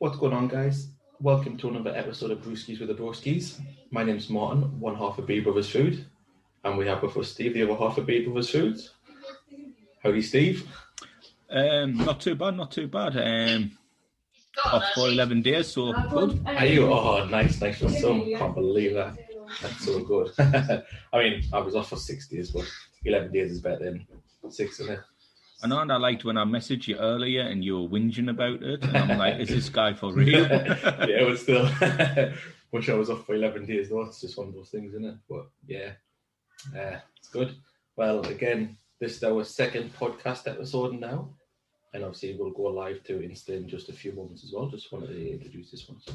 What's going on, guys? Welcome to another episode of Brewskis with the Broskis. My name's Martin, one half of B Brothers Food, and we have with us Steve, the other half of B Brothers Food. Howdy, Steve. Not too bad. Off for 11 days, so good. Are you? Oh, nice for some. Can't believe that. That's so good. I mean, I was off for 6 days, but 11 days is better than 6, isn't it? I know, and I liked when I messaged you earlier and you were whinging about it, and I'm like, is this guy for real? Yeah, but still, wish I was off for 11 days though. It's just one of those things, isn't it? But yeah, it's good. Well, again, this is our second podcast episode now, and obviously we'll go live to Insta in just a few moments as well. Just wanted to introduce this one. So.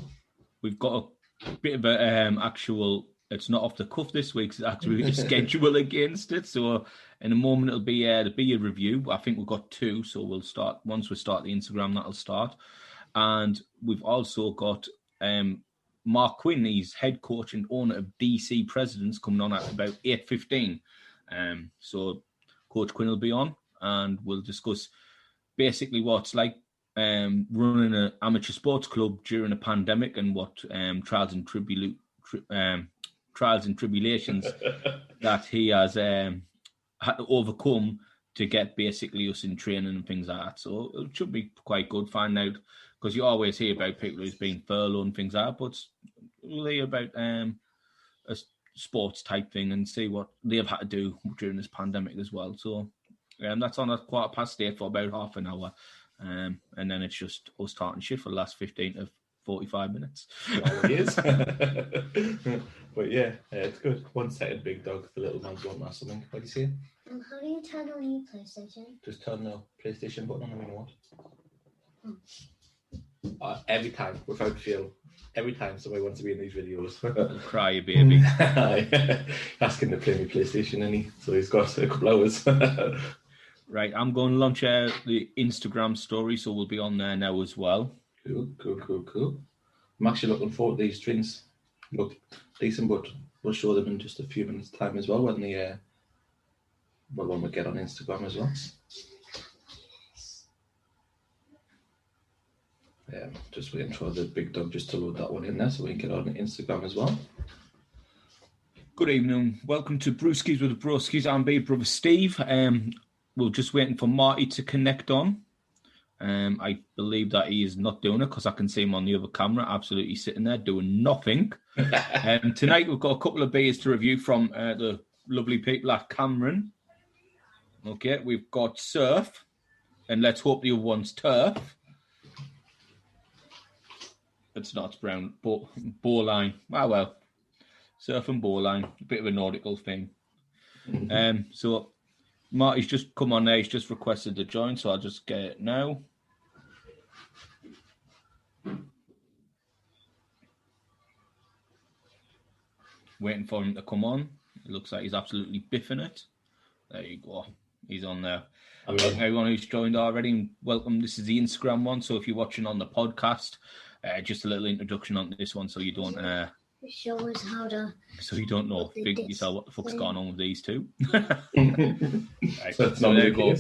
We've got a bit of a actual. It's not off the cuff this week. It's actually a schedule against it. So in a moment it'll be a review. I think we've got 2, so we'll start once we start the Instagram. That'll start, and we've also got Mark Quinn. He's head coach and owner of DC Presidents, coming on at about 8:15. So Coach Quinn will be on, and we'll discuss basically what it's like running an amateur sports club during a pandemic and what trials and tribulations that he has had to overcome to get basically us in training and things like that. So it should be quite good find out, because you always hear about people who's been furloughed and things like that, but it's really about a sports type thing and see what they've had to do during this pandemic as well. So that's on at 8:15 for about half an hour. And then it's just us talking shit for the last 15 to 45 minutes. It is. But yeah, it's good. 1 second, big dog. The little man's wanting to ask something. What do you say? How do you turn on your PlayStation? Just turn the PlayStation button on when you want. Every time, without fail. Every time somebody wants to be in these videos. Cry, you baby. Asking to play me PlayStation, and so he's got a couple hours. Right, I'm going to launch the Instagram story, so we'll be on there now as well. Cool. I'm actually looking forward to these drinks. Look decent, but we'll show them in just a few minutes' time as well when we get on Instagram as well. Just waiting for the big dog just to load that one in there so we can get on Instagram as well. Good evening. Welcome to Brewskis with the Broskis. I'm Big Brother Steve. We're just waiting for Marty to connect on. I believe that he is not doing it because I can see him on the other camera, absolutely sitting there doing nothing. Tonight we've got a couple of beers to review from the lovely people at Cameron. Okay, we've got Surf, and let's hope the other one's Turf. It's not, it's brown. Bowline. Well. Surf and Bowline. A bit of a nautical thing. So Marty's just come on there. He's just requested to join, so I'll just get it now. Waiting for him to come on. It looks like he's absolutely biffing it. There you go. He's on there. Welcome everyone who's joined already. Welcome. This is the Instagram one, so if you're watching on the podcast, just a little introduction on this one so you don't... show us how to... So you don't know, figure yourself what the fuck's going on with these two. Right, so there you go.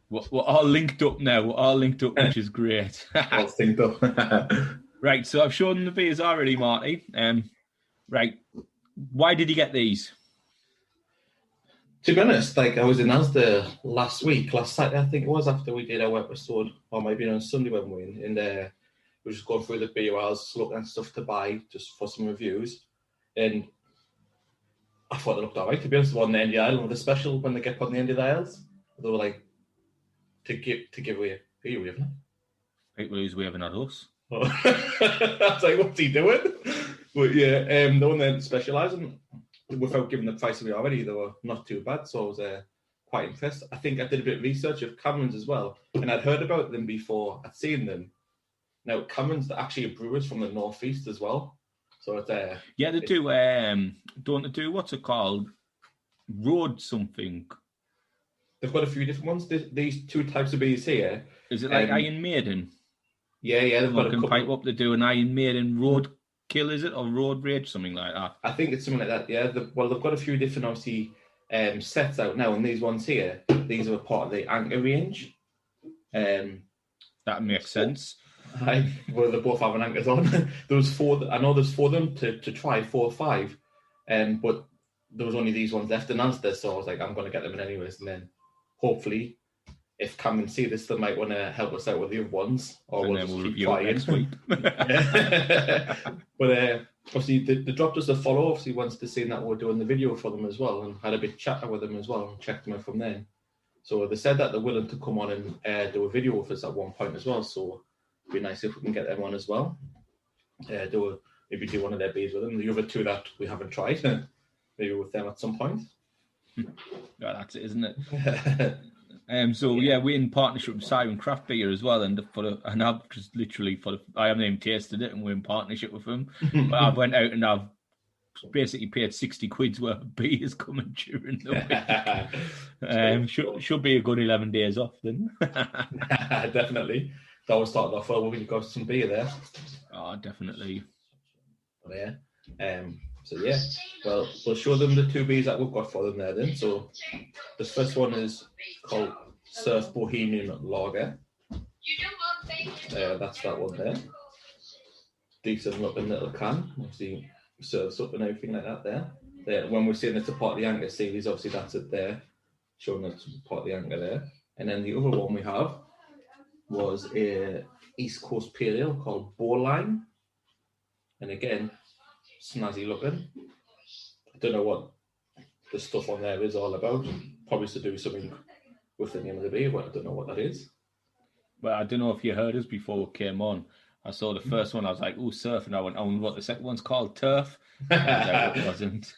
We're all linked up now. We're all linked up, which is great. All synced up. Right, so I've shown the beers already, Marty. Right, why did you get these? To be honest, I was in Asda last Saturday, I think it was, after we did our episode, or maybe on Sunday when we were in there. We were just going through the beer aisles, looking at stuff to buy, just for some reviews. And I thought they looked all right, to be honest, on the end of the aisle. The special, when they get put on the end of the aisles, they were like, to give away. Who are you waving at? People who's waving at us. Oh. I was like, what's he doing? But yeah, the one that specialising, without giving the price away already, they were not too bad. So I was quite impressed. I think I did a bit of research of Cameron's as well. And I'd heard about them before. I'd seen them. Now, Cameron's actually a brewers from the northeast as well. So it's yeah, they do. Don't they do, what's it called? Road something. They've got a few different ones. These 2 types of beers here. Is it like Iron Maiden? Yeah. They've got a couple. Pipe up to do an Iron Maiden Road Kill, is it? Or Road Rage, something like that. I think it's something like that, yeah. They've got a few different, obviously, sets out now. And these ones here, these are a part of the Anchor range. That makes sense. Well, they're both having anchors on. There was four. I know there's 4 of them to try, 4 or 5, but there was only these ones left in Ulster, so I was like, I'm going to get them in anyways, and then hopefully, if Cameron see this, they might want to help us out with the other ones, or And we'll then just we'll keep review it trying. next week. But obviously, they dropped us a follow. Obviously, once they seen that we're doing the video for them as well, and had a bit chatter with them as well, and checked them out from then. So they said that they're willing to come on and do a video with us at one point as well. So it'd be nice if we can get them on as well. Maybe do one of their beers with them. The other 2 that we haven't tried, maybe with them at some point. Yeah, that's it, isn't it? We're in partnership with Siren Craft Beer as well, and I've just literally I haven't even tasted it, and we're in partnership with them. But I've went out and I've basically paid 60 quid's worth of beers coming during the week. Should be a good 11 days off then. Definitely. That was started off well when you got some beer there. Oh, definitely. Yeah. Well, we'll show them the 2 beers that we've got for them there then. So the first one is called Surf Bohemian Lager. That's that one there. Decent looking little can. Obviously serves up and everything like that there. When we're saying it's a part of the Anchor series, obviously that's it there. Showing it's part of the Anchor there. And then the other one we have was a East Coast Pale Ale called Bowline. And again, snazzy looking. I don't know what the stuff on there is all about. Probably to do something with the name of the beer, but I don't know what that is. Well, I don't know if you heard us before we came on. I saw the first one, I was like, oh, surf, and I went, what the second one's called? Turf? And I was like, it wasn't.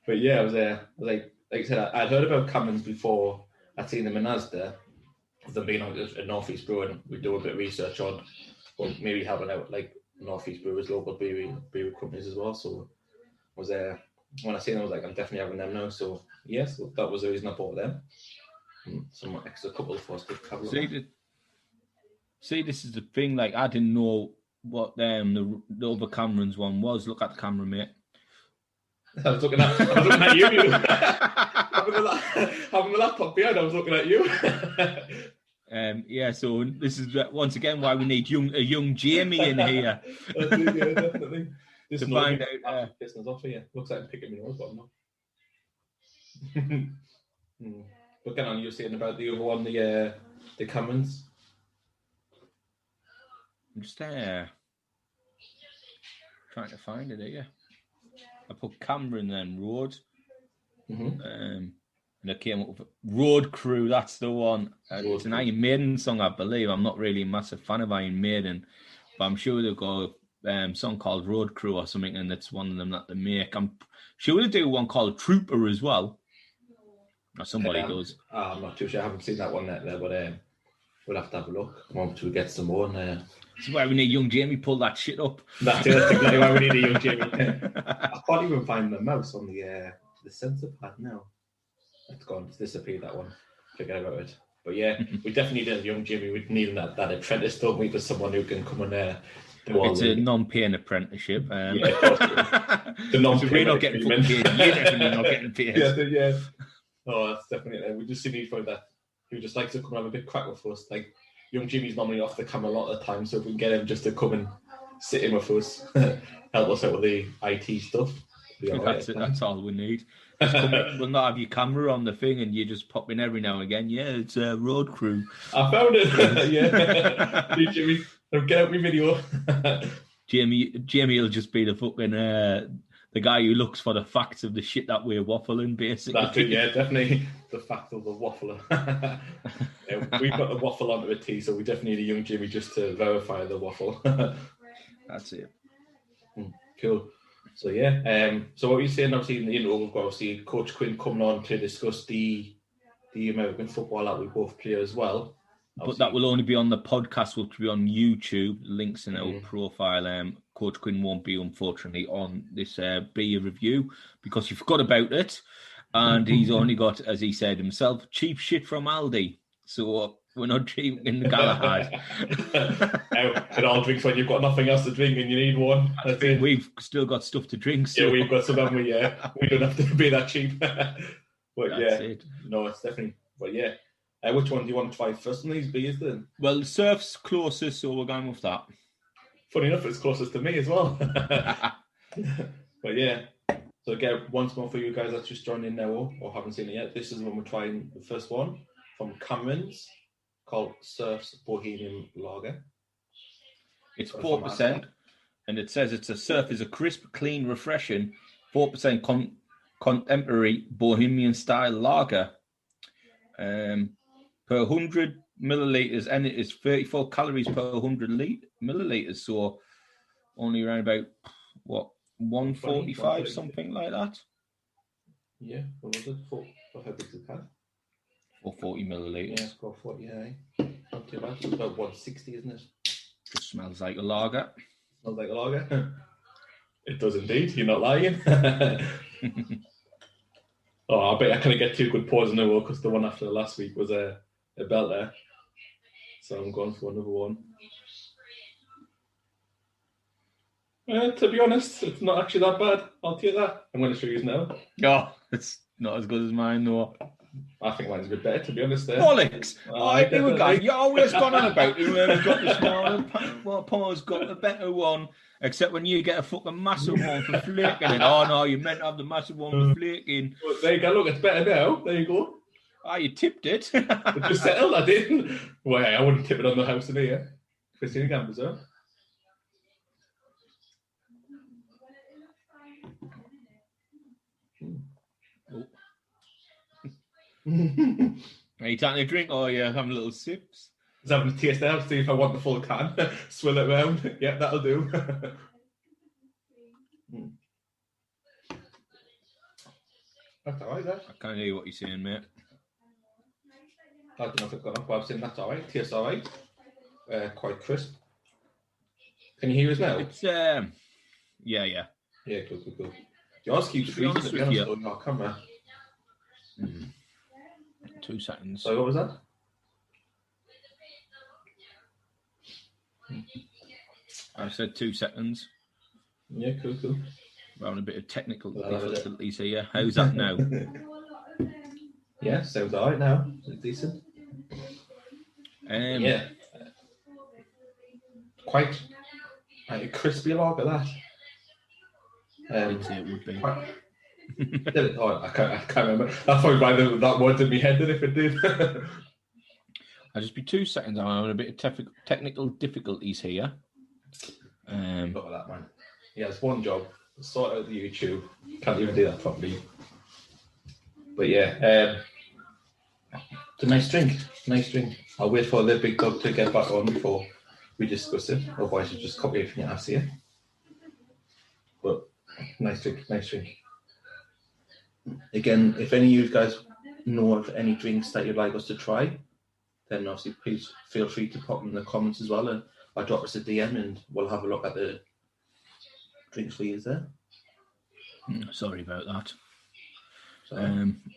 But yeah, I was like I said, I'd heard about Camerons before. I'd seen them in Asda. Them being a North East brewer, and we do a bit of research on, well, maybe helping out like North East brewers, local beer companies as well. So I was when I seen them, I was like, I'm definitely having them now. So yes, that was the reason I bought them. Some extra couple for us to have a look. See, this is the thing. Like, I didn't know what the other Cameron's one was. Look at the camera, mate. I was looking at you. Having the laptop behind, I was looking at you. So this is once again why we need a young Jamie in here. Yeah, definitely. To find out. Pissing us off here. Looks like I'm picking me nose, but I'm not. But get on, you were saying about the other one, the Camerons. I'm just trying to find it here. I put Cameron then Road. And I came up with Road Crew, that's the one. It's an Iron Maiden song, I believe. I'm not really a massive fan of Iron Maiden, but I'm sure they've got a song called Road Crew or something, and it's one of them that they make. I'm sure they do one called Trooper as well. Or somebody does. I'm not too sure. I haven't seen that one yet there, but we'll have to have a look once we get some more. And, this is why we need young Jamie pull that shit up. That's exactly why we need a young Jamie. I can't even find the mouse on the sensor pad now. It's gone. It's disappeared, that one. Forget about it. But yeah, we definitely need a young Jamie. We need that apprentice, don't we, for someone who can come and do all It's a non-paying apprenticeship. The we're not getting fucking paid. You're definitely not getting paid. Yeah. Oh, that's definitely it. We just need for that who just likes to come and have a big crack with us. Like, young Jimmy's normally off the camera a lot of the time, so if we can get him just to come and sit in with us, help us out with the IT stuff. That's all we need. We'll not have your camera on the thing and you just pop in every now and again. Yeah, it's a Road Crew. I found it. Yeah. Jimmy, get out my video. Jamie will just be the fucking the guy who looks for the facts of the shit that we're waffling, basically. That's it, yeah, definitely the fact of the waffler. We've got the waffle onto a T, so we definitely need a young Jimmy just to verify the waffle. That's it. Cool. So yeah, so what were you saying? Obviously in the intro, we've got obviously Coach Quinn coming on to discuss the American football that we both play as well. But that will only be on the podcast, will be on YouTube. Links in our profile. Coach Quinn won't be, unfortunately, on this beer review because he forgot about it. And he's only got, as he said himself, cheap shit from Aldi. So we're not drinking the Galahad. It all drinks when you've got nothing else to drink and you need one. I think we've still got stuff to drink. So. Yeah, we've got some, haven't we? We don't have to be that cheap. But That's it. No, it's definitely. But yeah. Which one do you want to try first on these beers then? Well, the surf's closest, so we're going with that. Funny enough, it's closest to me as well. But yeah, so again, once more for you guys that's just joined in now or haven't seen it yet, this is when we're trying the first one from Cameron's called Surf's Bohemian Lager. It's 4%, and it says it's a Surf is a crisp, clean, refreshing, 4% contemporary Bohemian style lager. Per 100 milliliters, and it is 34 calories per 100 milliliters, so only around about 145, something like that. Yeah, what was it? How big is the can? 440 milliliters. Yeah, 440. Yeah, not too bad. It's about 160, isn't it? Just smells like a lager. Smells like a lager. It does indeed. You're not lying. Oh, I bet I couldn't get two good pours in a row because the one after last week was a belter. So I'm going for another one. To be honest, it's not actually that bad. I'll tell you that. I'm going to show you now. Oh, it's not as good as mine, though. I think mine's a bit better, to be honest. Bollocks! Here we go. You're always gone on about whoever's got the smaller Paul's got the better one, except when you get a fucking massive one for flaking it. Oh, no, you meant to have the massive one for flaking. Well, there you go. Look, it's better now. There you go. Ah, you tipped it. It just settled, I didn't. Well, I wouldn't tip it on the house in here. Christina Gambler's on. Are you taking a drink or are you having little sips? Just having a taste now, see if I want the full can. Swill it around. Yeah, that'll do. That's alright, that. I can't hear what you're saying, mate. I don't know if it's gone up, but I've seen that's alright. Tastes alright. Quite crisp. Can you hear us now? It's yeah. Yeah, good. Yours keeps freezing, to be honest, on our camera. 2 seconds. So what was that? I said 2 seconds. Yeah, cool. We're having a bit of technical difficulties here. How's that now? Yeah, sounds alright now. Is it decent? Yeah. Quite a crispy lager, that. I'd say it would be. I can't remember. That's probably why that word in my head did if it did. I'll just be 2 seconds. I'm having a bit of technical difficulties here. Look at that, man. He has one job. Sort out the YouTube. Can't even do that properly. But yeah, it's a nice drink. I'll wait for the big dog to get back on before we discuss it. Otherwise, you just copy everything you have here. But nice drink. Again, if any of you guys know of any drinks that you'd like us to try, then obviously please feel free to pop them in the comments as well, and I'll drop us a DM and we'll have a look at the drinks for you there. Sorry about that.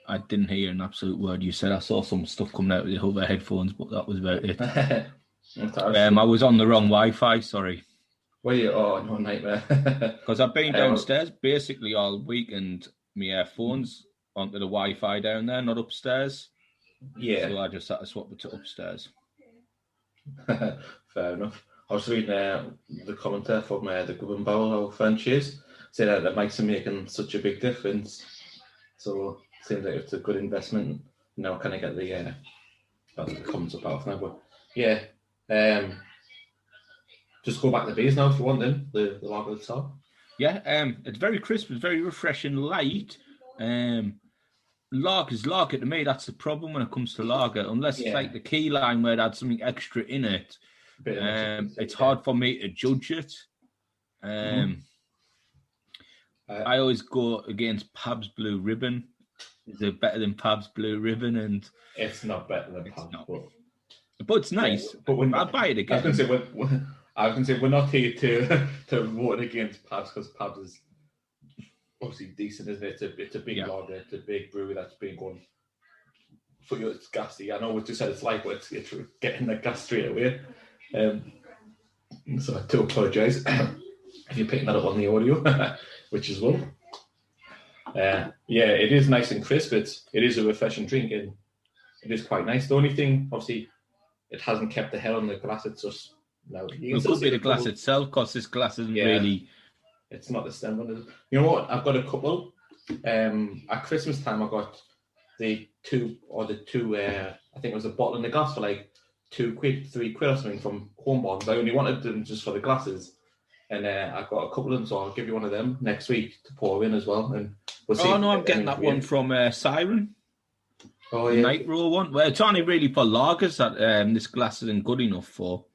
I didn't hear an absolute word you said. I saw some stuff coming out of the other headphones, but that was about it. I was on the wrong Wi-Fi, sorry. Were you? Oh, no, nightmare. Because I've been downstairs basically all week and my phone's onto the Wi-Fi down there, not upstairs. Yeah. So I just had to swap it to upstairs. Fair enough. I was reading the comment there from the Goodman Barrel Franchise saying that Mike's making such a big difference. So it seems like it's a good investment. Now can I get the comments up out now? But yeah, just go back to the beers now if you want them. The lager at the top. Yeah, it's very crisp, it's very refreshing, light. Lager's lager to me, that's the problem when it comes to lager. Unless it's like the key line where it had something extra in it. It's hard for me to judge it. I always go against Pabst Blue Ribbon. Is it better than Pabst Blue Ribbon? And it's not better than Pabst, but it's nice. But I'll buy it again. I was going to say we're not here to vote against Pabst because Pabst is obviously decent, isn't it? It's a big lager, it's a big brewery that's been going for you. It's gassy. I know what you said it's like, but it's getting the gas straight away. So I do apologise if you're picking that up on the audio, which is well. Yeah, it is nice and crisp. It is a refreshing drink, and it is quite nice. The only thing, obviously, it hasn't kept the hell on the glass. It's just it could be the glass itself, because this glass isn't really. It's not the stem one, is it? You know what? I've got a couple. At Christmas time, I got the two. I think it was a bottle in the glass for like £2, £3 or something from Cornwall. I only wanted them just for the glasses, and I got a couple of them, so I'll give you one of them next week to pour in as well. And we'll see. Oh no, I'm getting that one from Siren. Oh yeah, Night Row one. Well, it's only really for lagers that this glass isn't good enough for.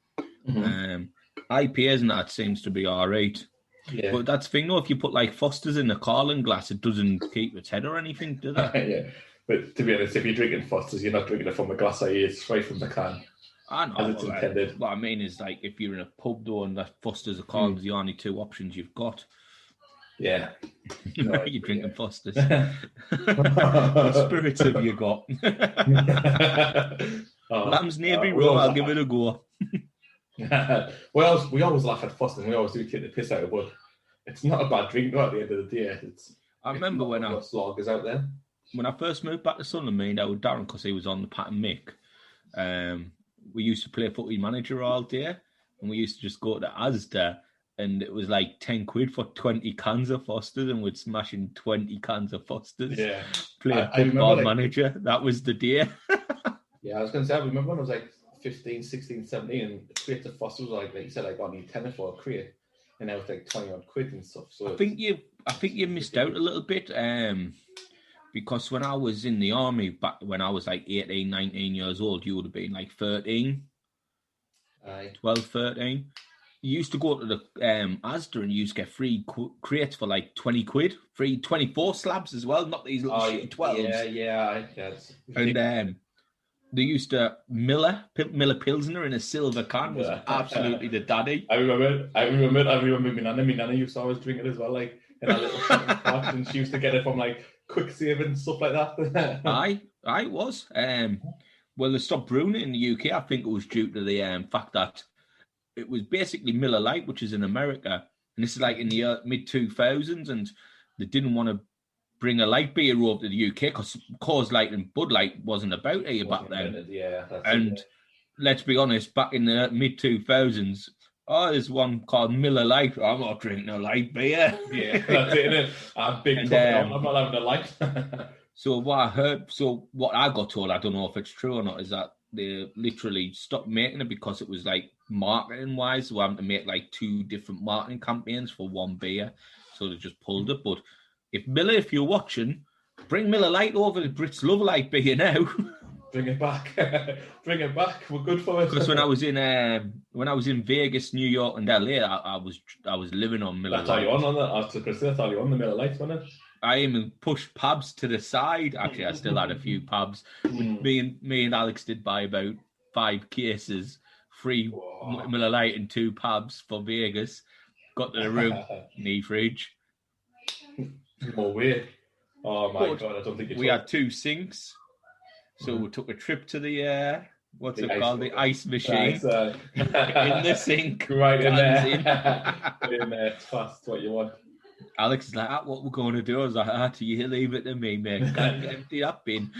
IPAs and that seems to be all right. Yeah. But that's the thing, though, if you put like Foster's in a Carling glass, it doesn't keep its head or anything, does it? Yeah. But to be honest, if you're drinking Foster's, you're not drinking it from a glass, it's straight from the can. I know. As it's intended. What I mean is, like, if you're in a pub, though, and that Foster's or Carling's the only two options you've got. Yeah. No, you're drinking Foster's. What spirits have you got? Lamb's Navy Row, I'll give it a go. Well, we always laugh at Foster's, and we always do take the piss out of it, but it's not a bad drink, though, at the end of the day. I remember when lagers out there. When I first moved back to Sunderland, me and with Darren, because he was on the Pat and Mick, we used to play footy manager all day, and we used to just go to Asda, and it was like £10 for 20 cans of Foster's, and we'd smash in 20 cans of Foster's. Yeah. Play football manager. That was the day. Yeah, I was going to say, I remember when I was like 15, 16, 17, and a crate of Foster's was like you said, like, I need 10 for a crate, and now it's like 20 odd quid and stuff. So I think you missed out a little bit, because when I was in the army, back when I was like 18, 19 years old, you would have been like 13, 12, 13. You used to go to the Asda and you used to get free crates for like 20 quid, free 24 slabs as well, not these little shitty 12s. Yeah. And they used to Miller Pilsner in a silver can was absolutely the daddy. I remember my nana used to always drink it as well, like in a little pot, and she used to get it from like Quick Save and stuff like that. I was. Well, they stopped brewing it in the UK. I think it was due to the fact that it was basically Miller Lite, which is in America, and this is like in the mid 2000s, and they didn't want to bring a light beer over to the UK because Coors Light and Bud Light wasn't about here back then. Let's be honest, back in the mid 2000s, there's one called Miller Lite. I'm not drinking a light beer. Yeah, that's it, innit? I'm big tough. I'm not having a light. So what I got told, I don't know if it's true or not, is that they literally stopped making it because it was like marketing wise. So having to make like 2 different marketing campaigns for one beer. So they just pulled it. But if you're watching, bring Miller Lite over. The Brits love light beer now. Bring it back. Bring it back. We're good for it. Because when I was in Vegas, New York, and LA, I was living on Miller Lite. That's all you on that. After Christmas, that's all you on the Miller Lite, wasn't it? I even pushed pubs to the side. Actually, I still had a few pubs. Me and Alex did buy about 5 cases, 3 Miller Lite and 2 pubs for Vegas. Got to the room, knee fridge. More weird. Oh my God! I don't think we had 2 sinks. So we took a trip to the what's it called? The ice machine. In the sink. Right in there. In there. It's fast. What you want. Alex is like, what we're going to do? I was like, you leave it to me, mate. Can't empty that bin.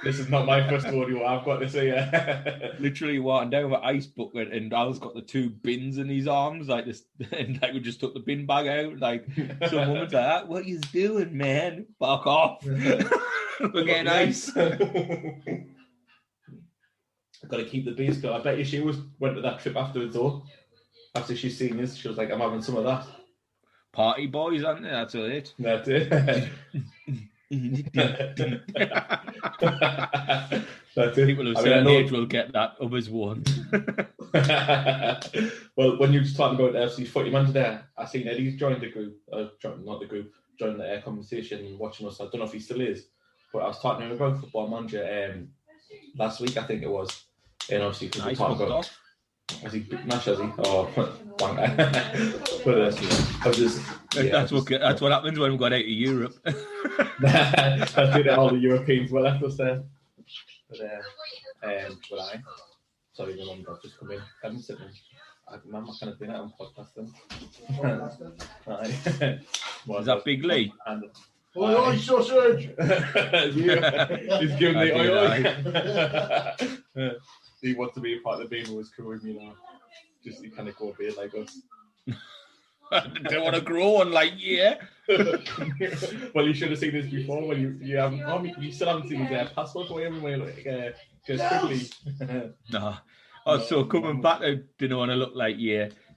This is not my first audio I've got to say. Literally walking down with an ice bucket, and Al's got the 2 bins in his arms, like this, and like we just took the bin bag out. Like some woman's like, what you doing, man? Fuck off. We're getting ice. I've got to keep the beers going. I bet you she went to that trip afterwards, though. After she's seen this, she was like, I'm having some of that. Party boys, aren't they? That's it. That's it. That's it. People of a certain age will get that. Others won't. Well, when you were talking about FC Footy Manager there, I seen Eddie's joined the group. Joined the conversation and watching us. I don't know if he still is, but I was talking to him about Football Manager last week, I think it was. And obviously, because we're talking about. Has he Nash? Has he? Oh, wanker. But that's what happens when we got out of Europe. That's it. All the Europeans were left us there. But sorry, my mum got just come in. I'm sitting. Mum, I kind of been out on podcasting. Is that Big Lee? Oi, sausage! He's giving I the do oi. He wants to be a part of the Beamer crew with me now. Just he kind of go a bit like us. I don't want to grow one like Well, you should have seen this before when you haven't. Oh, you still haven't seen his passport for him when just quickly. No. Oh, so coming back, I didn't want to look like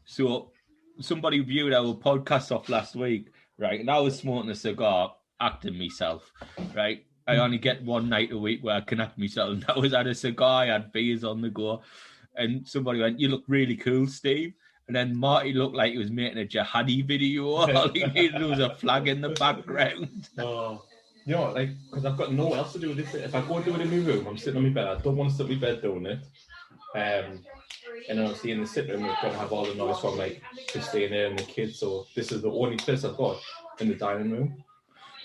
So somebody viewed our podcast off last week, right? And I was smoking a cigar, acting myself, right? I only get one night a week where I can act myself. And that was at a cigar, I had beers on the go. And somebody went, "You look really cool, Steve." And then Marty looked like he was making a jihadi video. All he needed was a flag in the background. Oh, you know, like, because I've got nowhere else to do with this. If I go and do it in my room, I'm sitting on my bed. I don't want to sit in my bed doing it. And obviously in the sitting room, we're going to have all the noise from like Christina and the kids. So this is the only place I've got in the dining room.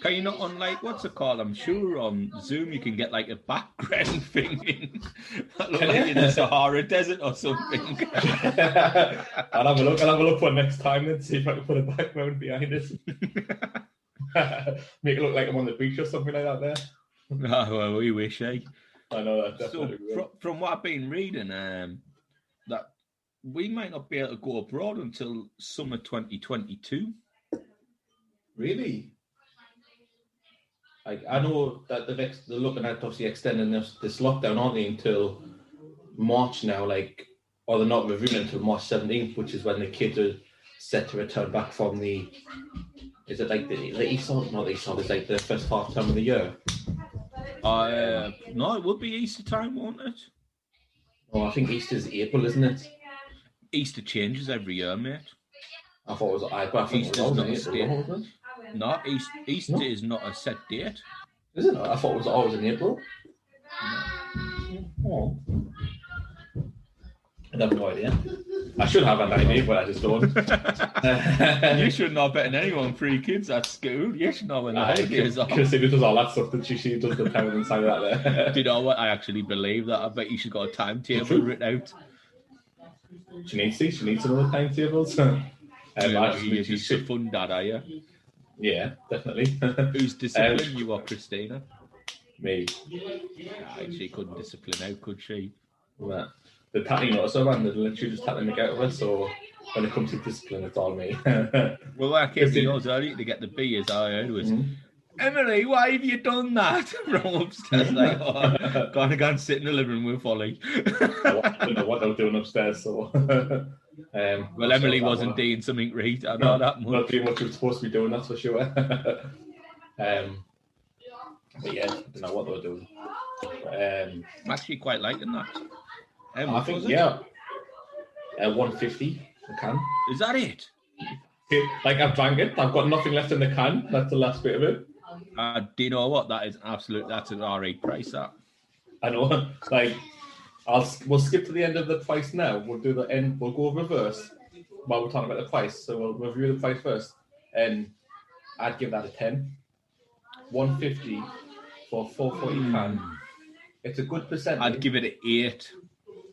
Can you not on like what's it called? I'm sure on Zoom you can get like a background thing in. That look like in the Sahara Desert or something. I'll have a look for next time and see if I can put a background behind it. Make it look like I'm on the beach or something like that there. Oh, well, we wish, eh? I know that definitely. So from what I've been reading, that we might not be able to go abroad until summer 2022. Really? Like, I know that they're looking at obviously extending this lockdown, aren't they, until March now, like, or they're not reviewing until March 17th, which is when the kids are set to return back from the, is it like the Easter? Not the Easter, it's like the first half term of the year. No, it would be Easter time, won't it? Oh, I think Easter's April, isn't it? Easter changes every year, mate. I thought it was, I think Easter's it was not in a April, state. wasn't it? No, Easter No. is not a set date. Is it not? I thought it was always in April. Oh. I have no idea. I should have an idea, but I just don't. You should know better than anyone. 3 kids at school. You should know when the holidays are. Christina does all that stuff that she does the pound and sign that there. Do you know what? I actually believe that. I bet you should got a timetable written out. She needs to know the timetables. You're just a fun dad, are you? Yeah, definitely. Who's disciplined? You or Christina? Me. Nah, she couldn't discipline out, could she? Nah. The tattling not so man, they're literally just tattling me out of it, so when it comes to discipline, it's all me. Well, I came to yours early to get the beers. I heard was, Emily, why have you done that? From upstairs, like, oh, go and sit in the living room with Ollie. I don't know what they were doing upstairs, so. Well, Emily wasn't doing something right. I know that much. Not doing what she was supposed to be doing, that's for sure. But yeah, I don't know what they were doing. I'm actually quite liking that. I think, yeah. 150 a can. Is that it? Like, I've drank it. I've got nothing left in the can. That's the last bit of it. Do you know what? That is that's an R8 price, that. I know. Like, we'll skip to the end of the price now. We'll do the end. We'll go reverse while we're talking about the price. So we'll review the price first. And I'd give that a 10. 150 for a 440 can. It's a good percentage. I'd give it an 8.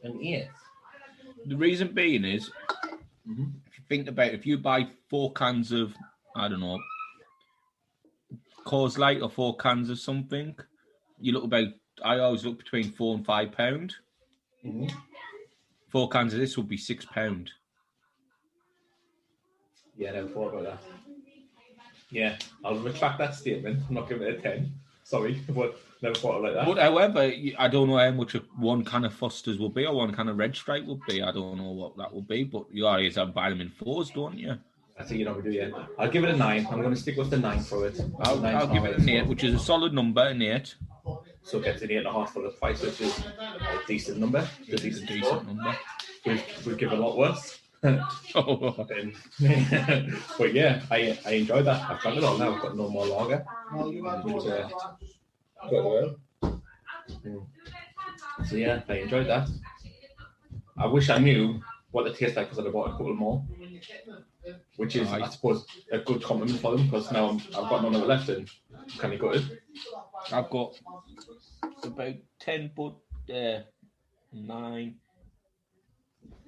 An 8. The reason being is, if you think about it, if you buy 4 cans of, I don't know, Coors Light or 4 cans of something, you look about, I always look between £4 and £5. 4 cans of this would be £6. Yeah, never thought about that. Yeah, I'll retract that statement. I'm not giving it a 10. Sorry, but never thought of it like that. But however, I don't know how much 1 can of Foster's will be or 1 can of Red Stripe will be. I don't know what that will be, but you always have buy them in 4s, don't you? I think you know we do, yeah. I'll give it a 9. I'm going to stick with the 9 for it. I'll give it an 8, which is a solid number, an 8. So it gets an 8.5 for the price, which is a decent number. It's a decent number. We've given a lot worse. Oh. But yeah, I enjoyed that. I've done it all now. I've got no more lager. So yeah, I enjoyed that. I wish I knew what they taste like because I'd have bought a couple more. Which is, I suppose, a good compliment for them because now I've got none of it left and kind of gutted. I've got about 10, but 9,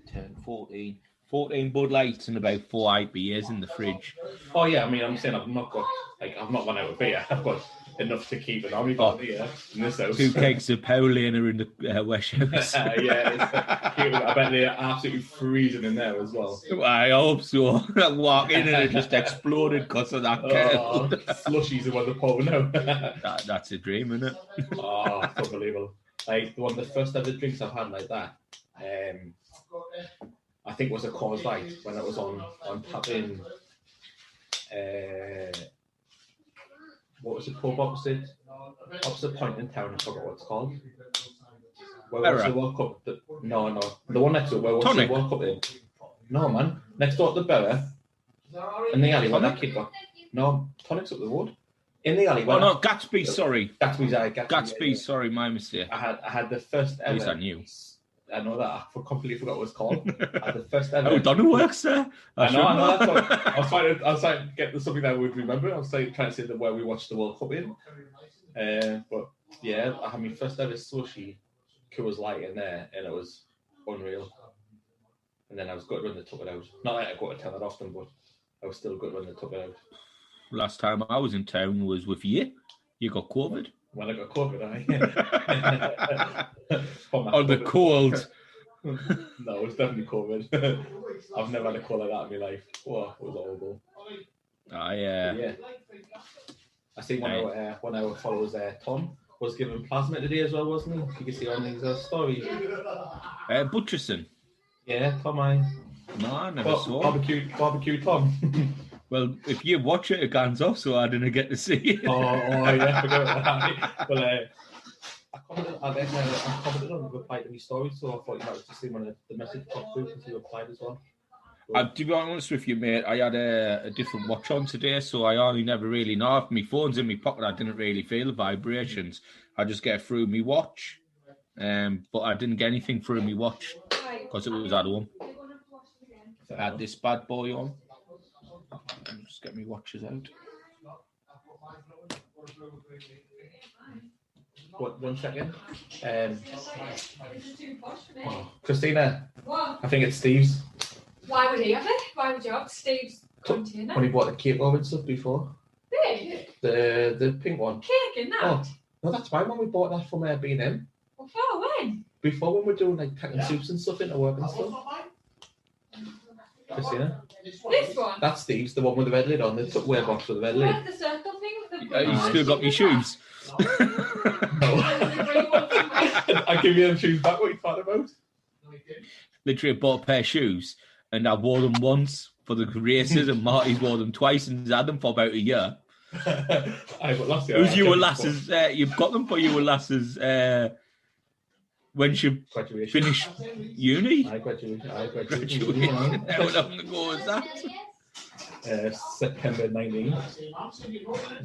10, 14, 14 Bud Lights and about 4 IPAs in the fridge. Oh yeah, I mean, I'm saying I've not run out of beer. I've got enough to keep it. I've only got beer in this house. 2 kegs of Paulina in the West House. Yeah, I bet they're absolutely freezing in there as well. I hope so. I walk in and it just exploded because of that kettle. Slushies are what they're pouring out. That's a dream, isn't it? Oh, it's unbelievable. Like one of the first ever drinks I've had like that. I think it was a Coors Light when it was on tap in. What was the pub opposite point in town? I forgot what it's called. Where was the World Cup? No, the one next to it. Where was the World Cup in? No, man, next door to the Borough. In the alley, where that kid got. No, Tonic's up the road. In the alley. Oh no, Gatsby. Sorry, Gatsby. Sorry, my mistake. I had the first ever. At least I knew. I know that. I completely forgot what it's called. I had the first ever. Oh, Donna works there. I know. I was trying to get something that I would remember. I was trying to say where we watched the World Cup in. But yeah, I had my first ever sushi Coors Light in there, and it was unreal. And then I was good when they took it out. Not like I go to town that often, but I was still good when they took it out. Last time I was in town was with you. You got COVID. When I got COVID, On the cold. No, it was definitely COVID. I've never had a cold like that in my life. Oh, it was horrible. Yeah. I see one of our followers there, Tom, was given plasma today as well, wasn't he? You can see on his story. Butcherson. Yeah, Tom, No, I never saw. Barbecue Tom. Well, if you watch it guns off, so I didn't get to see it. Oh yeah, I forgot about that. Well, I commented on the reply to my story, so I thought you might just see one of the message pop through because you replied as well. To be honest with you, mate, I had a different watch on today, so I only never really know. If my phone's in my pocket, I didn't really feel the vibrations. I just get through my watch, but I didn't get anything through my watch because it was at home. I had this bad boy on. Just get me watches out. What? 1 second. Christina. What? I think it's Steve's. Why would he have it? Why would you have Steve's container? When he bought the cake over and stuff before. Really? The pink one. Cake in that? Oh, no, that's right. When we bought that from B&M. Before when? Before when we were doing like packing soups and stuff into work and stuff. Christina. This one? That's Steve's, the one with the red lid on, the Tupperware box with the red lid. Where's the circle thing with the... You still got me shoes? No. I give you them shoes back, what you thought about? Literally bought a pair of shoes and I wore them once for the races and Marty's wore them twice and he's had them for about a year. Last year, It was you and lasses, you've got them for you and lasses when she finished uni? I graduated. How long ago was that? September 19.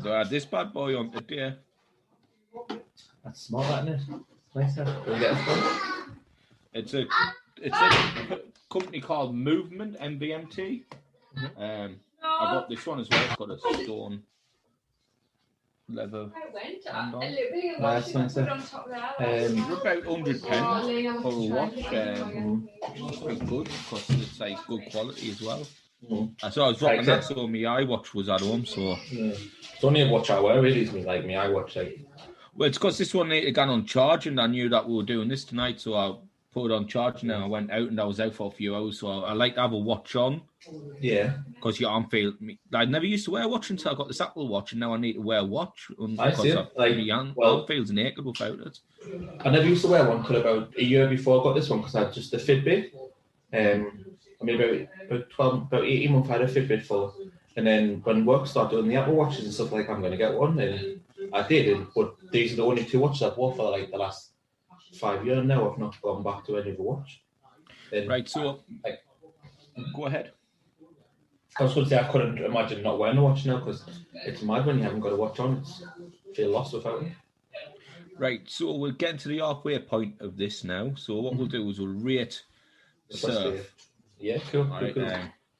So I had this bad boy on today. That's smart, that, isn't it? Nice. Will you get it from? It's a company called Movement, MVMT. I got this one as well. It's got a stone leather. I went. Nice. On top there. About £100 for a watch. It's quite good because it's like good quality as well. So I was rocking that, so my iWatch was at home. So it's only a watch I wear, really. It's my iWatch. Well, it's because this one needed to go on charge, and I knew that we were doing this tonight, so I put it on charge. Now I went out, and I was out for a few hours, so I like to have a watch on. Yeah. Because your arm feel. I never used to wear a watch until I got this Apple Watch, and now I need to wear a watch. I see. My arm feels naked without it. I never used to wear one until about a year before I got this one because I had just a Fitbit. I mean, about 18 months I had a Fitbit for, and then when work started doing the Apple Watches and stuff, like I'm going to get one, and I did. But these are the only 2 watches I've worn for like the last 5 years now. I've not gone back to any other watch. And right. So, go ahead. I was going to say I couldn't imagine not wearing a watch now because it's mad when you haven't got a watch on. You feel lost without it. Right. So we're getting to the halfway point of this now. So what we'll do is we'll rate surf. Yeah, cool. Right,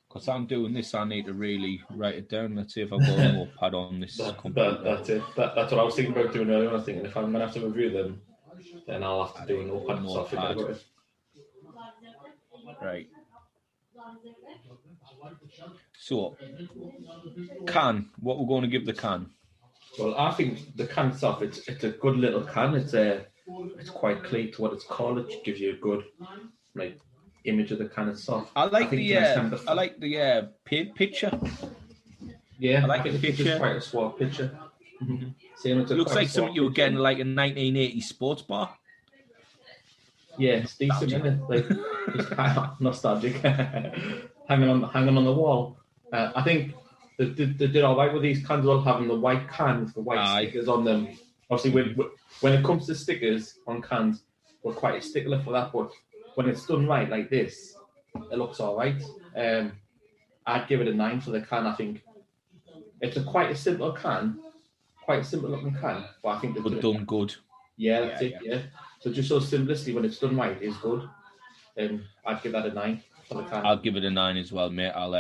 because I'm doing this, I need to really write it down. Let's see if I've got a notepad on this. That's it. That's what I was thinking about doing earlier. I was thinking if I'm going to have to review them, then I'll have to do a notepad. So I'll think about it. Right. So, can. What we're going to give the can? Well, I think the can itself, it's a good little can. It's quite clean to what it's called. It gives you a good like image of the can itself. I like think the it's nice I like the paint picture. Yeah, I like think the picture's picture. quite a suave picture. Mm-hmm. Same, It looks like something you were getting like a 1980 sports bar. Yeah, it's decent, isn't it? Like just kind of nostalgic, hanging on the wall. I think they did all right with these cans, all having the white can with the white stickers on them. Obviously, when it comes to stickers on cans, we're quite a stickler for that. But when it's done right like this, it looks all right. I'd give it a 9 for the can. I think it's quite a simple can, quite a simple looking can, but I think they've done good. Yeah, that's it. Yeah. So just so simplicity, when it's done right, is good. I'd give that a 9 for the can. I'll give it a 9 as well, mate. I'll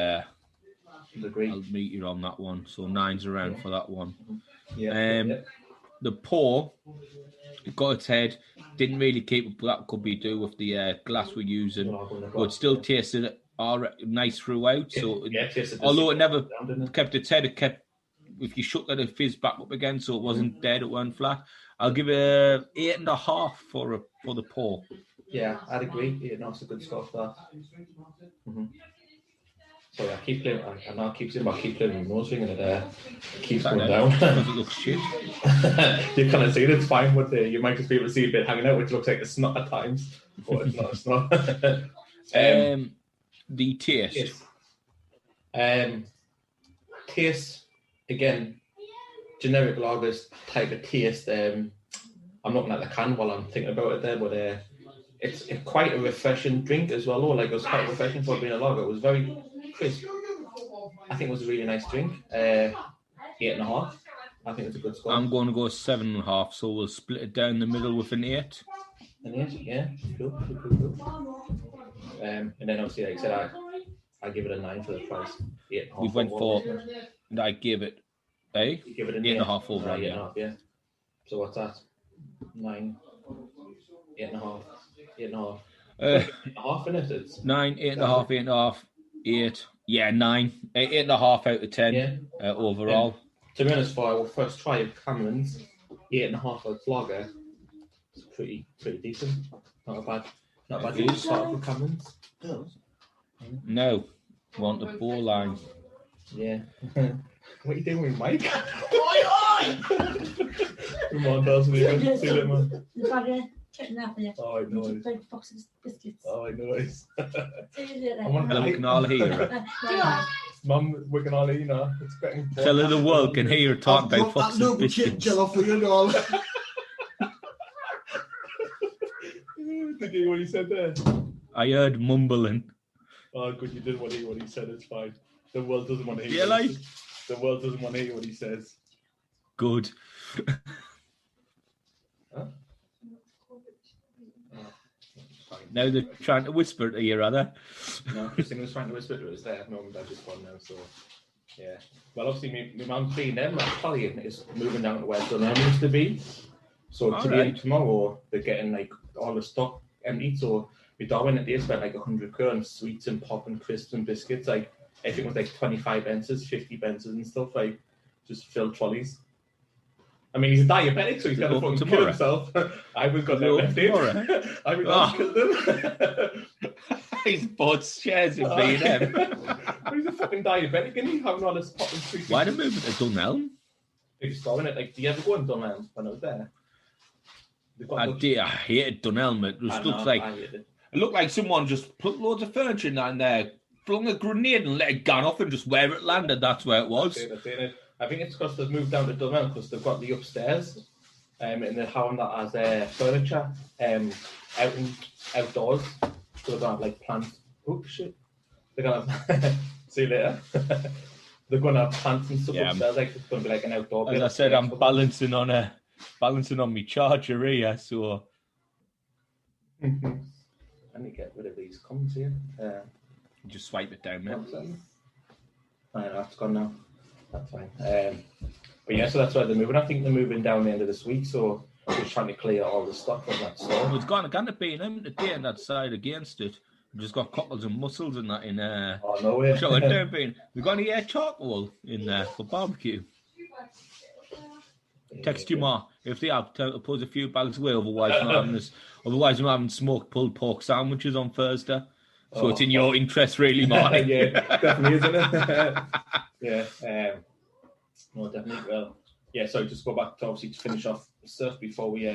agree. I'll meet you on that one. So 9's around for that one. Yeah. The pour, it got its head. Didn't really keep up. That could be due with the glass we're using, but still tasted nice throughout. So although it never kept its head, it kept. If you shut that, it fizzed back up again, so it wasn't dead. It wasn't flat. I'll give it a 8.5 for the pour. Yeah, I'd agree. 8.5 is a good score for that. Mm-hmm. Sorry, I keep playing. I know I keep saying, but I keep playing my nose ring, and it keeps going down. Because it looks shit. You kind of see it. It's fine, but you might just be able to see a bit hanging out, which looks like a snot at times, but it's not a snot. The taste. Taste. Again, generic lagers type of taste. I'm looking at the can while I'm thinking about it there, but it's quite a refreshing drink as well. Like it was quite refreshing for being a lager. It was very crisp. I think it was a really nice drink. 8.5. I think it's a good score. I'm going to go 7.5, so we'll split it down the middle with an 8. An 8, yeah, cool. And then obviously, like I said, I give it a 9 for the price. 8.5. We went for. And I give it, You give it an 8.5 overall, yeah. So what's that? 9, 8.5, 8.5. 8.5 in it. It's 9, 8.5, 8.5, 8. Yeah, 9. 8.5 out of 10 overall. To be honest, for our first try of Cameron's, 8.5 of lager, it's pretty decent. Not a bad start for Cameron's. No, want the ball line. Yeah. What are you doing, Mike? Come on, Daz, see you later, man. Oh, I know it. Oh, I know it. Hello, we can all hear. Mum, we can all hear now. It's getting. Tell her the world can hear her talk about Fox and biscuits. For you, doll. Did you hear what he said there? I heard mumbling. Oh, good, you didn't want to hear what he said. It's fine. The world doesn't want to hear. Yeah, like. The world doesn't want to hear what he says. Good. Huh? Now they're trying to whisper to you, rather. No, Christine was trying to whisper to us there. At the moment, I've just gone now, so yeah. Well, obviously, my mum's being there. My colleague is moving down to where Dunham used to be. So today and tomorrow, they're getting like all the stock empty. So my dad went in there, spent like 100 quid on sweets and pop and crisps and biscuits. Like I think it was like 25 bences, 50 bences and stuff. Like just filled trolleys. I mean, he's a diabetic, so he's got to fucking kill himself. I was got no left in. I was killed him. He's bought shares in B&M. He's a fucking diabetic, and he's having all this pop and sweets. Why did move to Dunelm? Big store in it. Like, do you ever go in Dunelm when I was there? I hated Dunelm. It just looks like it looked like someone just put loads of furniture in there, flung a grenade and let it gun off, and just where it landed, that's where it was. That's it. I think it's because they've moved down to Dunelm because they've got the upstairs, and they're having that as furniture outdoors. So they're gonna have like plants. Oh shit! They're gonna have, see you later. They're gonna have plants and stuff upstairs. Like it's gonna be like an outdoor. As I said, I'm balancing on my charger here, so. I need to get rid of these comments here. Just swipe it down, man. I know it's gone now. That's fine. But yeah, so that's where they're moving. I think they're moving down the end of this week, so we're just trying to clear all the stock from that store. Well, it's gone to B&M today on that side against it. Just got cockles and mussels and that in Oh, no way. so it don't be. We got any charcoal in there for barbecue? Text your ma if they have. Tell her to put a few bags away. Otherwise, we're not having this. Otherwise, we're not having smoked pulled pork sandwiches on Thursday. So it's in your interest, really, Marty. Yeah, definitely, isn't it? Yeah. No, definitely. Well, yeah. So just go back to obviously to finish off stuff before we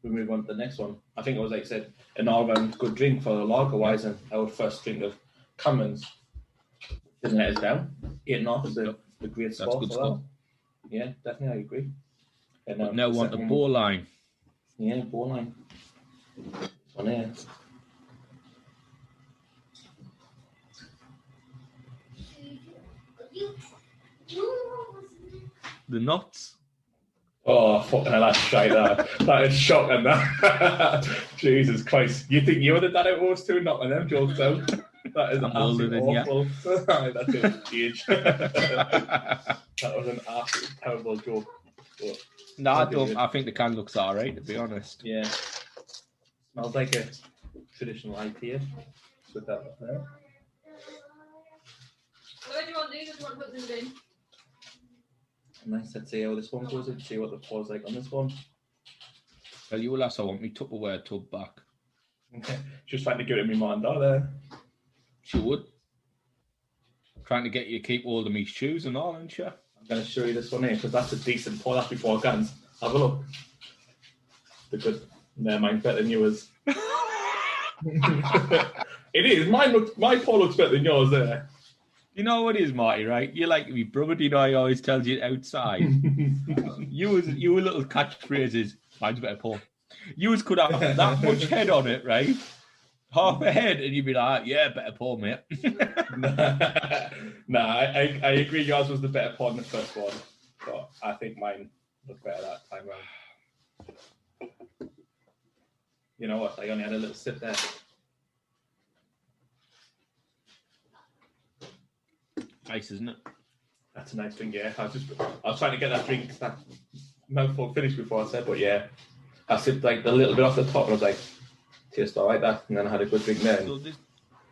move on to the next one. I think it was like I said, an all-round good drink for the lager wise, and our first drink of Cummins didn't let us down. 8.5 is a great score. That's good for score. that. Yeah, definitely, I agree. And But now want the bow line. Yeah, bow line. On here. The nuts. Oh, fucking hell, that's shite, that. That is shocking, that. Jesus Christ. You think you would have done it was too, knocking them jokes out? That is absolutely awful. That's it, age. That was an absolutely terrible joke. But No, I don't. I think the can looks alright, to be honest. yeah. Smells like a traditional IPA. With that there. What do you want to do? Just want to put them in? Nice, let's see how this one goes and see what the pour's like on this one. Tell you last, I want me Tupperware tub back. Just trying to give it me mind there. She would. Trying to get you to keep hold of me shoes and all, aren't you? I'm going to show you this one here because that's a decent pour. That's before cans. Have a look. The good. No, mine's better than yours. It is. My pour looks better than yours there. You know what it is, Marty, right? You're like me brother, you know, I always tells you outside. you little catchphrases. Mine's better pour. You could have that much head on it, right? Half a head, and you'd be like, yeah, better pour, mate. Nah, I agree. Yours was the better pour than the first one, but I think mine looked better that time round. You know what? I only had a little sip there. Nice, isn't it? That's a nice drink, yeah. I was trying to get that drink, that mouthful finished before I said, but yeah, I sipped like a little bit off the top, and I was like, tastes all right, that, and then I had a good drink there. So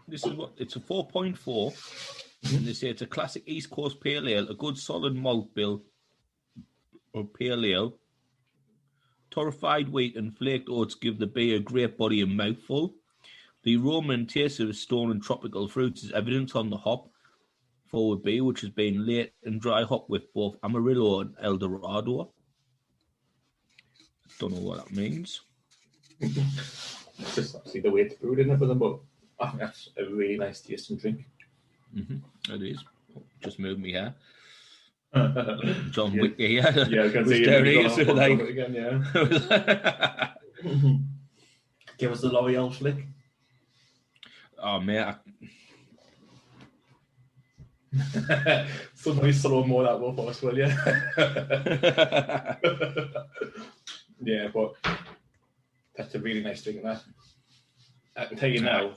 this is what it's a 4.4, and they say it's a classic East Coast pale ale, a good solid malt bill or pale ale. Torrefied wheat and flaked oats give the beer a great body and mouthful. The aroma and taste of stone and tropical fruits is evident on the hop forward beer, which has been late and dry hop with both Amarillo and El Dorado. Don't know what that means. It's just obviously the way it's brewed in it for them, but I think that's a really nice tasting drink. It is. Just moved me here. John Yeah. Wick here. Yeah, I can see you again, yeah. Give us the L'Oreal flick. Oh, mate. Somebody slow more that one for us, will you? Yeah, but that's a really nice drink, that. I can tell you now,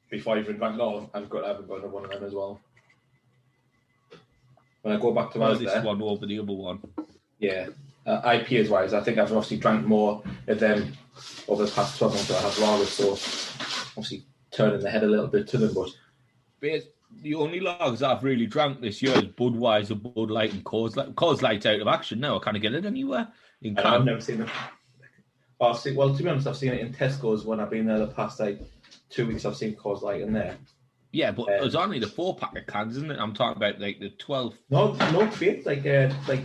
before I even drank all, I've got to have one of them as well. When I go back to ours this there, one over the other one. yeah, IPAs wise, I think I've obviously drank more of them over the past 12 months than I have lagers, so obviously turning the head a little bit to them, but The only lagers I've really drank this year is Budweiser, Bud Light, and Coors Light. Coors Light's out of action now. I can't get it anywhere. I've never seen them. Well, to be honest, I've seen it in Tesco's when I've been there the past 2 weeks. I've seen Coors Light in there. Yeah, but it's only the 4-pack of cans, isn't it? I'm talking about like the 12. No crates, like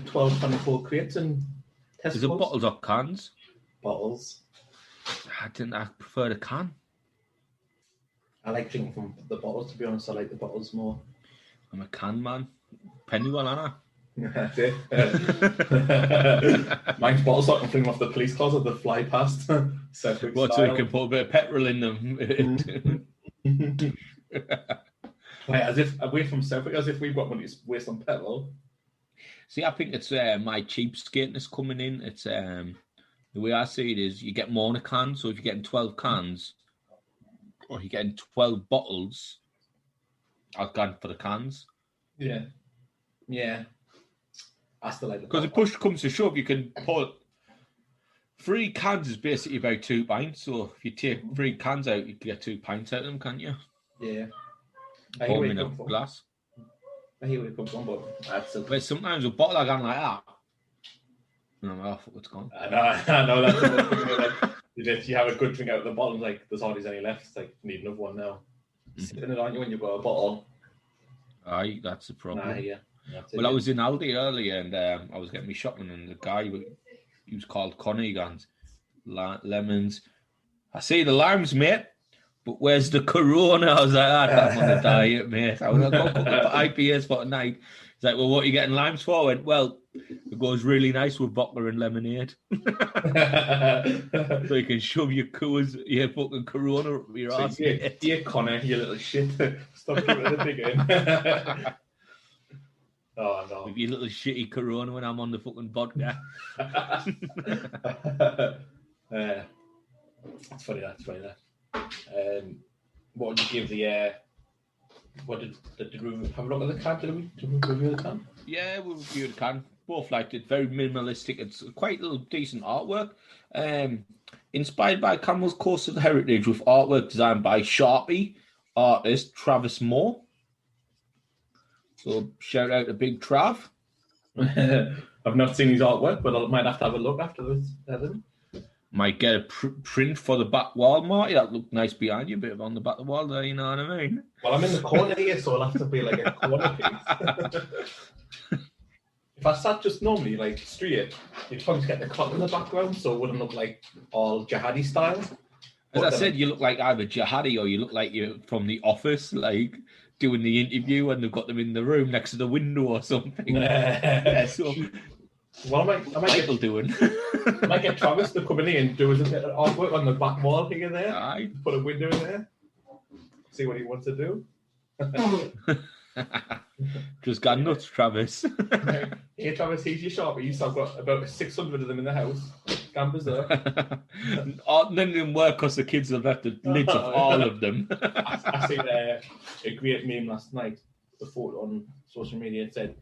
12, 24 crates in Tesco's. Is it bottles or cans? Bottles. I prefer the can. I like drinking from the bottles, to be honest. I like the bottles more. I'm a can man. Penny one, Anna. That's it. Mine's bottles so I can fling them off the police cars as they fly past. So we can put a bit of petrol in them. Like, as if away from Southwick, as if we've got money to waste on petrol. See, I think it's my cheapskateness coming in. It's the way I see it is you get more in a can. So if you're getting 12 cans, or you're getting 12 bottles, I've gone for the cans. Yeah. I still like the because if push comes to shove, you can put 3 cans is basically about 2 pints. So if you take 3 cans out, you can get 2 pints out of them, can't you? Yeah. Pour in a glass. I hear where you come from, but that's okay. But sometimes a bottle I can like that. And I'm like, oh, fuck, it's gone. I know that's the thing. Like, you have a good drink out of the bottle, like there's hardly any left. It's like, you need another one now. Sitting it, aren't you, when you've got a bottle? Aye, that's the problem. Yeah. Well, I was in Aldi earlier and I was getting me shopping, and the guy, he was called Connor, he goes, lemons. I see the limes, mate, but where's the Corona? I was like, I'm on a diet, mate. I was like, go cook up IPAs for tonight. He's like, well, what are you getting limes for? I went, well, it goes really nice with vodka and lemonade. So you can shove your fucking Corona up your ass. Yeah, Connor, you little shit. Stop giving it a dig in. Oh, no. With your little shitty Corona when I'm on the fucking vodka. That's funny, that. What would you give the... What did we have a look at the can? Did we review the can? Yeah, we reviewed the can. Both liked it. Very minimalistic. It's quite a little decent artwork. Inspired by Camels Course of Heritage, with artwork designed by Sharpie artist Travis Moore. So shout out to Big Trav. I've not seen his artwork, but I might have to have a look afterwards. Might get a print for the back wall, Marty. That looked nice behind you, a bit on the back wall there, you know what I mean? Well, I'm in the corner here, so it'll have to be like a corner piece. If I sat just normally, like, straight, you'd probably get the clock in the background, so it wouldn't look like all jihadi style. As I said, you look like either jihadi or you look like you're from The Office, like, doing the interview and they've got them in the room next to the window or something. Yeah, so... Well, I might get Travis to come in here and do a bit of artwork on the back wall here and there. Aye. Put a window in there. See what he wants to do. Just got nuts, Travis. Here, Travis, here's your Sharpies. I've got about 600 of them in the house. Gambas there. None of them work because the kids have left the lids of all of them. I seen a great meme last night. The photo on social media. It said,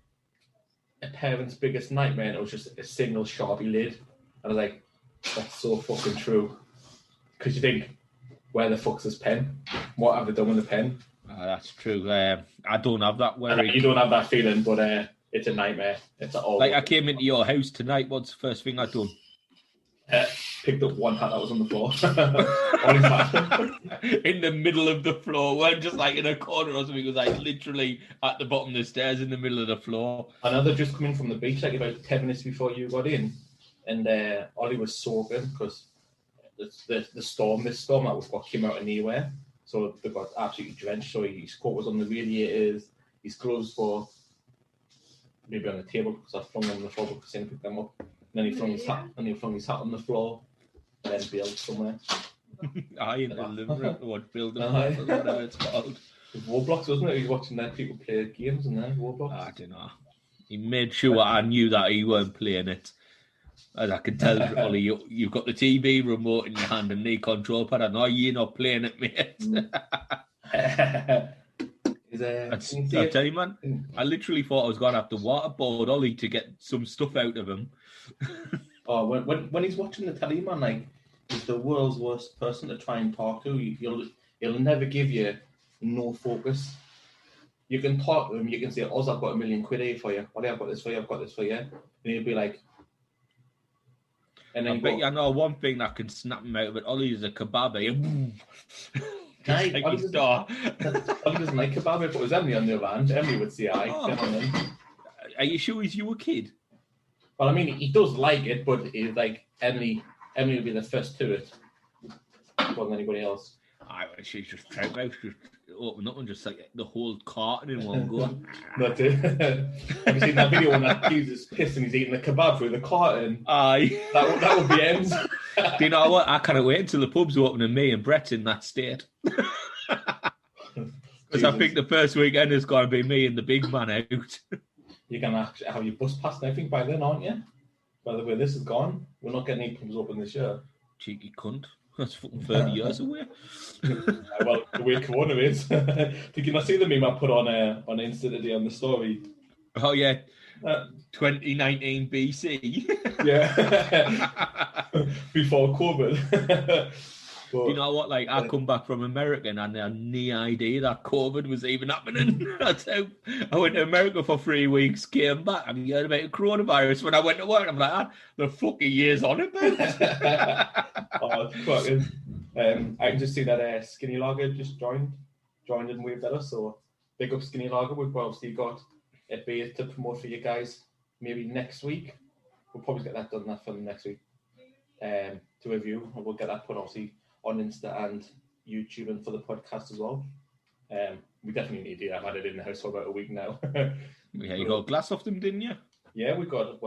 a parent's biggest nightmare, and it was just a single Sharpie lid. And I was like, that's so fucking true. Because you think, where the fuck's this pen? What have they done with the pen? That's true. I don't have that worry. You don't have that feeling, but it's a nightmare. It's all like I came into your house tonight. What's the first thing I done? Picked up one hat that was on the floor. On his hat. In the middle of the floor. Weren't just like in a corner or something. It was like literally at the bottom of the stairs in the middle of the floor. I know they're just coming from the beach like about 10 minutes before you got in. And Ollie was soaking because the storm that we've got came out of nowhere. So they got absolutely drenched. So his coat was on the radiators. His gloves were maybe on the table because I flung them on the floor because I didn't pick them up. And then he flung his hat on the floor and then bailed somewhere. Aye, in the living room, what building, whatever it's called. Roblox, wasn't it? He was watching their people play games and then Roblox. I don't know. He made sure I knew that he weren't playing it. As I could tell, Ollie, you've got the TV remote in your hand and the control pad. I know you're not playing it, mate. I tell you, man, I literally thought I was going to have to waterboard Ollie to get some stuff out of him. Oh, when he's watching the telly, man, like, he's the world's worst person to try and talk to. He'll never give you no focus. You can talk to him, you can say, Oz, I've got £1 million here for you. Ollie, I've got this for you, I've got this for you. And he'll be like... And then I know one thing that can snap him out of it. Ollie is a kebab. Ollie doesn't like kebab, but it was Emily on the other hand. Emily would say aye. Oh. Are you sure he's your kid? Well, I mean, he does like it, but he's like, Emily would be the first to it more than anybody else. She's just trout out, just open up and just like the whole carton in one go. That's it. Have you seen that video when that dude is pissed and he's eating the kebab through the carton? Aye. That would be ends. Do you know what? I can't wait until the pubs open and me and Brett's in that state. Because I think the first weekend is going to be me and the big man out. You're going to have your bus passed and everything by then, aren't you? By the way, this is gone. We're not getting any pubs open this year. Cheeky cunt. That's fucking 30 years away. Well, the way Corona is. Did you not see the meme I put on Insta today on the story? Oh, yeah. 2019 BC. Yeah. Before COVID. But, Do you know what? Like, I come back from America and I had no idea that COVID was even happening. That's how I went to America for 3 weeks, came back, and you heard about coronavirus when I went to work. I'm like, the fucking years on about it. Oh, it's cracking. I can just see that Skinny Lager just joined and waved at us. So big up Skinny Lager. We've obviously got a beer to promote for you guys. Maybe next week. We'll probably get that done. That film next week. To review, and we'll get that put obviously on Insta and YouTube and for the podcast as well. We definitely need to do that. I've had it in the house for about a week now. Yeah, you got a glass off them, didn't you? Yeah, we got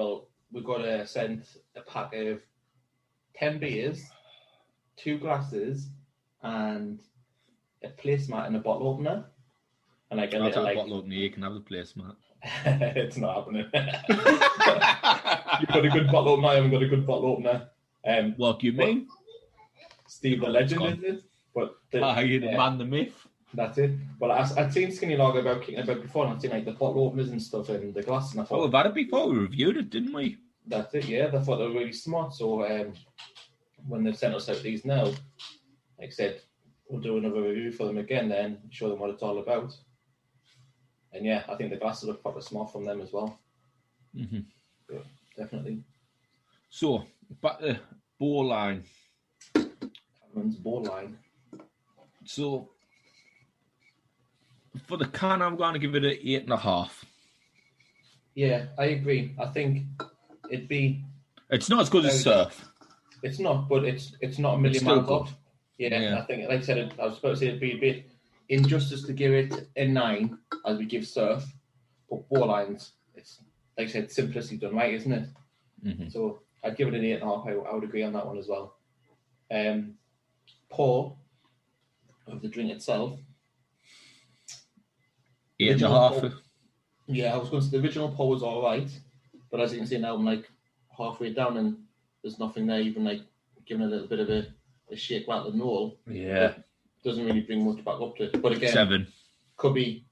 sent a pack of 10 beers, 2 glasses, and a placemat and a bottle opener. And like a I'll little take a bottle opener. You can have the placemat. It's not happening. You've got a good bottle opener. I haven't got a good bottle opener. What do you mean? Steve the Legend, is it? But you the man, the myth. That's it. Well, I'd seen Skinny Lager about before, and I'd seen like the bottle openers and stuff and the glass, and I thought, we've had it before. We reviewed it, didn't we? That's it. Yeah, I thought they were really smart. So when they've sent us out these now, like I said, we'll do another review for them again, then show them what it's all about. And yeah, I think the glasses are proper smart from them as well. Mm-hmm. Yeah, definitely. So, back to bore line. Cameron's bore line. So, for the can, I'm going to give it an 8.5. Yeah, I agree. I think it'd be... It's not as good as Surf. It's not, but it's not a million miles off. Yeah, I think, like I said, I was supposed to say it'd be a bit injustice to give it a 9 as we give Surf, but bore lines, it's, like I said, simplicity done right, isn't it? Mm-hmm. So I'd give it an 8.5. I would agree on that one as well. Pour of the drink itself. 8.5. Yeah, I was going to say the original pour was all right, but as you can see now, I'm like halfway down and there's nothing there, even like giving a little bit of a shake, rattle and roll. Yeah. Doesn't really bring much back up to it. But again, 7. Could be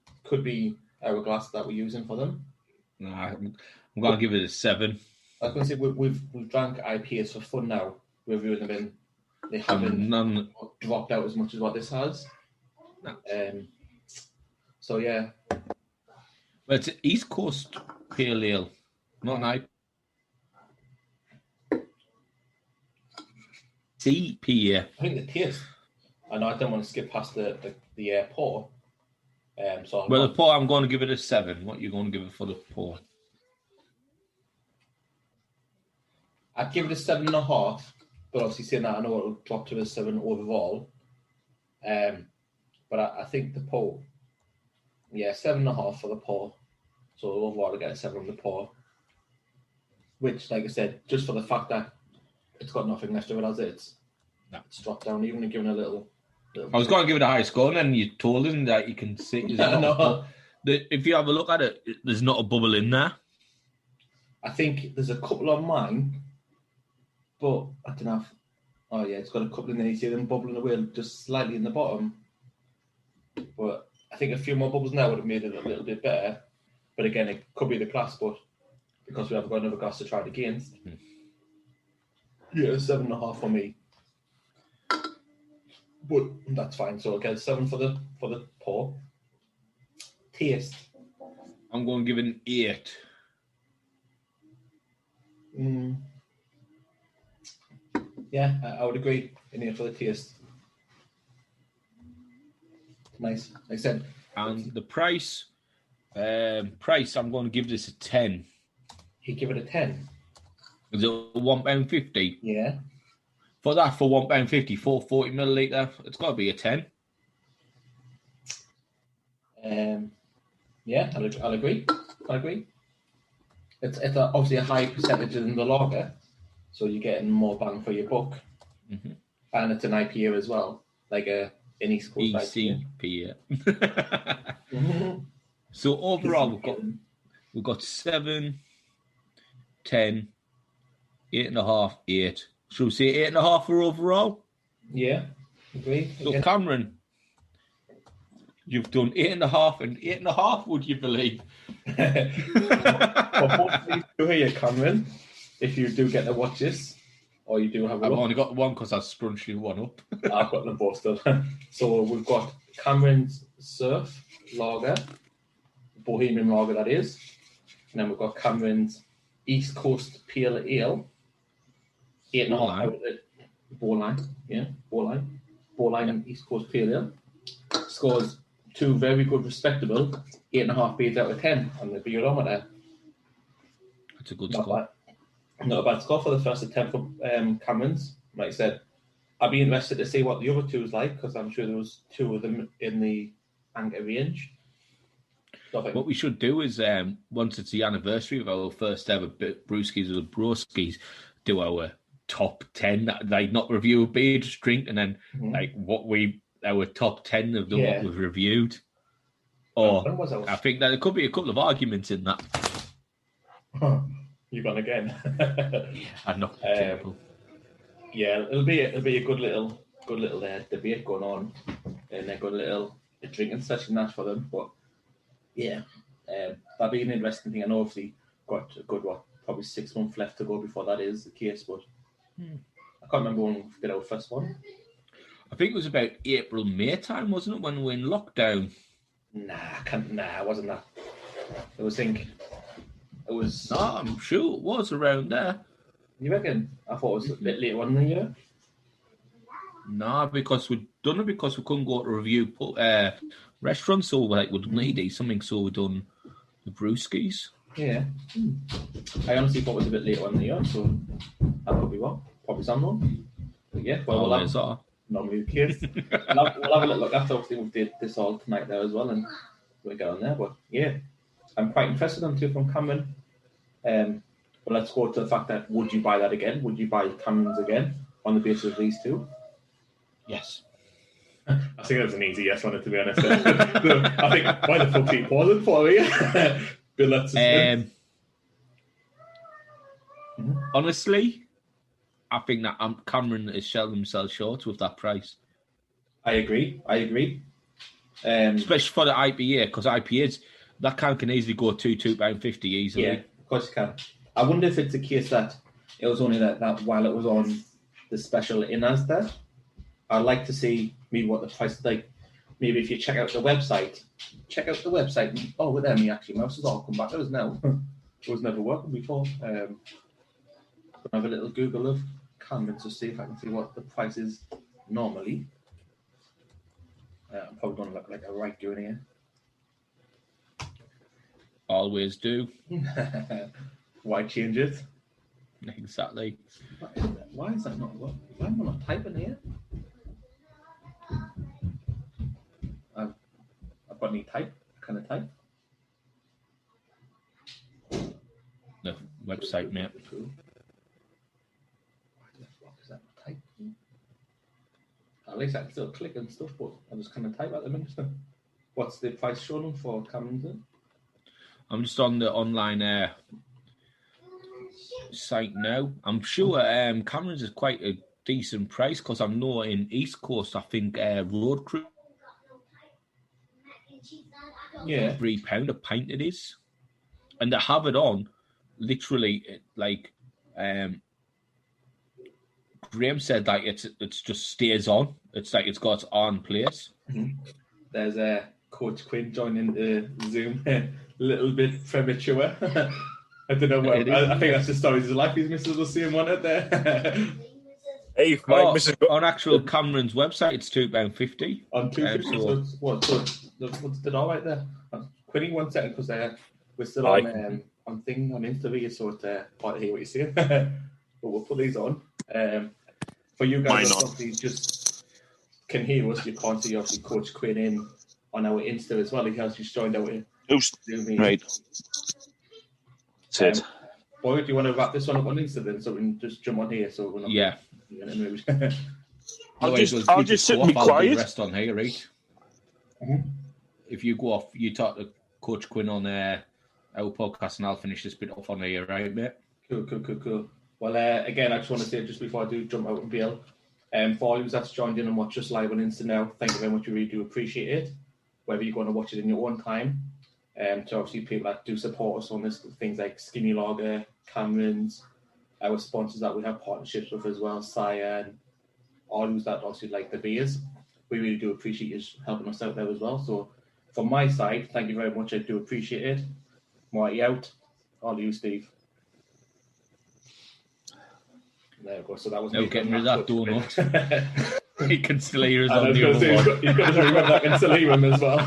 our glass that we're using for them. Nah, I'm going to give it a 7. I was going to say we've drank IPAs for fun now, reviewing them in. They haven't dropped out as much as what this has. No. So yeah. But it's East Coast Pale Ale, not an IPA. I think the taste. I know I don't want to skip past the pour. So the pour, I'm going to give it a 7. What are you going to give it for the pour? I'd give it a 7.5, but obviously saying that, I know it'll drop to a 7 overall. But I think the pour, 7.5 for the pour. So overall, I get a 7 on the pour. Which, like I said, just for the fact that it's got nothing left of it as it's dropped down, even giving a little. I was going to give it a high score, and then you told him that you can see. If you have a look at it, there's not a bubble in there. I think there's a couple on mine, but I don't know. Oh yeah, it's got a couple in there. You see them bubbling away just slightly in the bottom. But I think a few more bubbles now would have made it a little bit better. But again, it could be the glass, but because we haven't got another glass to try it against. Yeah, 7.5 for me. But that's fine. So again, 7 for the pour. Taste. I'm going to give it an 8. Yeah, I would agree. An 8 for the taste. Nice. Like I said. And the price, I'm going to give this a 10. You give it a 10? Is it £1.50? Yeah. For £1.50, 440 milliliter, it's got to be a 10. Yeah, I'll agree. It's obviously a high percentage in the lager, so you're getting more bang for your buck. Mm-hmm. And it's an IPA as well, like an East Coast IPA. So overall, we've got 7, 10, 8.5, 8. Should we say 8.5 for overall? Yeah, agree. So Cameron, you've done 8.5 and 8.5, would you believe? Well, hopefully you hear Cameron, if you do get to watch this or you do have a I've look? only got one because I scrunched you one up. I've got them both still. So we've got Cameron's Surf Lager, Bohemian Lager that is. And then we've got Cameron's East Coast Pale Ale, 8.5 outlet Bowline, Bowline East Coast Pale Ale. Scores 2 very good, respectable 8.5 beers out of 10 on the beerometer. That's a good score. Not a bad score for the first attempt for Cameron's. Like I said, I'd be interested to see what the other two's like because I'm sure there was 2 of them in the anchor range. What we should do is, once it's the anniversary of our first ever Brewskis or Broskis, do our top 10, like not review a beer, just drink, and then like our top 10 of them, what we've reviewed. Or I think that there could be a couple of arguments in that. You've gone again. I'm not careful. Yeah, it'll be a good little debate going on, and a good little drinking session that for them. But yeah, that'll be an interesting thing. I know obviously got a good probably 6 months left to go before that is the case. But I can't remember when we did our first one. I think it was about April, May time, wasn't it, when we were in lockdown? Nah, it wasn't that. I think it was. No, I'm sure it was around there. You reckon? I thought it was a bit later on in the year. No, because we couldn't go to review restaurants, so like we'd need something, so we done the Brewskis. Yeah. I honestly thought it was a bit later on in the year, so I could be wrong. Probably some wrong. But yeah, well, always are. Normally the case. we'll have a little look after. Obviously, we did this all tonight there as well, and we'll get on there. But yeah, I'm quite interested in 2 from Cameron. But let's go to the fact that would you buy that again? Would you buy Cameron's again on the basis of these 2? Yes. I think that's an easy yes on it, to be honest. I think why the fuck keep pausing for me? But let's honestly, I think that Cameron is selling themselves short with that price. I agree. Especially for the IPA, because IPAs, that can easily go £2.50 easily. Yeah, of course you can. I wonder if it's a case that it was only that while it was on the special in as there. I'd like to see maybe what the price is like. Maybe if you check out the website. Oh, with them, actually, mouse has all come back. It was now. It was never working before. Have a little Google of Cameron to see if I can see what the price is normally. I'm probably going to look like a right doing here. Always do. Why change it? Exactly. Why is that not working? Why am I not typing here? I've got any type. Can I type? The website, mate. Cool. Why the fuck is that not typing? At least I can still click and stuff, but I'm just kind of type at the minute. What's the price showing for Cameron's then? I'm just on the online site now. I'm sure Cameron's is quite a decent price because I'm not in East Coast. I think Road Crew. Yeah. £3 a pint it is. And they have it on literally like Graham said, like it's just stays on. It's like it's got on place. Mm-hmm. There's Coach Quinn joining the Zoom. A little bit premature. I don't know what. I think that's the stories of life. His missus will see him on it there. Hey, my missus on actual Cameron's website, it's £2.50. On £2.50. So what? So what's the all right there? Quinny 1 second because we're still on thing on Insta, so it's hard to hear what you're saying. But we'll put these on. For you guys, obviously just can hear us. You can't see obviously Coach Quinn in on our Insta as well. He has just joined our Zoom. Right. That's it. Boy, do you want to wrap this one up on Insta then, so we can just jump on here? So we're not. Yeah. I'll just sit and be quiet. Rest on here, right? Mm-hmm. If you go off, you talk to Coach Quinn on our podcast, and I'll finish this bit off on here, right, mate? Cool. Well, again, I just want to say just before I do jump out and bail, for all of you that's joined in and watch us live on Insta now, thank you very much. We really do appreciate it. Whether you're going to watch it in your own time, to obviously people that do support us on this, things like Skinny Lager, Cameron's, our sponsors that we have partnerships with as well, Cyan, all who's that obviously like the beers. We really do appreciate you helping us out there as well. So from my side, thank you very much. I do appreciate it. Marty out. All you, Steve. There we go. So that was No me getting rid of that donut. He can still hear us And I on was the going to say, other one. he's got to remember I can still hear him as well.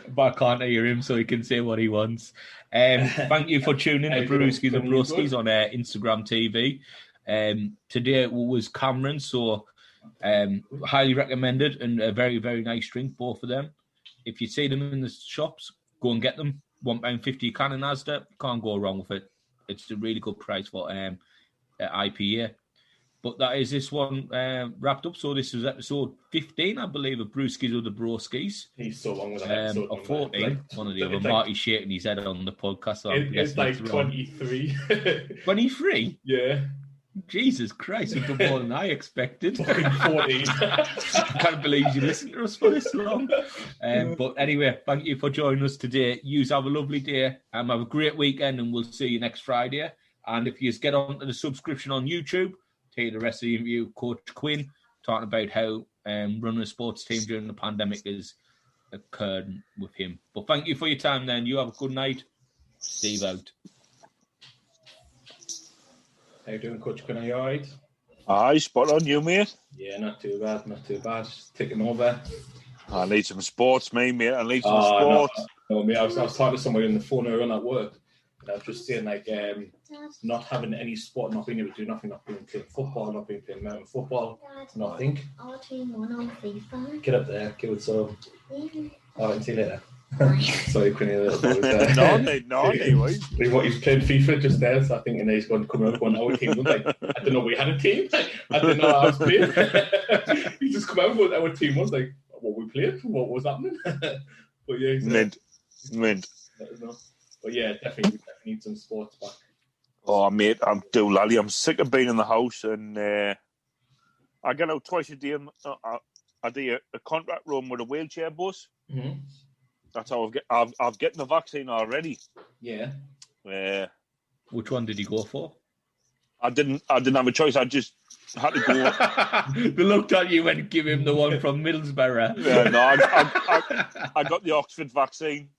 But I can't hear him, so he can say what he wants. Thank you for tuning in to Brewskis and Broskies on Instagram TV. Today it was Cameron, so highly recommended and a very, very nice drink, both of them. If you see them in the shops, go and get them. £1.50 a can in Asda. Can't go wrong with it. It's a really good price for IPA. But that is this one wrapped up. So this was episode 15, I believe, of Brewskis or the Broskies. He's so long with that episode. Or 14, like, one of the other. like, Marty's shaking his head on the podcast. So it's like 23. 23? Yeah. Jesus Christ, we've done more than I expected. Fucking 14. I can't believe you listened to us for this long. But anyway, thank you for joining us today. You have a lovely day. Have a great weekend, and we'll see you next Friday. And if you just get onto the subscription on YouTube, take the rest of the interview, Coach Quinn, talking about how running a sports team during the pandemic has occurred with him. But thank you for your time then. You have a good night. Steve out. How you doing, Coach Quinn? Are you all right? Aye, spot on, you, mate. Yeah, not too bad, not too bad. Just taking over. I need some sports, mate. I need some sports. No, mate, I was talking to somebody on the phone earlier at work. And I was just saying, like, not having any sport, not being able to do nothing, not being playing football, not being playing mountain football, nothing. Our team won on FIFA. Get up there, give it so. Yeah. All right, see you later. Sorry, Quinny. No, What he's playing FIFA just there, so I think he's going to come out with our team. I'm like, I didn't know we had a team. I didn't know I was playing. He just come out with our team. I was like, what we played? What was happening? But yeah, mint. But yeah, definitely need some sports back. Oh, mate, I'm lally. I'm sick of being in the house, and I get out twice a day. I do a contract run with a wheelchair bus. Mm-hmm. That's how I've getting the vaccine already. Yeah. Which one did you go for? I didn't have a choice. I just had to go. They looked at you and give him the one from Middlesbrough. Yeah, no, I got the Oxford vaccine.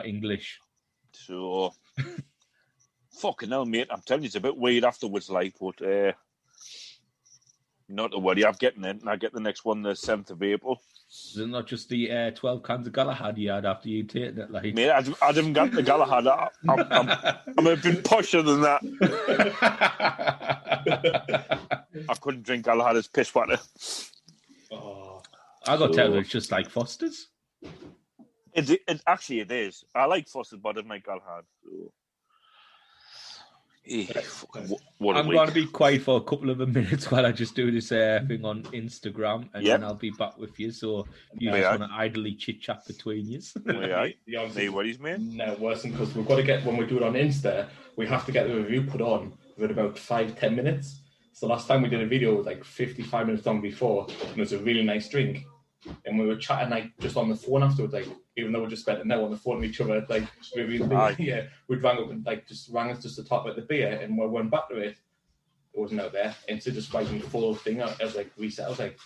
English. So, fucking hell, mate. I'm telling you, it's a bit weird afterwards, like, but not to worry. I'm getting it, and I get the next one the 7th of April. Is it not just the 12 cans of Galahad you had after you taken it? Like? Mate, I didn't get the Galahad. I'm a bit posher than that. I couldn't drink Galahad as piss water. Oh, I got to tell you, it's just like Foster's. It actually is. I like Foster's, but I don't like Galahad. So. What I'm going to be quiet for a couple of minutes while I just do this thing on Instagram, and then I'll be back with you. So you just want to idly chit chat between you. No worries, mate. No, worse than because we've got to get, when we do it on Insta, we have to get the review put on within about 5-10 minutes. So last time we did a video, it was like 55 minutes on before, and it was a really nice drink. And we were chatting like just on the phone afterwards, like even though we just spent an hour on the phone with each other, like we'd rang up and like just rang us just to talk about the beer, and when we went back to it, it wasn't out there. And so just writing the full thing out, I was like reset. I was like,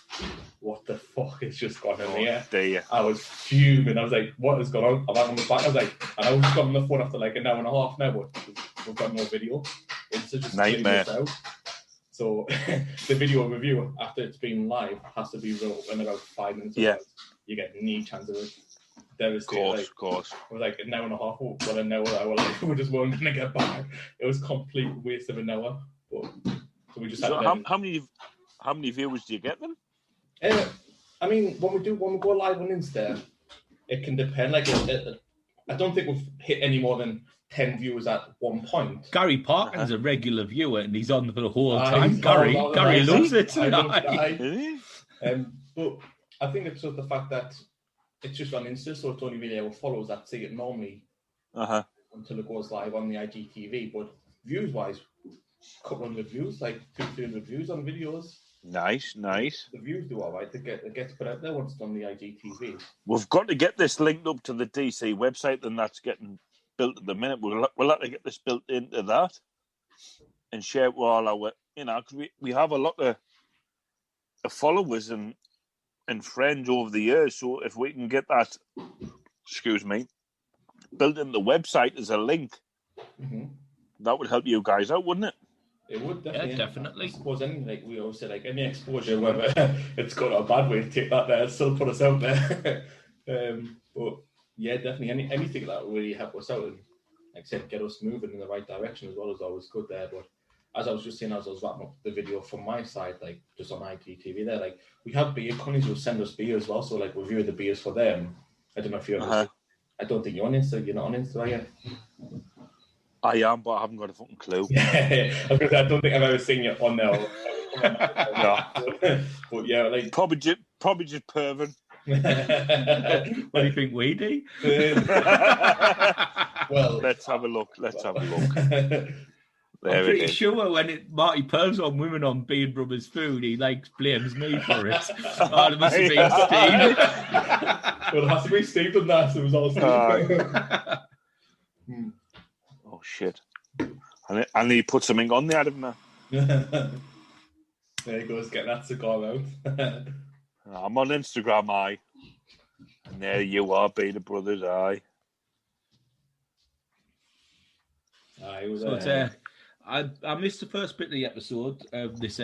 what the fuck has just gone in there? I was fuming. I was like, what has gone on? I went on the back. I was like, and I was got on the phone after like an hour and a half now, but we've got no video. It's just nightmare. So the video review after it's been live has to be wrote in about 5 minutes. Yeah. You get any chance of it. Devastating. Of course. It was like an hour and a half, well, an hour, like, we just weren't going to get back. It was a complete waste of an hour. But, so we just had how many viewers do you get then? I mean, when we go live on Insta, it can depend. Like, I don't think we've hit any more than 10 viewers at one point. Gary Parkin's a regular viewer, and he's on for the whole time. Gary loves it. But I think it's just the fact that it's just on Insta, so it's only really our followers that see it normally until it goes live on the IGTV. But views-wise, a couple hundred views, like 200-300 views on videos. Nice. The views do all right. It gets put out there once it's on the IGTV. We've got to get this linked up to the DC website, and that's getting built at the minute. We'll have to get this built into that. share it with all our, because we have a lot of followers and friends over the years. So if we can get that, built in the website as a link, that would help you guys out, wouldn't it? It would definitely. Yeah, definitely. I suppose we always say, any exposure, whether it's good or bad, we take that there, still put us out there. But yeah, definitely anything that will really help us out and, like I said, get us moving in the right direction as well is always good there. But as I was just saying, as I was wrapping up the video from my side, just on ITTV there, we have beer companies who send us beer as well. So review the beers for them. I don't know if you're. I don't think you're on Insta. You're not on Insta, are you? I am, but I haven't got a fucking clue. I don't think I've ever seen you on there. No. But yeah, probably just perving. What do you think we do? Well, let's have a look. I'm pretty sure when Marty pervs on women on Bean Brothers food, he blames me for it. Oh, it must have been Steve. Well, it has to be Steve done that, so it was all Steve. Oh shit! I need to put something on there, haven't I? There he goes, getting that cigar out. I'm on Instagram, aye. And there you are, Bean Brothers, aye. So I missed the first bit of the episode of this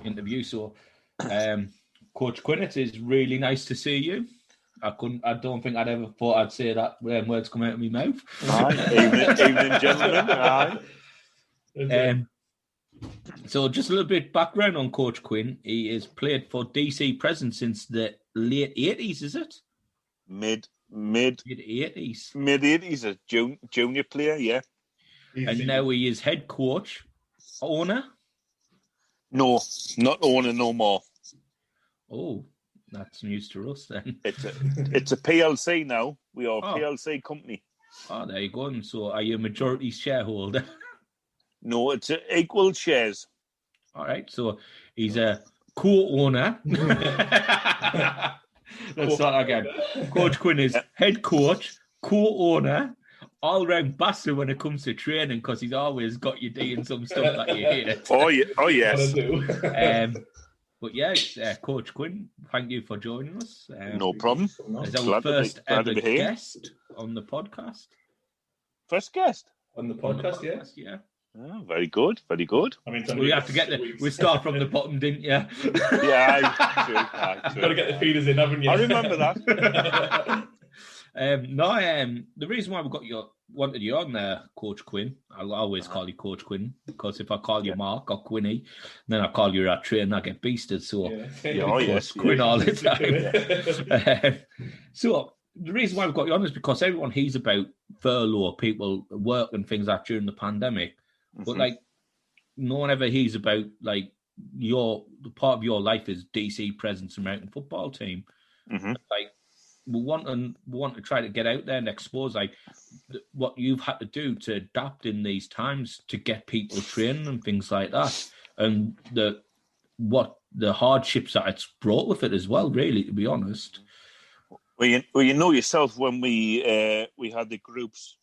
interview. So, Coach Quinn, it is really nice to see you. I don't think I'd ever thought I'd say that when words come out of my mouth. Aye, evening, gentlemen. Aye. So just a little bit background on Coach Quinn. He has played for DC Present since the late 80s, is it? Mid 80s. Mid 80s, a junior player, yeah. And now he is head coach, owner? No, not owner no more. Oh, that's news to us then. It's a PLC now. We are a PLC company. Oh, there you go. And so are you a majority shareholder? No, it's equal shares. All right, so he's a co-owner. Let's start again. Coach Quinn is head coach, co-owner, all-round bastard when it comes to training because he's always got you doing some stuff that you hate. Oh yes. But yeah, Coach Quinn, thank you for joining us. No problem. As our first ever guest on the podcast. First guest? On the podcast, yeah. Oh, very good, very good. I mean, we have to we start from the bottom, didn't you? Yeah, true. You've got to get the feeders in, haven't you? I remember that. The reason why we wanted you on there, Coach Quinn, I'll always call you Coach Quinn, because if I call you Mark or Quinny, then I call you Rat Tree and I get beasted. So, Quinn all the time. So, the reason why we've got you on is because everyone hears about furlough, people work and things like during the pandemic. But no one ever hears about the part of your life is DC Presence American football team. Mm-hmm. We want to try to get out there and expose what you've had to do to adapt in these times to get people training and things like that, and the hardships that it's brought with it as well. Really, to be honest. Well, you know yourself when we had the groups.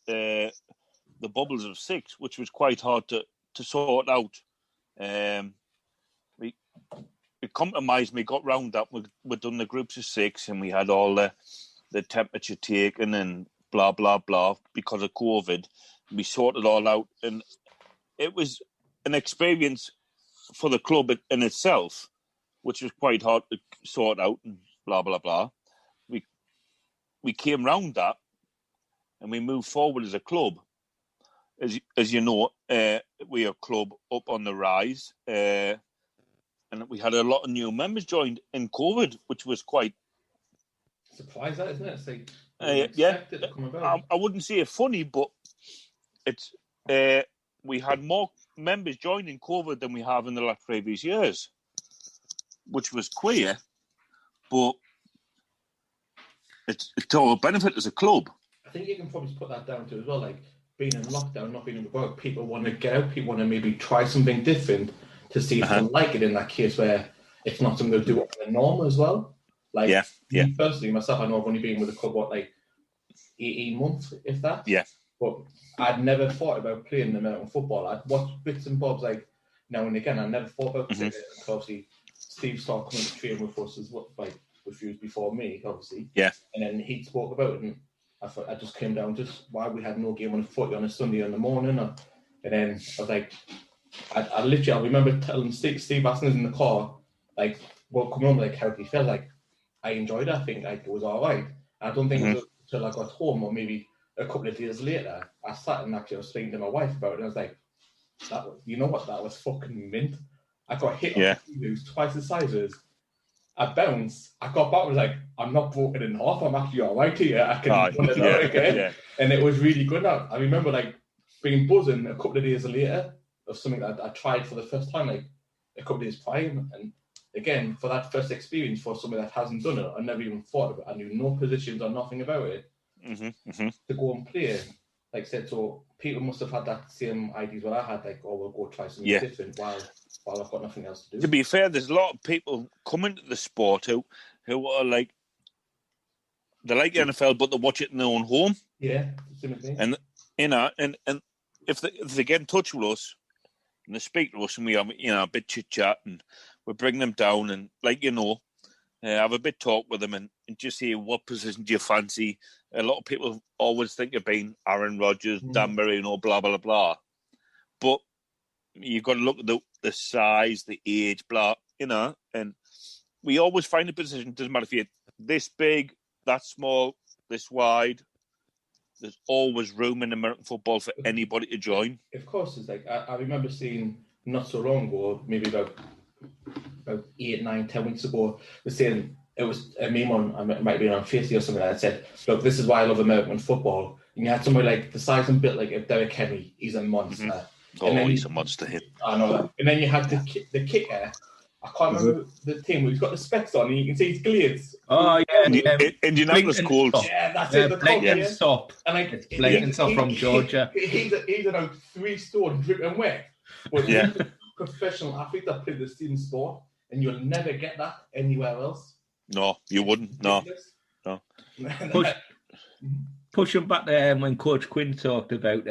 The bubbles of 6, which was quite hard to sort out. We compromised. We got round that. We'd done the groups of 6, and we had all the temperature taken and blah blah blah because of COVID. We sorted it all out, and it was an experience for the club in itself, which was quite hard to sort out and blah blah blah. We came round that, and we moved forward as a club. As you know, we are a club up on the rise, and we had a lot of new members joined in COVID, which was quite surprise, that isn't it? It to come about. I wouldn't say it funny, but it's we had more members joining COVID than we have in the last previous years, which was queer, but it's to our benefit as a club. I think you can probably put that down to as well, being in lockdown, not being able to work, people want to get out, people want to maybe try something different to see if they like it in that case where it's not something they'll do up the norm as well. Me personally, myself, I know I've only been with the club, 18 months, if that? Yeah. But I'd never thought about playing American football. I'd watched bits and bobs like now and again. I never thought about playing it. And obviously, Steve started coming to train with us as well, like with you before me, obviously. Yeah. And then he spoke about it, and I thought I just came down just why we had no game on a footy on a Sunday in the morning, and then I was like, I remember telling Steve asking us in the car, like, well, coming home, like, how did he feel? Like, I enjoyed it. I think like it was all right. I don't think it was until I got home or maybe a couple of days later, I sat and actually I was speaking to my wife about it, and I was like, you know what, that was fucking mint. I got hit on the TV, twice the size as I bounced. I got back, I was like, I'm not broken in half. I'm actually all right here. I can run it out again. Yeah. And it was really good. I remember like being buzzing a couple of days later of something that I tried for the first time, like a couple of days prior. And again, for that first experience for somebody that hasn't done it, I never even thought of it. I knew no positions or nothing about it. To go and play, like I said, so people must have had that same ideas what I had, like, oh, we'll go try something different while I've got nothing else to do. To be fair, there's a lot of people coming to the sport who are like, they like the NFL, but they watch it in their own home. Yeah, same thing. And you know, and if they get in touch with us and they speak to us and we have a bit chit chat and we bring them down and have a bit talk with them and just see what position do you fancy. A lot of people always think of being Aaron Rodgers, Dan Marino, blah blah blah, but you've got to look at the size, the age, blah, and we always find a position. Doesn't matter if you're this big, that small, this wide. There's always room in American football for anybody to join. Of course, it's like I remember seeing not so long ago, maybe about 8, 9, 10 weeks ago, they're saying it was a meme on, it might be on Facebook or something that said, look, this is why I love American football. And you had somebody like the size and built like if Derek Henry, he's a monster. He's a monster hit. I know that. And then you had the kicker. I can't remember the team where he's got the specs on and you can see his glades. Oh, yeah. Indianapolis Colts. Yeah, that's it. Blatant stop. And like, blatant stop from Georgia. He's about 3 stone dripping wet. But he's a professional athlete that played the same sport, and you'll never get that anywhere else. No, you wouldn't. No. Pushing back there when Coach Quinn talked about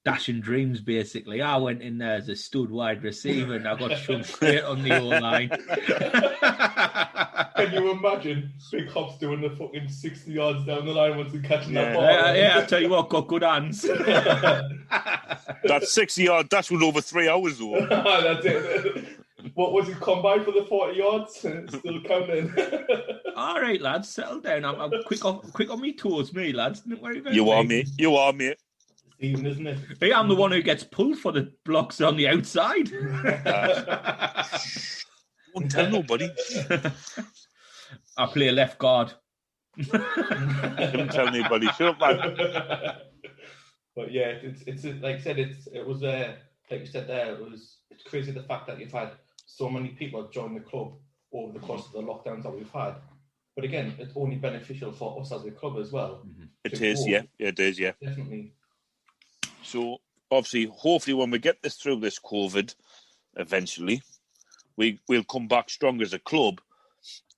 dashing dreams, basically. I went in there as a stud wide receiver and I got shoved straight on the O-line. Can you imagine Big Hops doing the fucking 60 yards down the line once he catching that ball? Yeah, I tell you what, got good hands. That 60-yard dash was over 3 hours, though. That's it. What was it, combined for the 40 yards? Still counting. All right, lads, settle down. I'm quick on me toes, me, lads. Don't worry about You are, mate. Even, isn't it? Hey, I'm the one who gets pulled for the blocks on the outside. Won't tell nobody. I play left guard. Don't tell anybody. Shut up, man. But yeah, it's like I said, it was like you said there, it's crazy the fact that you've had so many people join the club over the course of the lockdowns that we've had. But again, it's only beneficial for us as a club as well. It is, yeah. It is, yeah. Definitely. So obviously, hopefully, when we get this through this COVID, eventually, we'll come back strong as a club,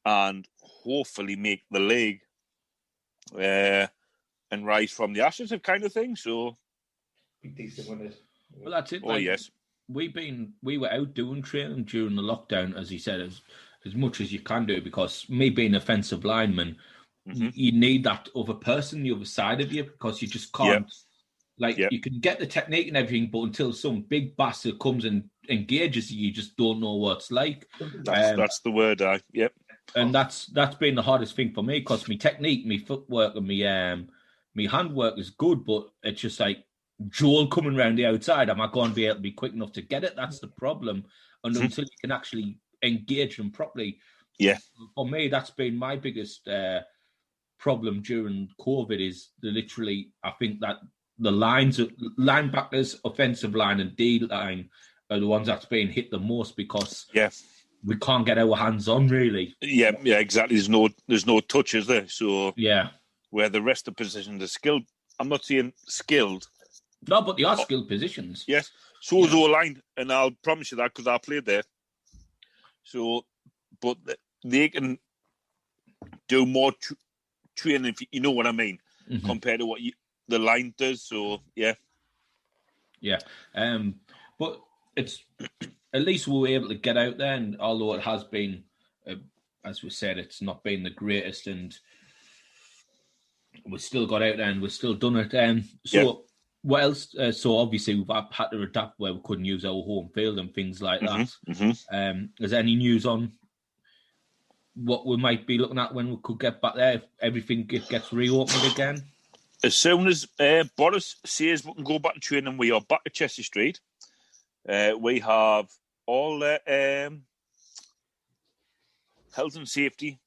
and hopefully make the league and rise from the ashes, of kind of thing. So, be decent, wouldn't it? Well, that's it. Oh, yes. We were out doing training during the lockdown, as he said, as much as you can do, because me being offensive lineman, you need that other person, the other side of you, because you just can't. You can get the technique and everything, but until some big bastard comes and engages you just don't know what it's like. That's the word, yep. And that's been the hardest thing for me, because my technique, my footwork, and my handwork is good, but it's just like Joel coming around the outside. Am I going to be able to be quick enough to get it? That's the problem. And until you can actually engage them properly, for me, that's been my biggest problem during COVID. Is I think that the linebackers, offensive line and D line are the ones that's being hit the most, because we can't get our hands on, really. Yeah, exactly. There's no touch, is there? So where the rest of the positions are skilled. I'm not saying skilled. No, but they are skilled positions. Yes. So is O-line, and I'll promise you that because I played there. So, but they can do more training, if you know what I mean, compared to what the line does. So yeah. But it's at least we were able to get out there, and although it has been, as we said, it's not been the greatest, and we still got out there and we've still done it. What else? So obviously we've had to adapt where we couldn't use our home field and things like that. Is there any news on what we might be looking at when we could get back there if everything gets reopened again? As soon as Boris says we can go back to training, we are back at Chester Street. We have all the health and safety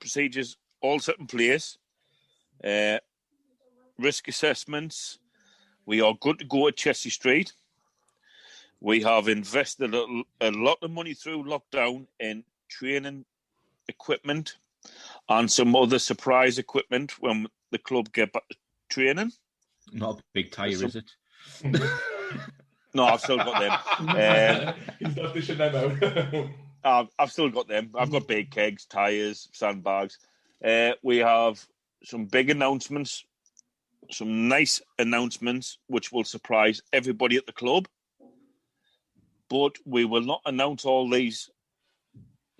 procedures all set in place. Risk assessments. We are good to go at Chester Street. We have invested a lot of money through lockdown in training equipment and some other surprise equipment when the club get back to training. Not a big tyre, is it? No, I've still got them. He's not dishing them out. I've still got them. I've got big kegs, tyres, sandbags. We have some big announcements, some nice announcements, which will surprise everybody at the club. But we will not announce all these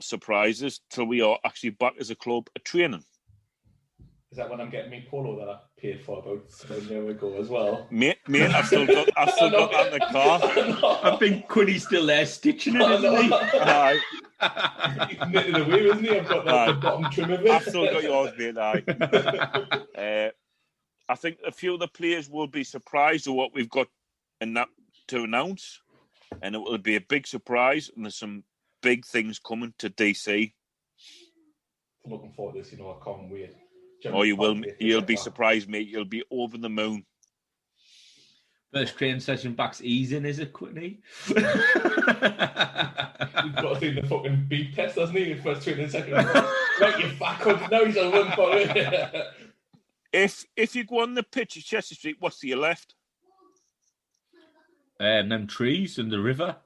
surprises till we are actually back as a club at training. Is that when I'm getting me polo that I paid for about a year ago as well? Mate, I've still got that in the car. I think Quinny's still there stitching it, isn't he? Aye. He's knitted away, isn't he? I've got the bottom trim of it. I've still got yours, mate. Aye. I think a few of the players will be surprised at what we've got to announce, and it will be a big surprise. And there's some big things coming to DC. I'm looking forward to this. I can't wait. You will. You'll be surprised, mate. You'll be over the moon. First training session back's easing, is it, Quinny? You've got to see the fucking beep test, hasn't he? First training session. Right, you fat cunt. Now he's on run for it. If you go on the pitch at Chester Street, what's to your left? Them trees and the river.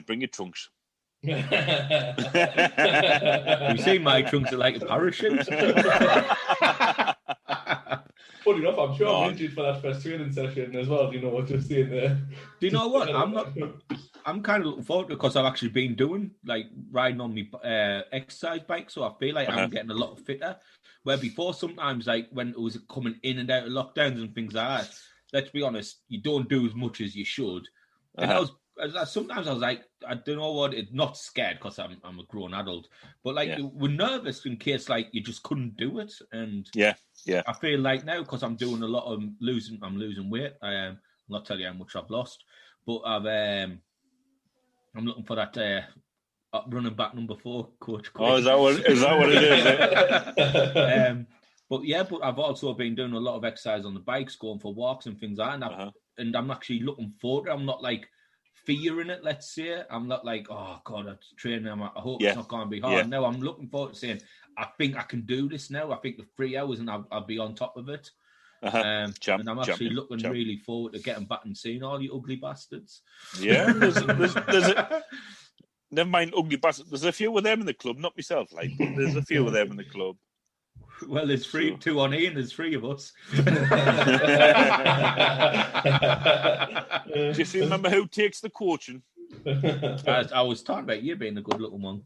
Bring your trunks. You see, my trunks are like a parachute. Funny enough, I'm sure I'm injured for that first training session as well. What you're saying there. Do you know what? I'm kind of looking forward to it because I've actually been doing riding on my exercise bike, so I feel like I'm getting a lot fitter. Where before, sometimes when it was coming in and out of lockdowns and things like that, let's be honest, you don't do as much as you should. And sometimes I was like, I don't know what, it's not scared because I'm a grown adult, but we're nervous in case you just couldn't do it. And I feel like now because I'm doing a lot of losing weight. I'm not telling you how much I've lost, but I'm looking for that running back number 4, Coach Quinn. Oh, is that what it is? But I've also been doing a lot of exercise on the bikes, going for walks and things like that. And I'm actually looking forward to it. I'm not fearing it, let's say. I'm not oh God, I'm training. I hope it's not going to be hard. Yeah. No, I'm looking forward to saying, I think I can do this now. I think the 3 hours and I'll be on top of it. And I'm actually looking really forward to getting back and seeing all you ugly bastards. Yeah, there's never mind ugly bastards. There's a few of them in the club, not myself, but there's a few of them in the club. Well, there's 2 on Ian, there's 3 of us. Just remember who takes the coaching. I was talking about you being a good little one.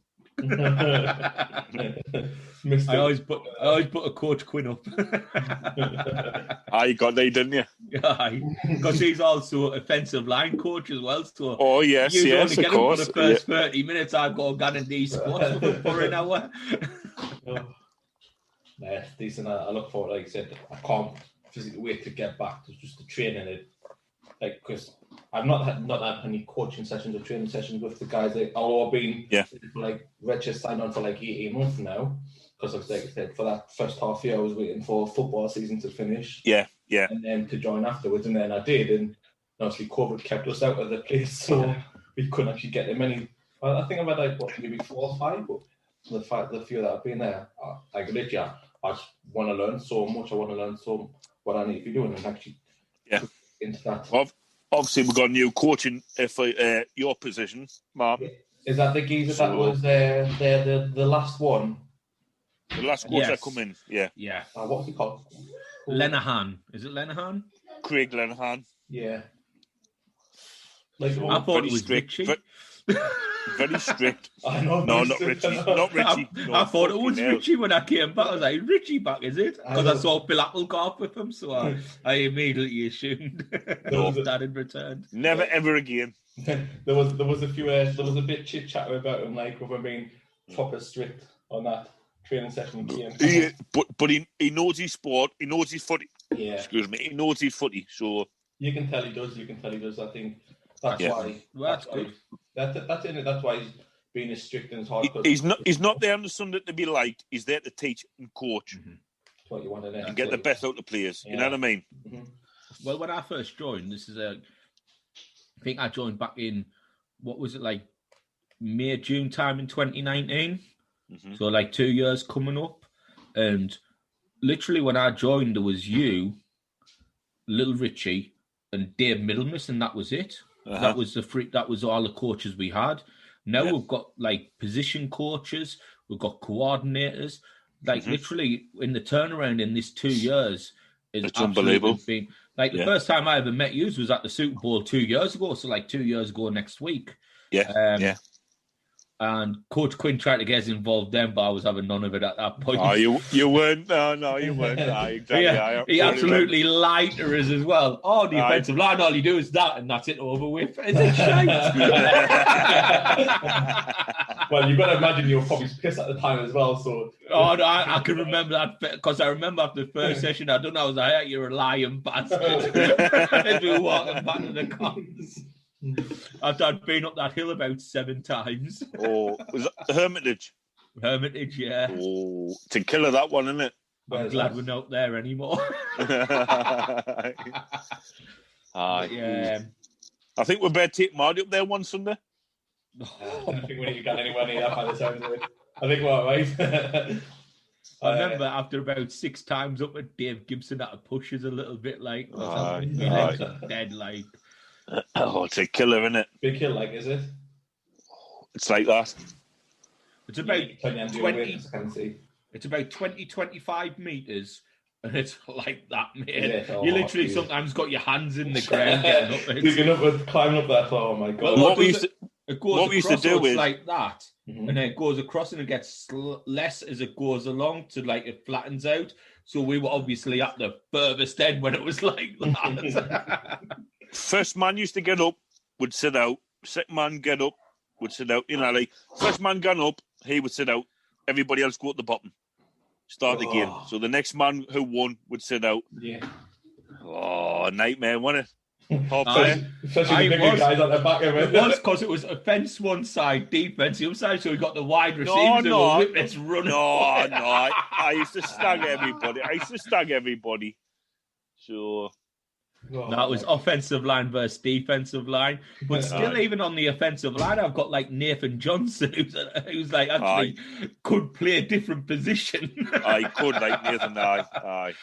I always put a Coach Quinn up. You got there, didn't you? Yeah, because he's also offensive line coach as well. So only get him for the first 30 minutes. I've got to go and do squats for an hour. Yeah, decent. I look forward. Like I said, I can't physically wait to get back to just the training. Because I've not had any coaching sessions or training sessions with the guys. Although I've been registered signed on for 18 months now. Because like I said, for that first half year, I was waiting for football season to finish. Yeah. And then to join afterwards, and then I did. And obviously, COVID kept us out of the place, so we couldn't actually get them any. I think I've had maybe 4 or 5, but the few that I've been there, I just want to learn so much. I want to learn what I need to be doing and actually into that. Obviously, we've got a new coaching for your position, Martin. Is that the geezer that was the last one? The last coach that come in, yeah. What's he called? Lenahan. Is it Lenahan? Craig Lenahan. Yeah. Like, So I thought very it was strict. Richie. Very strict. I know. No, very not strict, Richie. I know. Not Richie. No, I thought it was fucking hell. Richie when I came back. I was like, Richie back, is it? I Because I know. saw Bill Applegarth with him, so I immediately assumed No. that had returned. Never ever again. there was a few there was a bit chit chat about him, like over being proper strict on that training session. But he knows his sport. He knows his footy. Yeah, Excuse me. He knows his footy. So you can tell he does. I think that's Yeah. why. Well, that's good. That's in it. That's why he's being as strict and as hard. he's not there on the Sunday to be liked. He's there to teach and coach That's what you want to do. and get the best out of the players. You know what I mean? Mm-hmm. Well, when I first joined, I think I joined back in, what was it, like May, June time in 2019? So like 2 years coming up. And literally when I joined, there was you, Little Richie, and Dave Middlemas, and that was it. That was all the coaches we had. Now we've got like position coaches, we've got coordinators. Like literally in the turnaround in this 2 years is It's unbelievable. Been, like the first time I ever met you was at the Super Bowl 2 years ago. So like 2 years ago next week. Yeah. And Coach Quinn tried to get us involved then, but I was having none of it at that point. Oh, you weren't. No, you weren't. No, exactly. He absolutely lied to us as well. Oh, the offensive line, all you do is that, and that's it over with. Is it shite? Well, you've got to imagine you were probably pissed at the time as well. So, oh, no, I can remember that because I remember after the first session, I was like, hey, "You're a lying bastard." As we were walking back to the cons. After I'd been up that hill about 7 times. Oh, was that the Hermitage? Hermitage, yeah. Oh, it's a killer, that one, isn't it? I'm glad we're not there anymore. Yeah. I think we better take Marty up there one Sunday. I don't think we need to get anywhere near that by the sound of it. I think we're all right. I remember after about 6 times up with Dave Gibson, that pushes a little bit like, my legs are dead, like. Oh, it's a killer, isn't it? Big hill, like, is it? It's like that. It's about 25 meters, and it's like that, mate. You literally sometimes got your hands in the ground getting up. Digging up and climbing up that. Oh my god! Well, what we used to do is like that, Mm-hmm. and then it goes across, and it gets less as it goes along to like it flattens out. So we were obviously at the furthest end when it was like that. First man used to get up, would sit out. Second man get up, would sit out. You know, like first man got up, he would sit out. Everybody else go at the bottom. Start the game. So the next man who won would sit out. Yeah. Oh, nightmare, wasn't it? Especially the bigger guys at the back of it. It was because it was offence one side, defence the other side, so we got the wide receivers who were whippets running. I used to stag everybody. So... That was offensive line versus defensive line, but still, even on the offensive line, I've got like Nathan Johnson, who's like actually could play a different position. I could like Nathan. Aye.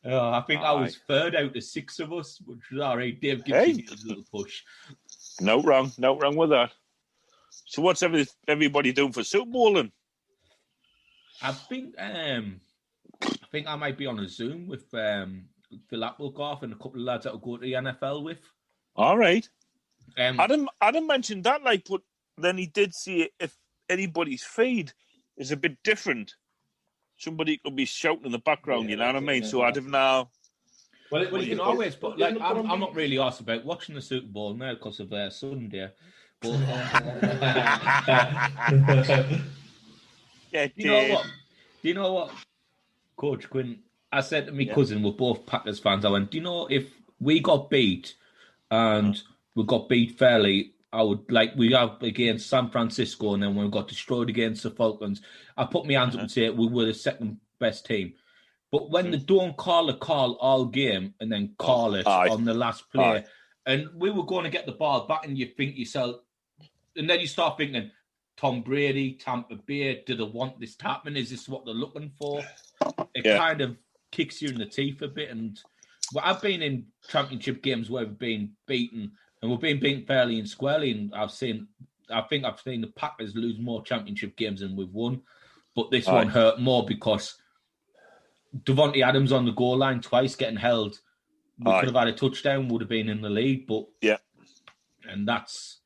I think I was third out of 6 of us, which was all right. Dave Gibson did a little push. No wrong with that. So what's everybody doing for Super Bowl then? I think I might be on a Zoom with Phil Applegarth and a couple of lads that will go to the NFL with. All right. Adam mentioned that, like, but then he did see if anybody's feed is a bit different. Somebody could be shouting in the background, you know what I mean? So I don't know. Well, you can always, but like, I'm not really asked about watching the Super Bowl now because of Sunday. But do you know what, Coach Quinn? I said to my cousin, we're both Packers fans. I went, do you know, if we got beat and we got beat fairly, I would like we have against San Francisco, and then when we got destroyed against the Falcons, I put my hands up and say we were the second best team. But when they don't call a call all game and then call it on the last play, and we were going to get the ball back, and you think yourself, and then you start thinking, Tom Brady, Tampa Bay, do they want this to happen? Is this what they're looking for? It kind of kicks you in the teeth a bit. And I've been in championship games where we've been beaten, and we've been beaten fairly and squarely. And I think I've seen the Packers lose more championship games than we've won. But this one hurt more because Devontae Adams on the goal line twice getting held. We Aye. could have had a touchdown, would have been in the league, but Yeah. And that's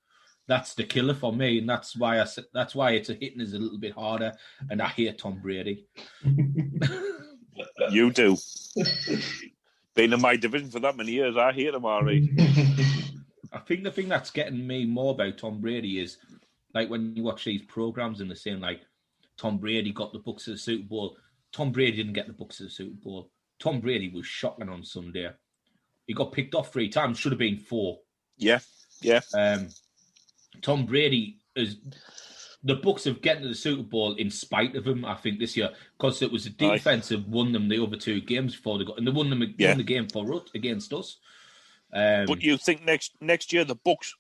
the killer for me, and that's why it's hitting us a little bit harder. And I hate Tom Brady. You do. Been in my division for that many years, I hate him already. I think the thing that's getting me more about Tom Brady is like when you watch these programs and they're saying like Tom Brady got the Bucs of the Super Bowl. Tom Brady didn't get the Bucs of the Super Bowl. Tom Brady was shocking on Sunday. He got picked off 3 times. Should have been 4. Yeah. Tom Brady is the Bucs of getting to the Super Bowl in spite of him. I think this year because it was the defense that won them the other 2 games before they got, and they won won the game for us against us. But you think next year the Bucs,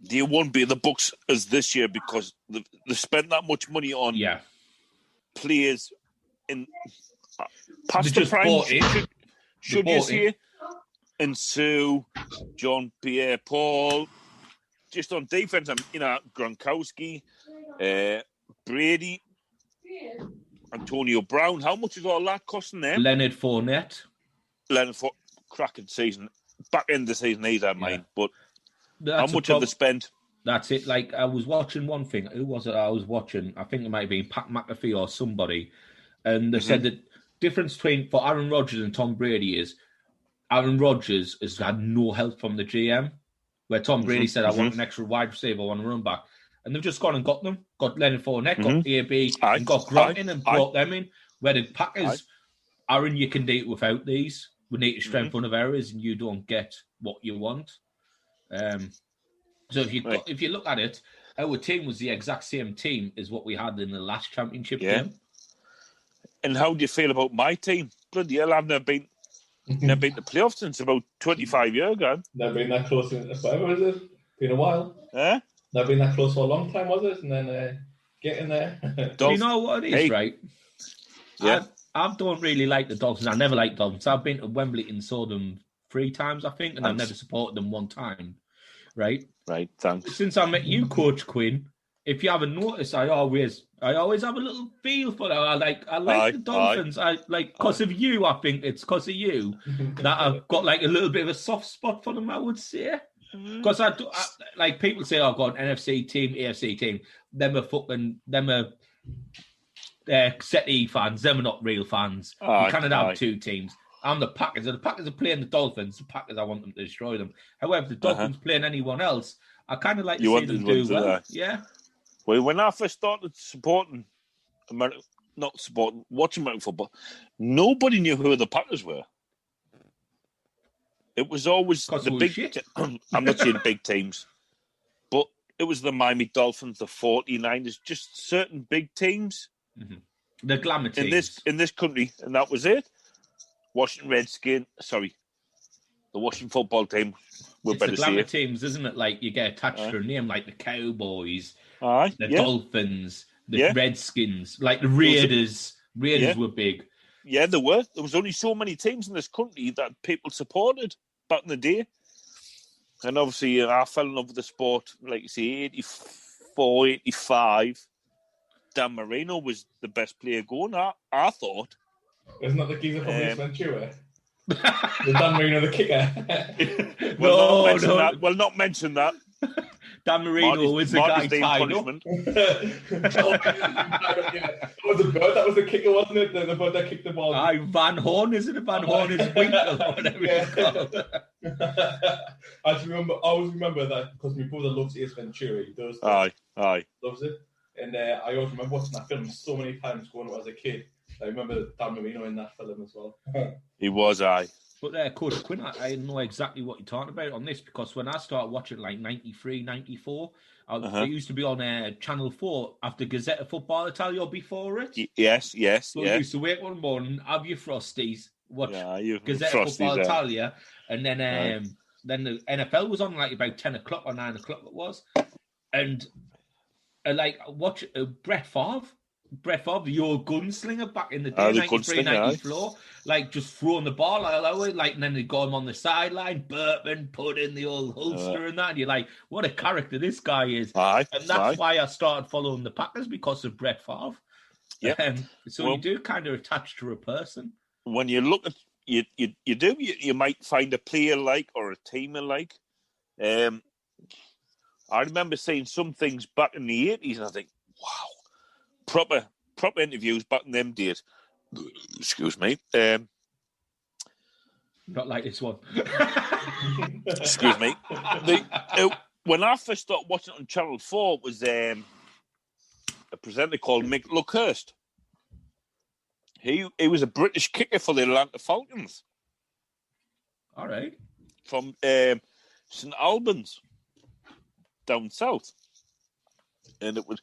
they won't be the Bucs as this year because they spent that much money on players in past the prime. Should you see it? And Sue, John Pierre Paul, just on defense, Gronkowski, Brady, Antonio Brown. How much is all that costing them? Leonard Fournette, cracking season. Back in the season, he's had mine. But how much have they spent? That's it. Like, I was watching one thing. Who was it I was watching? I think it might have been Pat McAfee or somebody. And they said the difference between for Aaron Rodgers and Tom Brady is Aaron Rodgers has had no help from the GM, where Tom Brady said, I want an extra wide receiver, I want a run back. And they've just gone and got them. Got Leonard Fournette, got AB, and got Gronk in and brought them in. Where the Packers, Aaron, you can do it without these. We need to strengthen of areas, and you don't get what you want. So if you look at it, our team was the exact same team as what we had in the last championship game. And how do you feel about my team? Bloody hell, I've never been the playoffs since about 25 years ago. Never been that close in forever, is it? Been a while. Never been that close for a long time, was it? And then getting there. Do you know what it is, right? Yeah. I don't really like the Dolphins. I never liked Dolphins. I've been to Wembley and saw them 3 times, I think, and I've never supported them 1 time. Right, thanks. Since I met you, Coach Quinn, if you haven't noticed, I always have a little feel for them. I like the Dolphins. I like because of you. I think it's because of you that I've got like a little bit of a soft spot for them. I would say because I like people say I've got an NFC team, AFC team. Them are SETI fans. Them are not real fans. You cannot have 2 teams. I'm the Packers. If the Packers are playing the Dolphins, the Packers, I want them to destroy them. However, if the Dolphins playing anyone else, I kind of like to see them do well. Yeah. Well, when I first started watching American football, nobody knew who the Packers were. It was always the big... I'm not saying big teams, but it was the Miami Dolphins, the 49ers, just certain big teams. Mm-hmm. The glamour teams. In this country, and that was it. Washington Redskins, the Washington football team. It's the glamour teams, isn't it? Like you get attached to a name, like the Cowboys, the Dolphins, the Redskins, like the Raiders. Raiders were big. Yeah, there were. There was only so many teams in this country that people supported back in the day. And obviously, I fell in love with the sport, like you say, 84, 85. Dan Marino was the best player going, I thought. Isn't that the geezer from Ace Ventura? The Dan Marino, the kicker. Not mention that. Dan Marino was the guy tied up. That was a bird. That was the kicker, wasn't it? The bird that kicked the ball. Van Horn, isn't it? Van Horn is Winkle or whatever it's called. I always remember that because my brother loves Ace Ventura. He does. Loves it. And I always remember watching that film so many times growing up as a kid. I remember Dan Marino in that film as well. He was, But Coach Quinn, I know exactly what you're talking about on this because when I started watching like 93, 94, I used to be on Channel 4 after Gazette of Football Italia or before it. Yes. So I used to wake one morning, have your Frosties, watch Gazette of Football Italia, and then the NFL was on like about 10 o'clock or 9 o'clock it was. And like watch Brett Favre, the old gunslinger back in the day, 93, 94, like just throwing the ball like, and then they got him on the sideline, burping, put in the old holster and that, and you're like, what a character this guy is. And that's why I started following the Packers because of Brett Favre. Yeah. So Well, you do kind of attach to a person. When you look at you might find a player like or a team like. I remember seeing some things back in the 80s, and I think, wow, proper interviews back in them days. Excuse me. Not like this one. Excuse me. When I first started watching it on Channel 4, it was a presenter called Mick Luckhurst. He was a British kicker for the Atlanta Falcons. All right. From St Albans, down south. And it was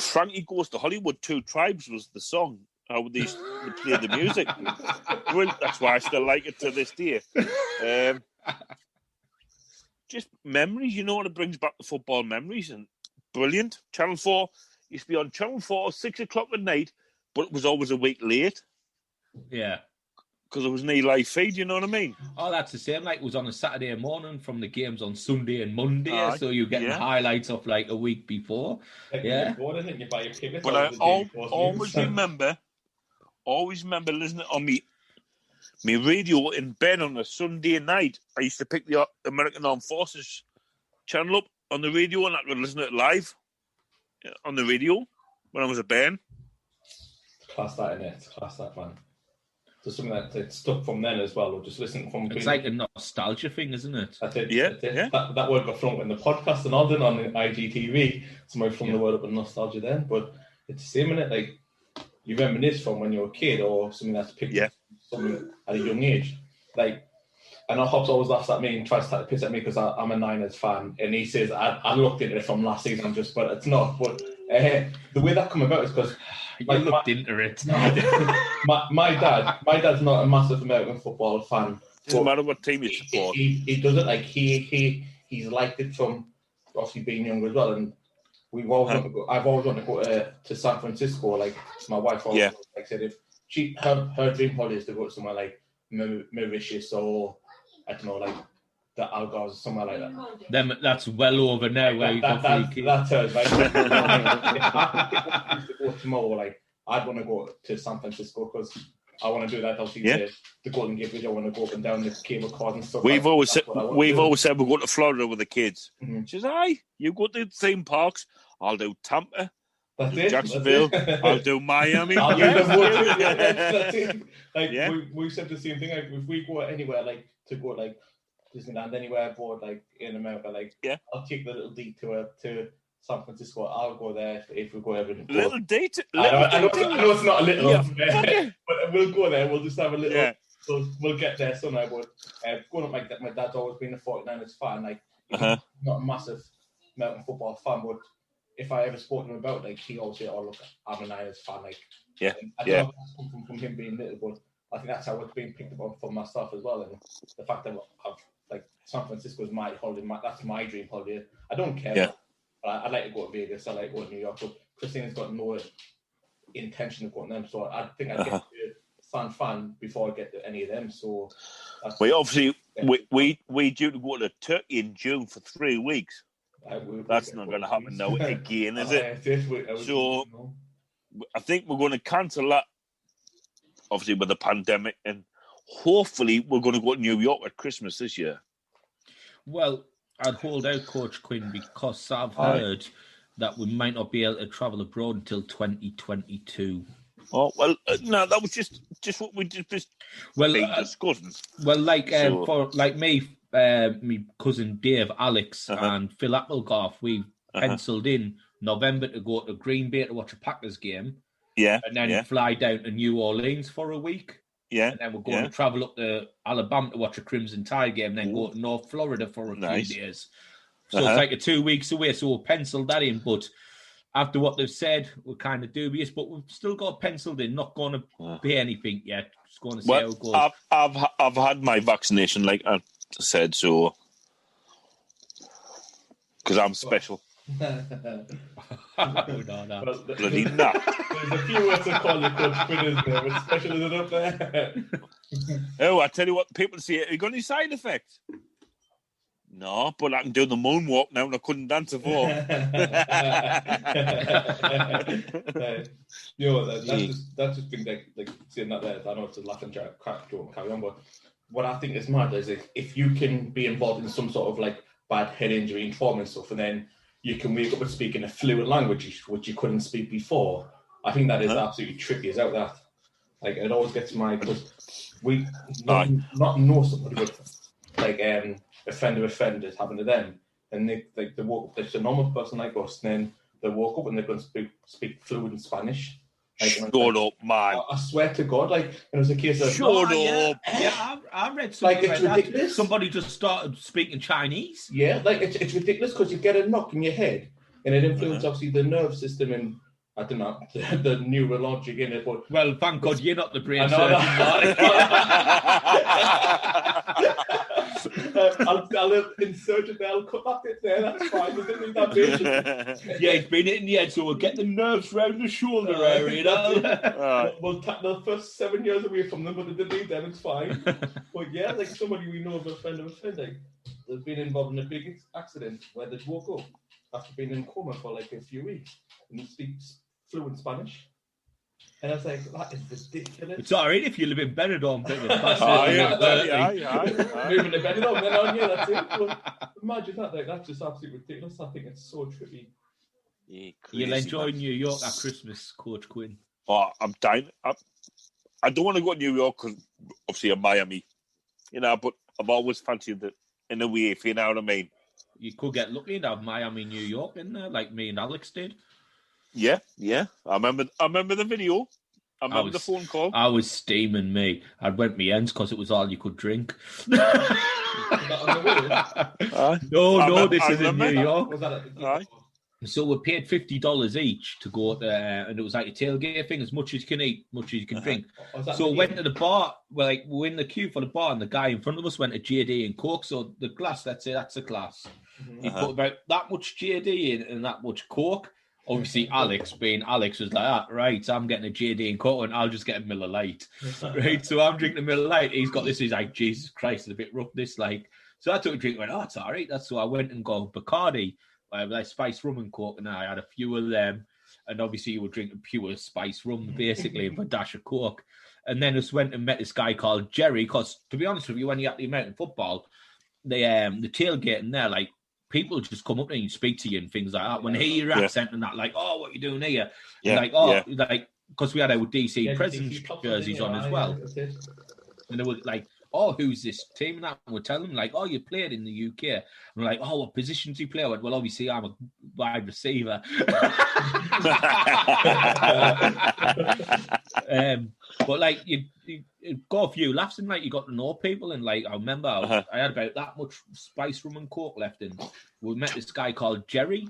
Frankie Goes to Hollywood, Two Tribes was the song. How they play the music. Well, that's why I still like it to this day. Just memories, you know what it brings back the football memories, and brilliant. Channel 4 used to be on Channel 4 6 o'clock at night, but it was always a week late. Yeah. Because it was an Eli feed, you know what I mean? Oh, that's the same. Like, it was on a Saturday morning from the games on Sunday and Monday, so you're getting highlights of like a week before. Like, yeah. But I always remember listening on me radio in bed on a Sunday night. I used to pick the American Armed Forces channel up on the radio, and I could listen to it live on the radio when I was a band. Class that, innit? Class that, man. So something that's stuck from then as well, or just listen from... It's like a nostalgia thing, isn't it? That's it. Yeah, that's it. yeah. That word got thrown in the podcast and all, didn't on IGTV. Somebody flung the word up in nostalgia then, but it's the same, innit? Like, you reminisce from when you were a kid, or something that's picked up something at a young age. Like, I know Hobbs always laughs at me and tries to take the piss at me because I'm a Niners fan, and he says I looked into it from last season, but it's not. But the way that come about is because you looked into it. No, I didn't. my dad's not a massive American football fan. Doesn't matter what team you support. He does it like he's liked it from obviously being younger as well, and we've always wanted to go. I've always wanted to go to San Francisco. Like my wife always said, if her dream holiday is to go to somewhere like Mauritius or I don't know, like the Algarve, somewhere like that. Then that's well over now. Where you got that's hers, right? If I used to go tomorrow, like I'd want to go to San Francisco because I want to do that. Obviously, the Golden Gate Bridge. I want to go up and down the cable cars and stuff. We've always said we're going to Florida with the kids. Mm-hmm. She says, "Aye, you go to the theme parks. I'll do Tampa. That's do it. Jacksonville. I'll do Miami." I'll do that's it. Like we said the same thing. Like if we go anywhere, like to go like Disneyland, anywhere abroad, like in America, like I'll take the little detour to San Francisco. I'll go there if we go ever. Little detour. I know it's not a little, but we'll go there. We'll just have a little. Yeah. We'll get there somehow. But going up like that, my dad's always been a 49ers fan. Like not a massive American football fan, but if I ever spoke to him about it, like he always said, "Oh look, I'm a Niners fan." Like I don't know if that's come from him being little, but I think that's how it's being picked up for myself as well. And the fact that I've like San Francisco is my holiday, that's my dream holiday. I don't care. Yeah. I'd like to go to Vegas. I like to go to New York. But Christina's got no intention of going to them, so I think I'd get to San Fran before I get to any of them. So we obviously we due to go to Turkey in June for 3 weeks. That's not going to happen now again, is it? So I think we're going to cancel that, obviously with the pandemic, and hopefully we're going to go to New York at Christmas this year. Well, I'd hold out, Coach Quinn, because I've heard that we might not be able to travel abroad until 2022. Oh well, no, that was just what we just discussing. Well, like for like me, my cousin Dave, Alex, and Phil Applegarth, we penciled in November to go to Green Bay to watch a Packers game. Yeah, and then fly down to New Orleans for a week. Yeah, and then we're going to travel up to Alabama to watch a Crimson Tide game, and then go to North Florida for a few days. So it's like 2 weeks away. So we'll pencil that in. But after what they've said, we're kind of dubious. But we've still got penciled in. Not going to pay anything yet. Just going to see how it goes. I've had my vaccination, like I said, so because I'm special. No. Bloody nut. There's a few words to call you Coach Quinn, isn't there? But special is it up there? Oh, I tell you what, people say, have you got any side effects? No, but I can do the moonwalk now, and I couldn't dance before. You know what? That's just been like seeing that there. I know it's a laughing joke, don't carry on, but what I think is mad is if you can be involved in some sort of like bad head injury and trauma and stuff, and then you can wake up and speak in a fluent language which you couldn't speak before. I think that is absolutely trippy as out that. Like it always gets my because we not know somebody with like offenders happened to them, and they woke up. They're a normal person like us, and then they woke up and they're going to speak fluent Spanish. Like, Shut up, man! I swear to God, like it was a case of shut up. Yeah, I read something like it's ridiculous. Somebody just started speaking Chinese. Yeah, like it's ridiculous because you get a knock in your head, and it influences obviously the nerve system and. I don't know, the neurologic in it, but... Well, thank God you're not the brain surgeon, I'll insert it there, I'll cut that bit there, that's fine, I didn't need that bit. Yeah, it's been hitting the head, so we'll get the nerves round the shoulder area, you know? We'll tap the first 7 years away from them, but they didn't need them, it's fine. But yeah, like somebody we know of a friend, like, they've been involved in a big accident where they woke up after being in coma for like a few weeks, and he speaks fluent Spanish. And I was like, that is ridiculous. It's all right if you live in Benidorm, bit of a moving to Benidorm, then on, yeah, that's it. But imagine that, like, that's just absolutely ridiculous. I think it's so trippy. Yeah, you'll enjoy New York at Christmas, Coach Quinn. Oh, I'm dying. I don't want to go to New York because obviously I'm Miami, you know, but I've always fancied it in a way, if you know what I mean. You could get lucky and have Miami, New York in there, like me and Alex did. Yeah. I remember the video. I remember the phone call. I was steaming me. I went my ends because it was all you could drink. No, this is in New York. Was that So we paid $50 each to go there, and it was like a tailgate thing, as much as you can eat, much as you can drink. So we went to the bar, we were in the queue for the bar, and the guy in front of us went to JD and Coke. So the glass, let's say that's a glass. He put about that much JD in and that much Coke. Obviously, Alex was like, right, I'm getting a JD and Coke, and I'll just get a Miller Lite. Right, so I'm drinking a Miller Lite. He's got this. He's like, Jesus Christ, it's a bit rough, this. Like, so I took a drink and went, it's all right. So I went and got Bacardi. Like spice rum and Coke, and I had a few of them, and obviously you were drinking pure spice rum basically with a dash of Coke. And then just went and met this guy called Jerry, because to be honest with you, when you're at the American football, the tailgate and there, like, people just come up and you speak to you and things like that. When they hear your accent and that, like, oh, what are you doing here? Like, because we had our DC Presidents jerseys on as well. And they were like, oh, who's this team? And that would tell them, like, oh, you played in the UK. And we're like, oh, what positions do you play? I went, well, obviously, I'm a wide receiver. But, like, you got a few laughs and, like, you got to know people. And, like, I remember I had about that much spice rum and Coke left. And we met this guy called Jerry.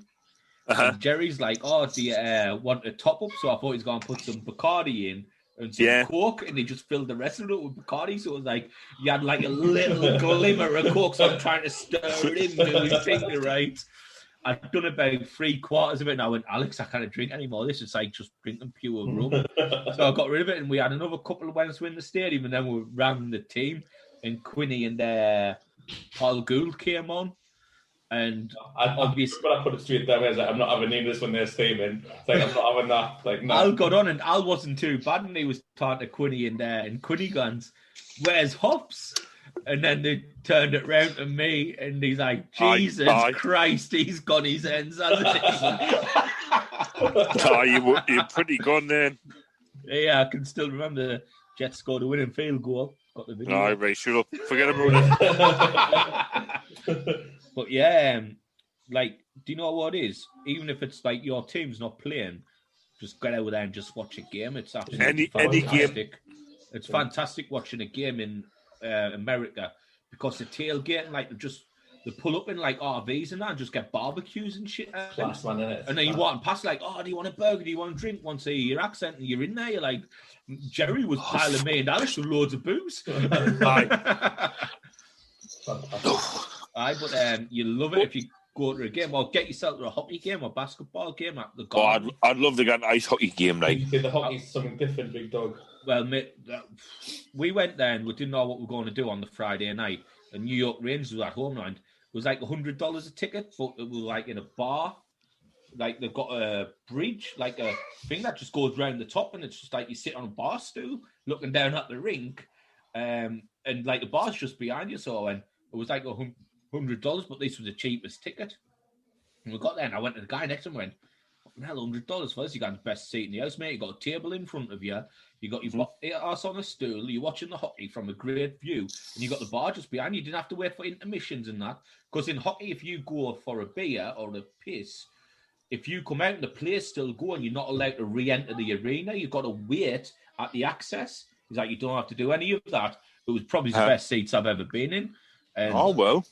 And Jerry's like, oh, do you want a top up? So I thought he's going to put some Bacardi in and some Coke, and he just filled the rest of it with Bacardi. So it was like, you had like a little glimmer of Coke, so I'm trying to stir it in with his finger, right? I'd done about 3/4 of it, and I went, Alex, I can't drink anymore. This is like just drinking pure rum. So I got rid of it, and we had another couple of wins in the stadium, and then we ran the team, and Quinny and Paul Gould came on. And obviously, but I put it straight there. I was like, I'm not having this when they're steaming. It's like, I'm not having that. Like, no. Al got on, and Al wasn't too bad, and he was talking to Quinny and Quinny guns, where's Hops? And then they turned it round to me, and he's like, Jesus Christ, he's got his ends, hasn't he? You're pretty gone then. Yeah, I can still remember the Jets scored a winning field goal. Got the video. All right, shut up. Forget about it. But yeah, like, do you know what it is? Even if it's like your team's not playing, just get out there and just watch a game. It's absolutely fantastic. Any game. It's fantastic watching a game in America, because the tailgate, like, they pull up in like RVs and that and just get barbecues and shit. Class, man, innit? And then you walk past like, oh, do you want a burger? Do you want a drink? Once they hear your accent and you're in there, you're like, Jerry was piling me and Alex with loads of booze. Aye, but you love it if you go to a game, or get yourself to a hockey game or basketball game at the Garden. I'd love to get an ice hockey game, like. The hockey's something different, big dog. Well, mate, we went there and we didn't know what we were going to do on the Friday night. The New York Rangers were at home now, was like $100 a ticket, but it was like in a bar. Like they've got a bridge, like a thing that just goes round the top, and it's just like you sit on a bar stool looking down at the rink, and like the bar's just behind you. So and it was like $100, but this was the cheapest ticket. And we got there, and I went to the guy next to him and went, hell, $100 for this. You got the best seat in the house, mate. You got a table in front of you. You got your ass on a stool. You're watching the hockey from a great view, and you got the bar just behind you. You didn't have to wait for intermissions and that. Because in hockey, if you go for a beer or a piss, if you come out and the play's still going, you're not allowed to re-enter the arena. You've got to wait at the access. He's like, you don't have to do any of that. It was probably the best seats I've ever been in. And oh, well.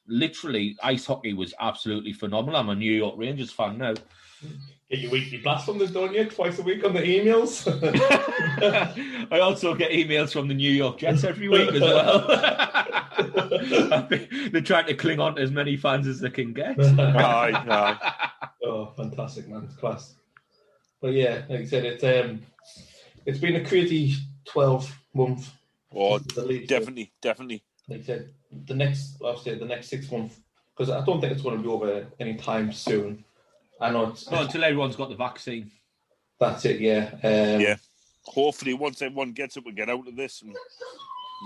Literally, ice hockey was absolutely phenomenal. I'm a New York Rangers fan now. Get your weekly blast from them, don't you? Twice a week on the emails. I also get emails from the New York Jets every week as well. I think they're trying to cling on to as many fans as they can get. Aye. Oh, fantastic, man. It's class. But yeah, like I said, it's been a crazy 12-month. Oh, definitely. Like I said, the next 6 months, because I don't think it's going to be over anytime soon. I know it's not until everyone's got the vaccine. That's it, yeah. Yeah. Hopefully, once everyone gets it, we'll get out of this and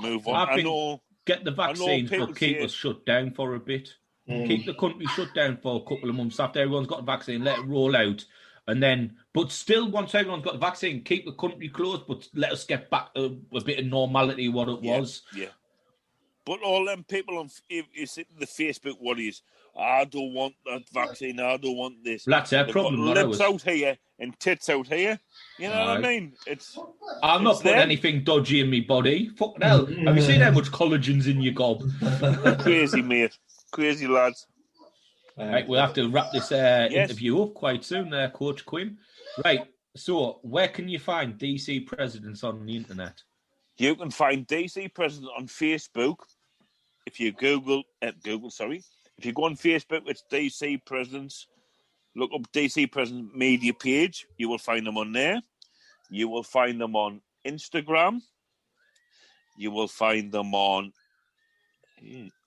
move on. I know. Get the vaccines, but keep us shut down for a bit. Keep the country shut down for a couple of months after everyone's got the vaccine. Let it roll out, and then, but still, once everyone's got the vaccine, keep the country closed, but let us get back to a bit of normality, what it was. Yeah. But all them people on you see the Facebook worries, I don't want that vaccine, I don't want this. That's their problem. Lips out here and tits out here. You know what I mean? I'm not putting anything dodgy in my body. Fucking hell. Have you seen how much collagen's in your gob? Crazy, mate. Crazy lads. Right, we'll have to wrap this interview up quite soon there, Coach Quinn. Right, so where can you find DC Presidents on the internet? You can find DC President on Facebook. If you if you go on Facebook, it's DC Presidents. Look up DC President media page. You will find them on there. You will find them on Instagram. You will find them on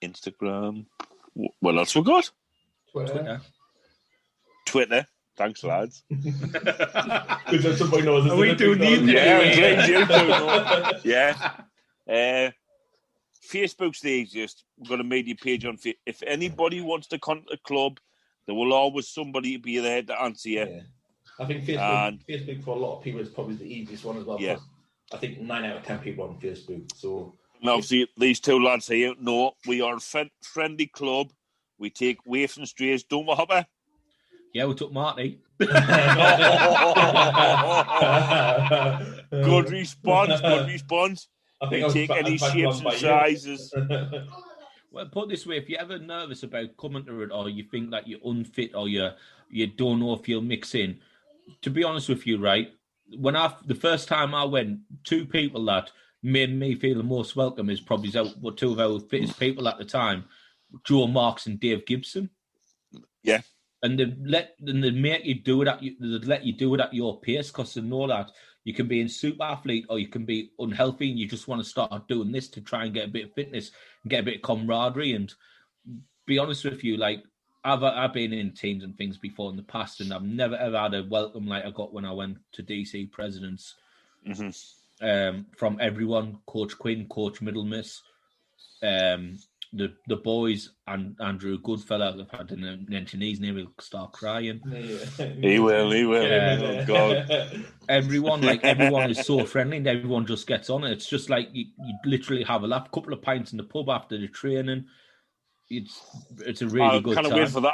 Instagram. What else we got? Twitter. Thanks, lads. Because somebody knows. We do need Yeah. Facebook's the easiest. We've got a media page on Facebook. If anybody wants to contact the club, there will always somebody be there to answer you. Yeah. I think Facebook for a lot of people is probably the easiest one as well. Yeah. I think 9 out of 10 people are on Facebook. So now, see, these two lads here, no, we are a friendly club. We take waifs and strays, don't we, Hopper? Yeah, we took Marty. Good response. We take any shapes and sizes. Well, put it this way, if you're ever nervous about coming to it, or you think that you're unfit, or you don't know if you'll mix in, to be honest with you, right, the first time I went, two people that made me feel the most welcome is probably two of our fittest people at the time, Joe Marks and Dave Gibson. Yeah. And they let you do it at your pace, because they know that you can be in super athlete or you can be unhealthy and you just want to start doing this to try and get a bit of fitness and get a bit of camaraderie. And be honest with you, like I've been in teams and things before in the past, and I've never ever had a welcome like I got when I went to DC Presidents. From everyone, Coach Quinn, Coach Middlemiss, the boys, and Andrew Goodfellow. If I didn't mention his name, he'll start crying. He will. Oh, God. Everyone is so friendly, and everyone just gets on it. It's just like you literally have a laugh, couple of pints in the pub after the training. It's a really good time. I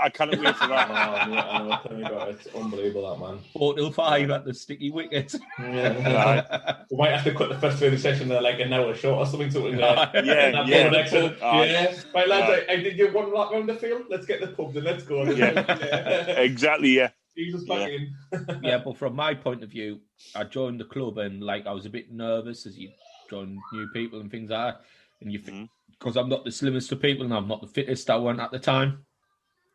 cannot wait for that. It's unbelievable, that, man. 4-5 at the sticky wicket. Yeah. We might have to cut the first training session like an hour short or something. Yeah. Right, lads, I did you one lap around the field. Let's get the pub, then let's go. Yeah. Exactly, yeah. Jesus back in. Yeah, but from my point of view, I joined the club and I was a bit nervous as you join new people and things like that. And you think, because I'm not the slimmest of people and I'm not the fittest I went at the time.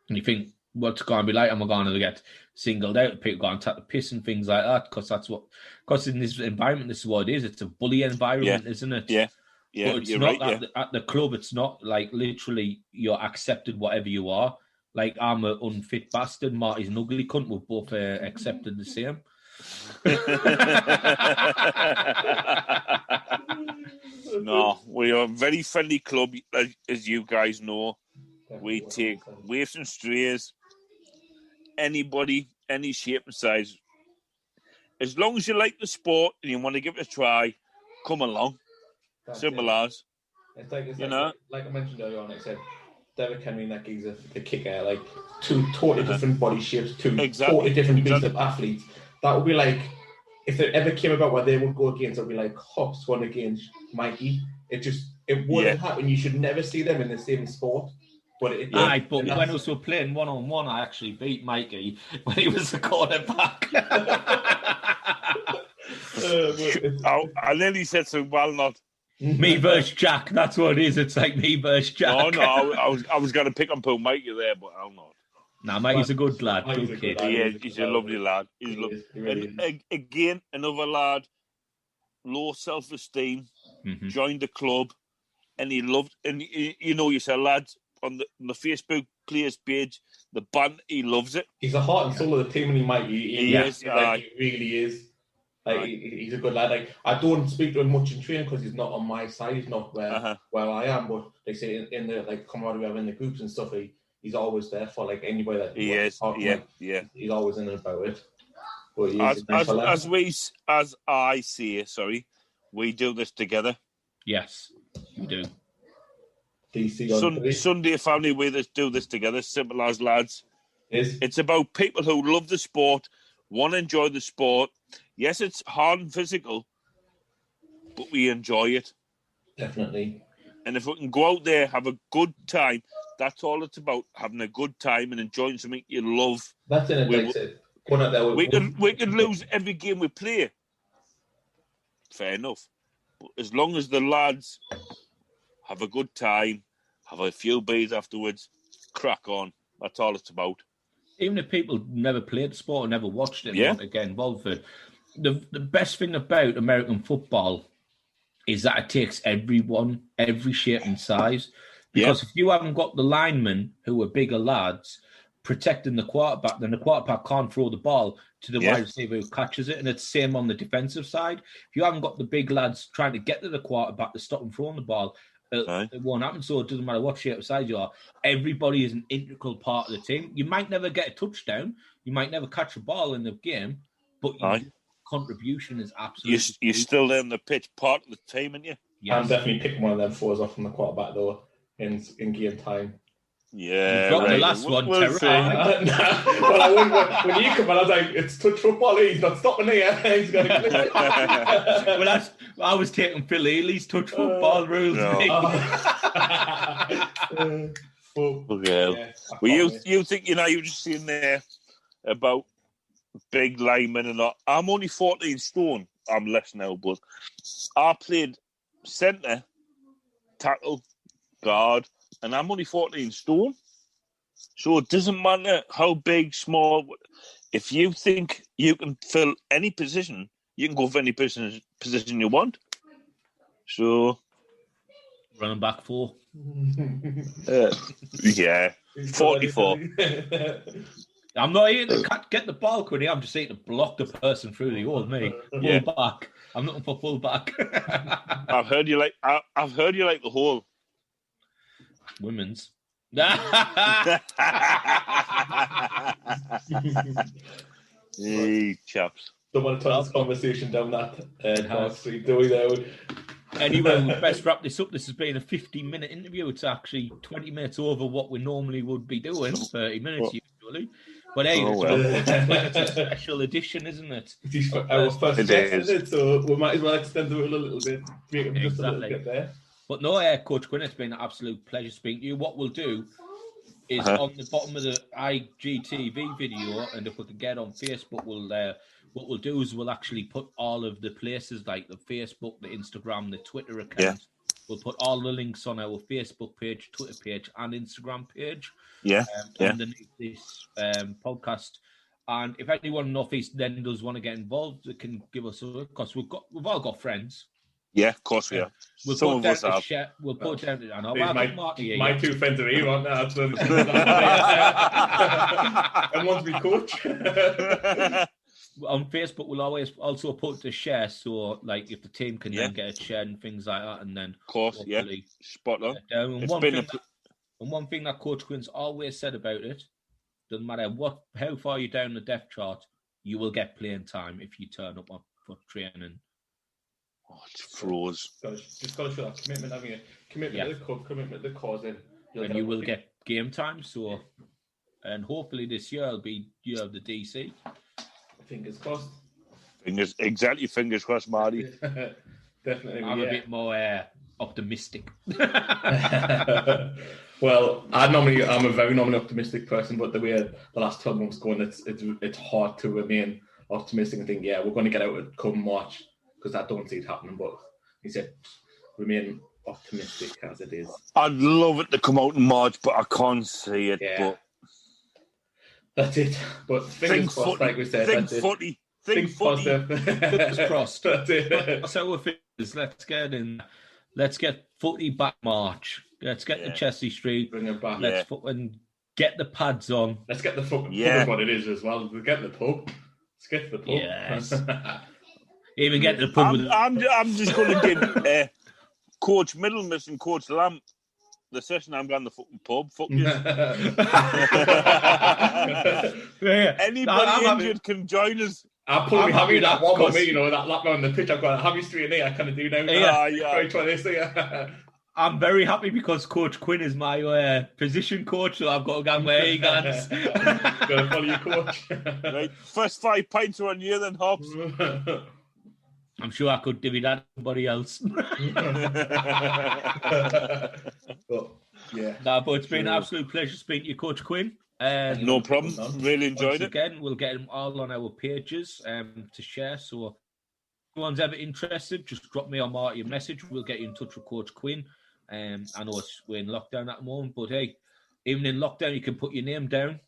And you think, what's it going to be like? Am I going to get singled out? People going to take the piss and things like that? Because in this environment, this is what it is. It's a bully environment, isn't it? Yeah. Yeah, but it's you're not right. at the club. It's not like literally you're accepted whatever you are. Like I'm an unfit bastard. Marty's an ugly cunt. We're both accepted the same. No, we are a very friendly club, as you guys know. We take waifs and strays, anybody, any shape and size. As long as you like the sport and you want to give it a try, come along. Simple as. It's like I mentioned earlier on, I said, Derek Henry and that geezer, the kicker, like two totally different body shapes, totally different breeds of athletes. That would be like, if there ever came about where they would go against, it would be like Hops one against Mikey. It wouldn't happen. You should never see them in the same sport. But when us were playing one-on-one, I actually beat Mikey when he was the quarterback. And then he said so, well, not. Me versus Jack, that's what it is. It's like me versus Jack. No, I was going to pick on Paul Mikey there, but I'm not. Nah, Mikey's a good lad, good kid. He's a lovely lad. Again, another lad, low self-esteem, joined the club, and he loved, and you said, lads, on the Facebook players page, the band, he loves it. He's the heart and soul of the team, and he is. He really is. Like he's a good lad. Like I don't speak to him much in training because he's not on my side. He's not where I am. But they say in the like camaraderie we have in the groups and stuff, he's always there for like anybody that he is. Yeah. He's always in and about it. But as I see it, we do this together. Yes, we do. DC Sunday family, we do this together. Simple as, lads. It's about people who love the sport, want to enjoy the sport. Yes, it's hard and physical, but we enjoy it. Definitely. And if we can go out there, have a good time, that's all it's about, having a good time and enjoying something you love. That's it. We can lose every game we play. Fair enough. But as long as the lads have a good time, have a few beers afterwards, crack on. That's all it's about. Even if people never played the sport or never watched it and want to get involved with it, the best thing about American football is that it takes everyone, every shape and size. Because if you haven't got the linemen who are bigger lads protecting the quarterback, then the quarterback can't throw the ball to the wide receiver who catches it. And it's the same on the defensive side. If you haven't got the big lads trying to get to the quarterback to stop him throwing the ball, it won't happen. So it doesn't matter what shape of side you are. Everybody is an integral part of the team. You might never get a touchdown. You might never catch a ball in the game, but your contribution is absolutely... You're still there on the pitch, part of the team, aren't you? Yes. I'm definitely picking one of them fours off from the quarterback, though, in game time. Yeah, you dropped the last one, we'll Well, I wouldn't, when you come in, I was like, it's touch football, he's not stopping here. He's going to Well, I was taking Phil Healy's touch football rules. You think, you're just sitting there about big linemen and all. I'm only 14 stone. I'm less now, but I played centre, tackle, guard, and I'm only 14 stone. So it doesn't matter how big, small. If you think you can fill any position, you can go for any position you want. So... running back 4. 44. I'm not here to get the ball, Quinn. I'm just here to block the person through the hole, me. Full back. I'm looking for full back. I've heard you like the hole. Women's. Hey, chaps. Don't want to turn this conversation down that dark street, do we, though? Anyway, we best wrap this up. This has been a 15-minute interview. It's actually 20 minutes over what we normally would be doing, 30 minutes usually. But hey, it's a special edition, isn't it? It's our first guest, isn't it? So we might as well extend it a little bit, make it just a little bit there. But no, Coach Quinn, it's been an absolute pleasure speaking to you. What we'll do is on the bottom of the IGTV video, and if we can get on Facebook, what we'll do is we'll actually put all of the places like the Facebook, the Instagram, the Twitter accounts. Yeah. We'll put all the links on our Facebook page, Twitter page, and Instagram page. Underneath this podcast. And if anyone in North East then does want to get involved, they can give us a look, because we've all got friends. Yeah, of course we are. We'll Some put of down us to have. share. We'll put down to. I know. These I've got Marty here. my two friends are here, aren't they? That's them. And one's my coach. On Facebook, we'll always also put to share. So, like, if the team can Yeah. then get it shared and things like that, and then Of course, yeah. hopefully Spot on. get down. And It's one, been thing and one thing that Coach Quinn's always said about it, doesn't matter how far you're down the depth chart, you will get playing time if you turn up for training. Oh, it's froze. Just got to show that commitment, having a commitment to the club, commitment to the cause, and you will get game time. So, and hopefully this year will be year of the DC. Fingers crossed. Fingers crossed, Marty. Definitely. I'm a bit more optimistic. Well, I'm a very normally optimistic person, but the way the last 12 months going, it's hard to remain optimistic and think, yeah, we're going to get out of come March, because I don't see it happening. But he said, remain optimistic as it is. I'd love it to come out in March, but I can't see it. Yeah. But that's it. But fingers crossed, footy. like we said. Think footy. Think positive. Fingers crossed. That's it. So let's get footy back March. Let's get to Chelsea Street. Bring it back. Let's fucking get the pads on. Let's get the fucking pub what it is as well. We'll get the pub. Let's get to the pub. Yes. Even get to the pub. I'm just going to give Coach Middlemiss and Coach Lamb the session. I'm going to the fucking pub. Fuck you. Anybody injured can join us. I'll probably have you that one with me, that lap round the pitch. I've got to have you straight in there. I kind of do now. I'm very happy because Coach Quinn is my position coach, so I've got to go where he goes. Got to follow your coach. Right. First 5 pints are on you, then Hobbs. I'm sure I could divvy that to somebody else. But it's been an absolute pleasure speaking to you, Coach Quinn. No problem. Really enjoyed it. Again, we'll get them all on our pages to share. So if anyone's ever interested, just drop me or Marty a message. We'll get you in touch with Coach Quinn. I know we're in lockdown at the moment, but hey, even in lockdown, you can put your name down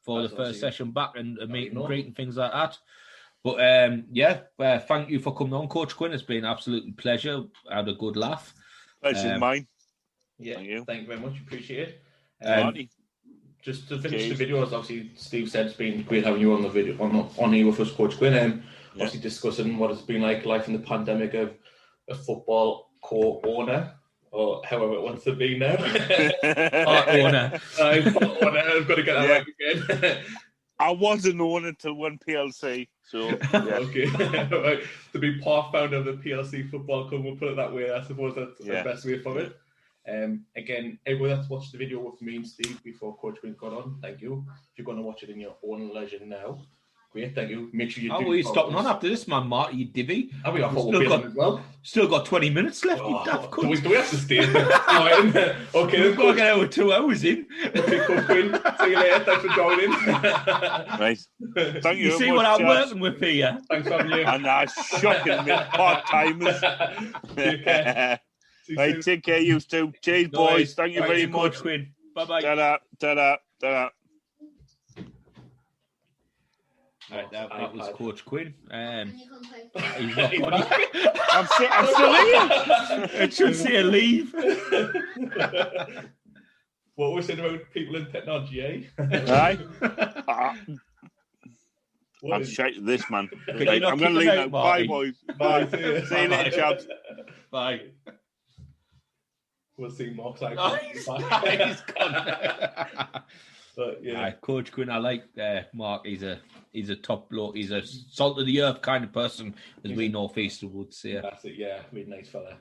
for the first session back and meet and greet and things like that. But thank you for coming on, Coach Quinn. It's been an absolute pleasure. I had a good laugh. Pleasure's mine. Yeah, thank you very much. Appreciate it. Marty. Just to finish the video, as obviously Steve said, it's been great having you on the video on here with us, Coach Quinn. Obviously discussing what it's been like life in the pandemic of a football co-owner, or however it wants to be now. Owner. I've got to get that right again. I was an owner until one PLC, so okay. Right. To be part founder of the PLC Football Club, we'll put it that way. I suppose that's the best way for it. Again, everyone that's watched the video with me and Steve before Coach Quinn got on, thank you. If you're going to watch it in your own leisure now, great, thank you. Make sure you do. Are we stopping on after this, man, Marty? You divvy? Are we off as well? Still got 20 minutes left. You daft cunt. Do we have to stay? Okay, we've got to get our 2 hours in. Okay, Coach Quinn, see you later. Thanks for joining. Right. Thank you. You see what I'm working with here? Thanks for having you. And shocking, mate. Part-timers. Take care. Right, take care, you two. Cheers, boys. Thank you very much. Coach Quinn. Bye-bye. Ta-da. Right, that was Coach Quinn. He's not funny. I'm still here. It should say leave. What we're saying about people in technology, eh? Right. I'm shite at this, man. Right, I'm going to leave now. Bye, boys. Bye. See you later, chaps. Bye. We'll see Mark's like. He's gone. But Coach Quinn, I like Mark. He's a top bloke. He's a salt of the earth kind of person, as we northeastern would say. That's it. Yeah, really nice fella.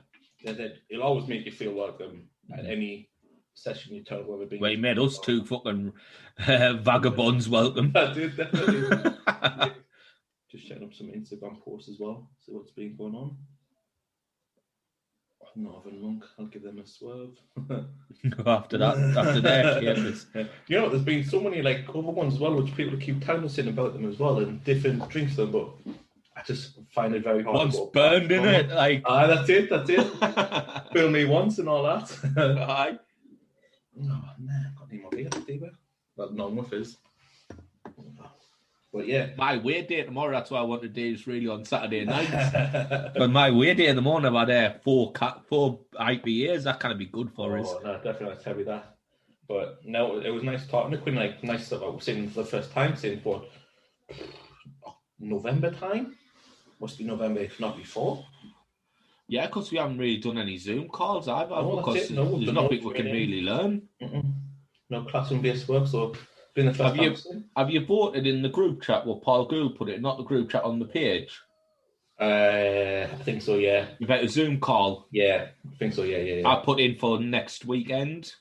He'll always make you feel welcome at any session you turn up. Well, he made us two fucking vagabonds welcome. I did, definitely. Just checking up some Instagram posts as well. See what's been going on. Northern Monk, I'll give them a swerve. after that, you know, there's been so many other ones as well, which people keep telling us about them as well, and different drinks them, but I just find it very hard. Once burned in it, that's it. Fill me once and all that. Aye. No, got any more beer, Steve? Well, none with his. But yeah. My away day tomorrow, that's why I want to do is really on Saturday night. But my away day in the morning, I've had four IPAs. That kind of be good for us. Oh, no, definitely, I'll tell you that. But no, it was nice talking to Quinn, like, nice stuff. I was saying for the first time since, what, November time? Must be November, if not before. Yeah, because we haven't really done any Zoom calls either. No, because that's it. No, there's nothing we can really learn. No classroom-based work, so been the first time. Have you voted in the group chat where Paul Gould put it, not the group chat on the page? I think so, yeah. You've had a Zoom call? Yeah, I think so, yeah. I put in for next weekend.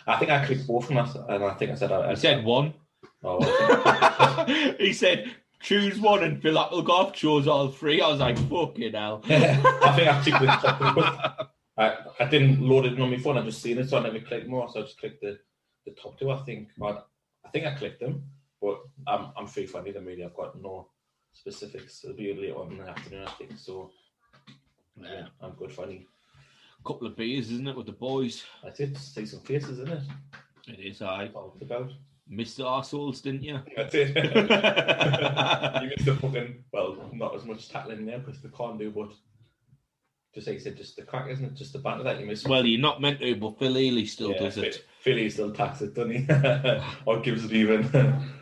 I think I clicked both of them, and I think I said... He said one. Oh, He said, choose one, and Phil Applegarth chose all three. I was like, fucking hell. I think I clicked the top. I didn't load it on my phone, I just seen it, so I never clicked more, so I just clicked the top two, I think. I think I clicked them, but I'm free for either really. I've got no specifics. It'll be later on in the afternoon, I think. So yeah, I'm good for any. Couple of beers, isn't it, with the boys? That's it. See some faces, isn't it? It is, aye. All about. Missed the arseholes, didn't you? That's it. You missed the fucking, well, not as much tackling there because they can't do, but just like you said, just the crack, isn't it? Just the banter that you miss. Well, you're not meant to, but Phil Ely still does it. Philly still tacks it, doesn't he? Or gives it even.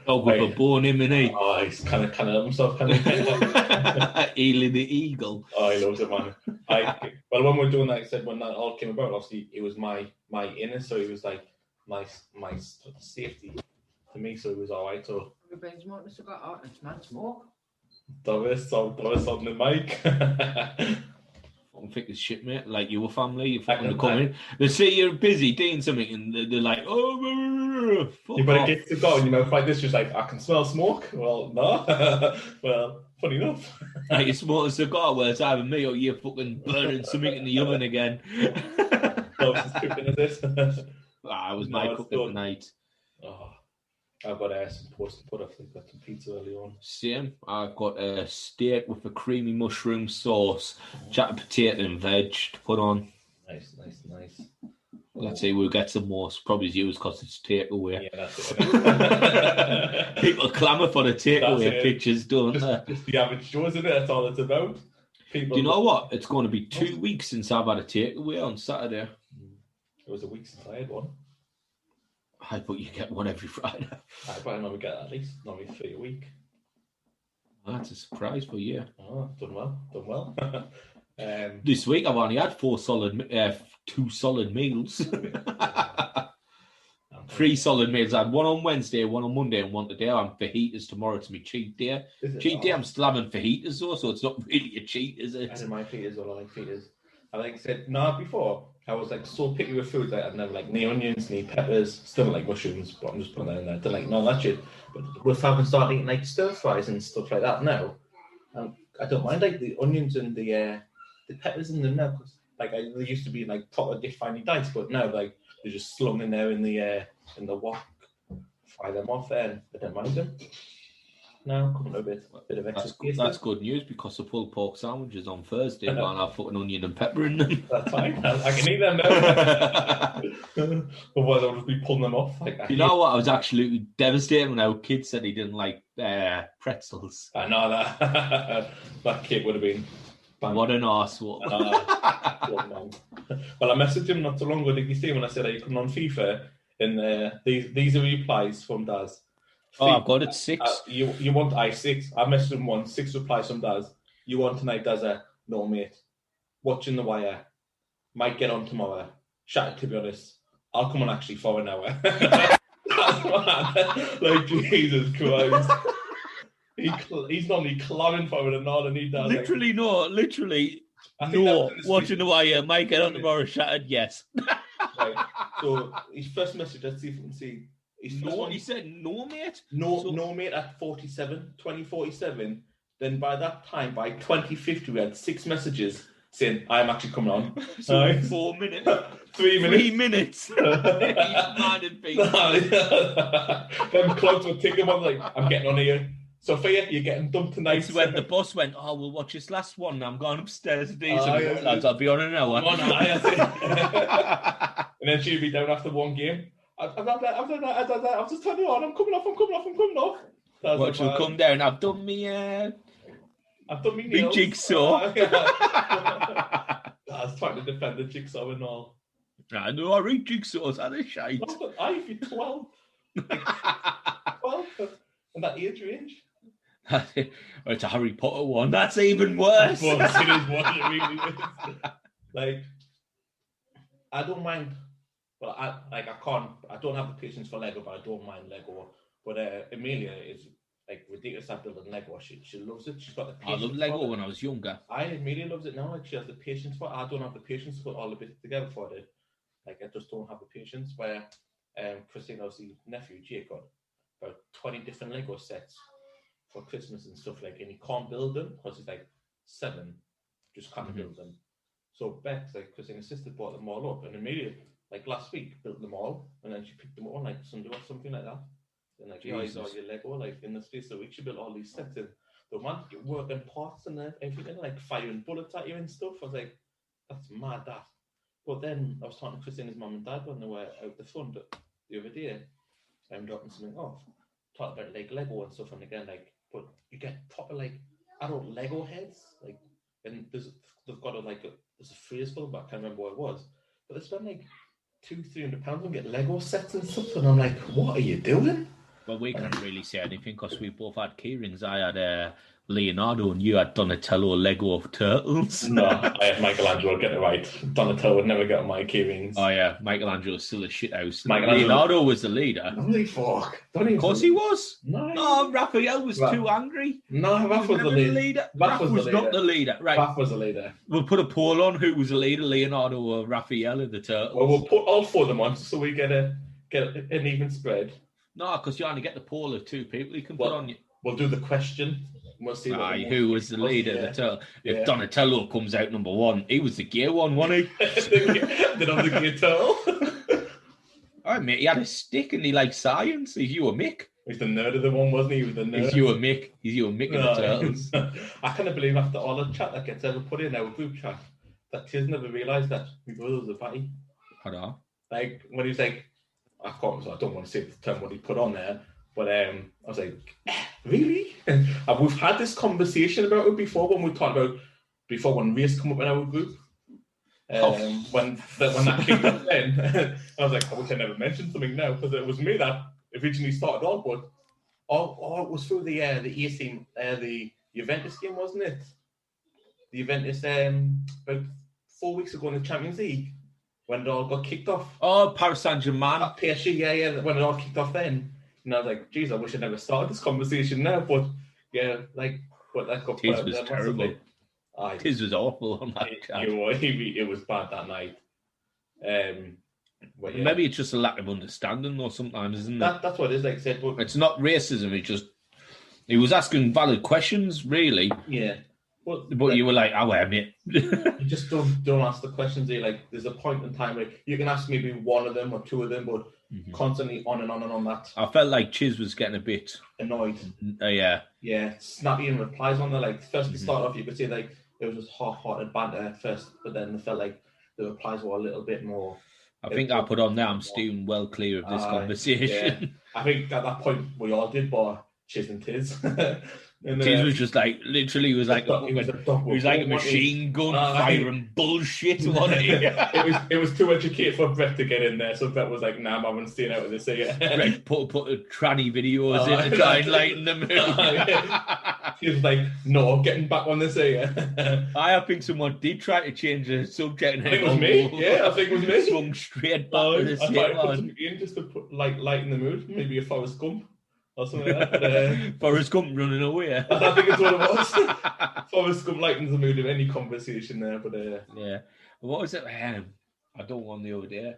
Oh, with a bone him, innit? Oh, he's kind of help himself, kind of. Ely the Eagle. Oh, he loves it, man. Well, when we were doing that, he said when that all came about, obviously it was my inner, so he was like my safety to me, so it was all right. So everybody's smoking a cigar out and man smoke. Doris on the mic. I'm thick as shit, mate. Like your family, you're fucking coming. They say you're busy doing something, and they're like, "Oh, fuck you better off." get to go." And like this, just like I can smell smoke. Well, no. Well, funny enough. Like you smoke a cigar, well, it's either me or you're fucking burning something in the oven again. Closest cooking of this. It was my cooking tonight. Oh, I've got some toast to put up. I've got some pizza early on. Same. I've got a steak with a creamy mushroom sauce, chatted potato and veg to put on. Nice. Let's see, we'll get some more. Probably use because it's takeaway. Yeah, that's it. People clamour for the takeaway pictures, don't they? Just the average Joe, isn't it? That's all it's about. People. Do you know what? It's going to be 2 weeks since I've had a takeaway on Saturday. It was a week since I had one. I thought you get one every Friday. I probably normally get at least 3 a week. That's a surprise for you. Oh, done well. This week I've only had 2 solid meals. 3 solid meals. I had one on Wednesday, one on Monday, and one today. I'm fajitas tomorrow. It's my cheat day. Cheat day. I'm still having fajitas though, so it's not really a cheat, is it? I did my fajitas. All I like fajitas. I like said before. I was like so picky with food that I'd never like any onions, any peppers. Still don't like mushrooms, but I'm just putting that in there. Don't like none of that shit. But with having started eating like stir fries and stuff like that now, I don't mind like the onions and the peppers in them now. Cause like they used to be like proper finely diced, but now like they're just slung in there in the wok. Fry them off there, and I don't mind them. No, coming a bit of extra. That's good news because the pulled pork sandwiches on Thursday and I'll put an onion and pepper in them. That's fine. I can eat them now. Otherwise, I'll just be pulling them off. You know what? I was absolutely devastated when our kid said he didn't like pretzels. I know that. That kid would have been. Bang. What an arsehole. Well, I messaged him not so long ago, did you see, when I said, are you coming on FIFA? And these are replies from Daz. I've got it 6. You want 6? I messaged him once, 6 replies from Daz. You want tonight, Daz? No, mate. Watching The Wire. Might get on tomorrow. Shattered, to be honest. I'll come on actually for an hour. Like, Jesus Christ. He's normally clamoring for it and all, and he does. Literally, no. Watching The Wire. Might get on tomorrow. Shattered, yes. Right. So his first message, let's see if we can see. He said no, mate. No, mate. At 2047. Then by that time, by 2050, we had 6 messages saying, "I'm actually coming on." So 4 minutes. 3 minutes. 3 minutes. He's mad at me. Them clocks were ticking. I'm like, I'm getting on here. Sophia, you're getting dumped tonight. It's when the boss went, we'll watch this last one. I'm going upstairs to do something. Lads, I'll be on an hour. And then she'll be down after one game. I've just turned it on. I'm coming off. Watch will come down. I've done me big big jigsaw. I was trying to defend the jigsaw and all. I know I read jigsaws, are they shite? If you're 12. 12 in that age range. It's a Harry Potter one. That's even worse. It is what it really is. Like, I don't mind, but I don't have the patience for Lego, but I don't mind Lego. But Amelia is like ridiculous at building Lego. She loves it. She's got the patience. I loved Lego when I was younger. Amelia loves it now. Like, she has the patience for it. I don't have the patience to put all the bits together for it. Like, I just don't have the patience. Where Christine, obviously, nephew Jake got about 20 different Lego sets for Christmas and stuff, like, and he can't build them because he's like 7, just can't build them. So Bex, like Christina's sister, bought them all up, and Amelia, like last week, built them all, and then she picked them up on like Sunday or something like that. And like, here's all your Lego, like in the space of a week, she built all these sets, and the man working parts and everything, like firing bullets at you and stuff. I was like, that's mad, that. But then I was talking to Christina's mum and dad when they were out the front the other day, and dropping something off, talking about like Lego and stuff, and again, like, but you get proper like adult Lego heads, like, and they've got there's a phrase for them, but I can't remember what it was. But they spend like £200-300 and get Lego sets and stuff, and I'm like, what are you doing? Well, we can't really say anything because we both had keyrings. I had Leonardo and you had Donatello Lego of Turtles. No, I had Michelangelo, get it right. Donatello would never get on my keyrings. Oh yeah, Michelangelo's still a shithouse. Leonardo was the leader. Holy fuck. Of course he was. No, Raphael was too angry. No, Raph was the leader. Raph was not the leader. Right. Raph was the leader. We'll put a poll on who was the leader, Leonardo or Raphael of the Turtles. Well, we'll put all 4 of them on so we get an even spread. No, because you only get the poll of 2 people you can put on you. We'll do the question. We'll see who was the leader of the Turtle. If Donatello comes out number 1, he was the gear one, wasn't he? Did I the gear turtle? Alright, mate, he had a stick and he liked science. He's you a Mick. He's the nerd of the one, wasn't he? He was the nerd. He's you a Mick. He's you a Mick of the Turtles. I can't believe after all the chat that gets ever put in our group chat that Tiz never realised that my brother was a fatty. I don't know. Like, when he was like, I don't want to say the term what he put on there, but I was like, really? And we've had this conversation about it before when we talked about when race come up in our group. When that kicked off then, I was like, I wish I never mentioned something now because it was me that originally started off, but it was through the Ace team, the Juventus game, wasn't it? The Juventus about 4 weeks ago in the Champions League. When it all got kicked off. Oh, Paris Saint-Germain. PSG, yeah. When it all kicked off then. And I was like, geez, I wish I never started this conversation now. But, yeah, like, what that got Tiz was terrible. Tiz was awful on that chat. It was bad that night. Maybe it's just a lack of understanding, though, sometimes, isn't it? That's what it is, like I said. But it's not racism, he was asking valid questions, really. Yeah. But you were like, mate. You just don't ask the questions. Like, there's a point in time where you can ask maybe 1 of them or 2 of them, but constantly on and on and on that. I felt like Chiz was getting a bit annoyed. Yeah. Yeah, snappy in replies on there. Like, first to start off, you could say like it was just half-hearted banter at first, but then I felt like the replies were a little bit more. I think I put on there, I'm steering well clear of this conversation. Yeah. I think at that point we all did, but Chiz and Tiz. And, Tiz was just like, literally, he was like a machine gun firing bullshit, wasn't he? it was too educated for Brett to get in there, so Brett was like, nah, I'm having staying out of this here. Brett put tranny videos in to try and lighten the mood. He was like, no, getting back on this here. I think someone did try to change the subject. I think it was me. Yeah, I think it was me. Swung straight back to the same one. I tried to put something in just to put, like, lighten the mood. Maybe a Forrest Gump. Or something like that. Forrest Gump running away. I think it's what it was. Forrest Gump lightens the mood of any conversation there. But yeah. What was it? I don't want the other day.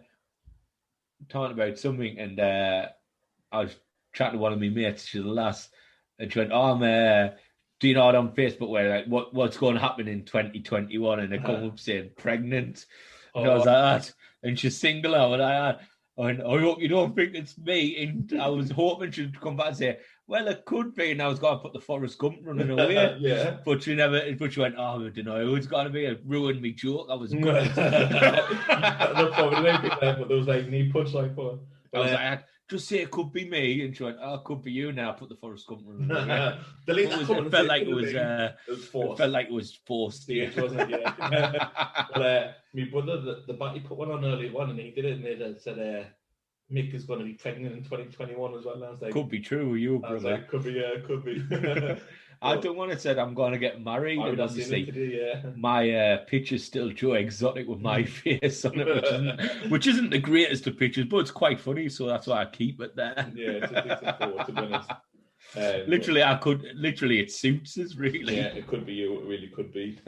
Talking about something, and I was chatting to one of my mates. She's the last, and she went, "I'm doing it on Facebook where like what's going to happen in 2021," and they come up saying pregnant. And I was like that, and she's single out, and I hope you don't think it's me. And I was hoping she'd come back and say, well, it could be. And I was going to put the Forrest Gump running away. Yeah. But she went, I don't know. It's got to be a ruined me joke. I was good. No problem. But there was like knee punch like for. I was like, just say it could be me. And she went, oh, it could be you now. Put the Forrest Gump one. Delete that comment. It felt like it was forced. It felt like it was forced. Stage, wasn't it? Yeah. Well, my brother, the bat, he put one on early one, and he did it, and they said, Mick is going to be pregnant in 2021 as well. And I was like, could be true, you I was brother. like, could be, yeah, could be. I don't want to say I'm going to get married. And obviously, my picture's still Joe Exotic with my face on it, which isn't the greatest of pictures, but it's quite funny, so that's why I keep it there. Yeah, it's a decent photo, to be honest. Literally, it suits us, really. Yeah, it could be you. It really could be.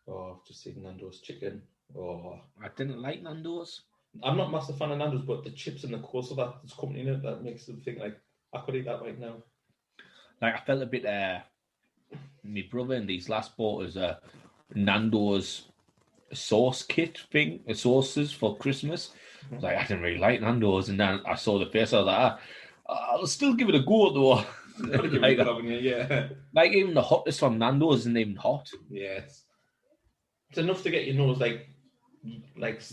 Oh, I've just seen Nando's chicken. Oh, I didn't like Nando's. I'm not a massive fan of Nando's, but the chips and the coleslaw that's accompanying it, that makes them think like I could eat that right now. Like I felt a bit. My brother in these last bought us a Nando's sauce kit thing, sauces for Christmas. I was like, I didn't really like Nando's, and then I saw the face. I was like, I'll still give it a go though. Like even the hottest from Nando's isn't even hot. Yeah, it's enough to get your nose like.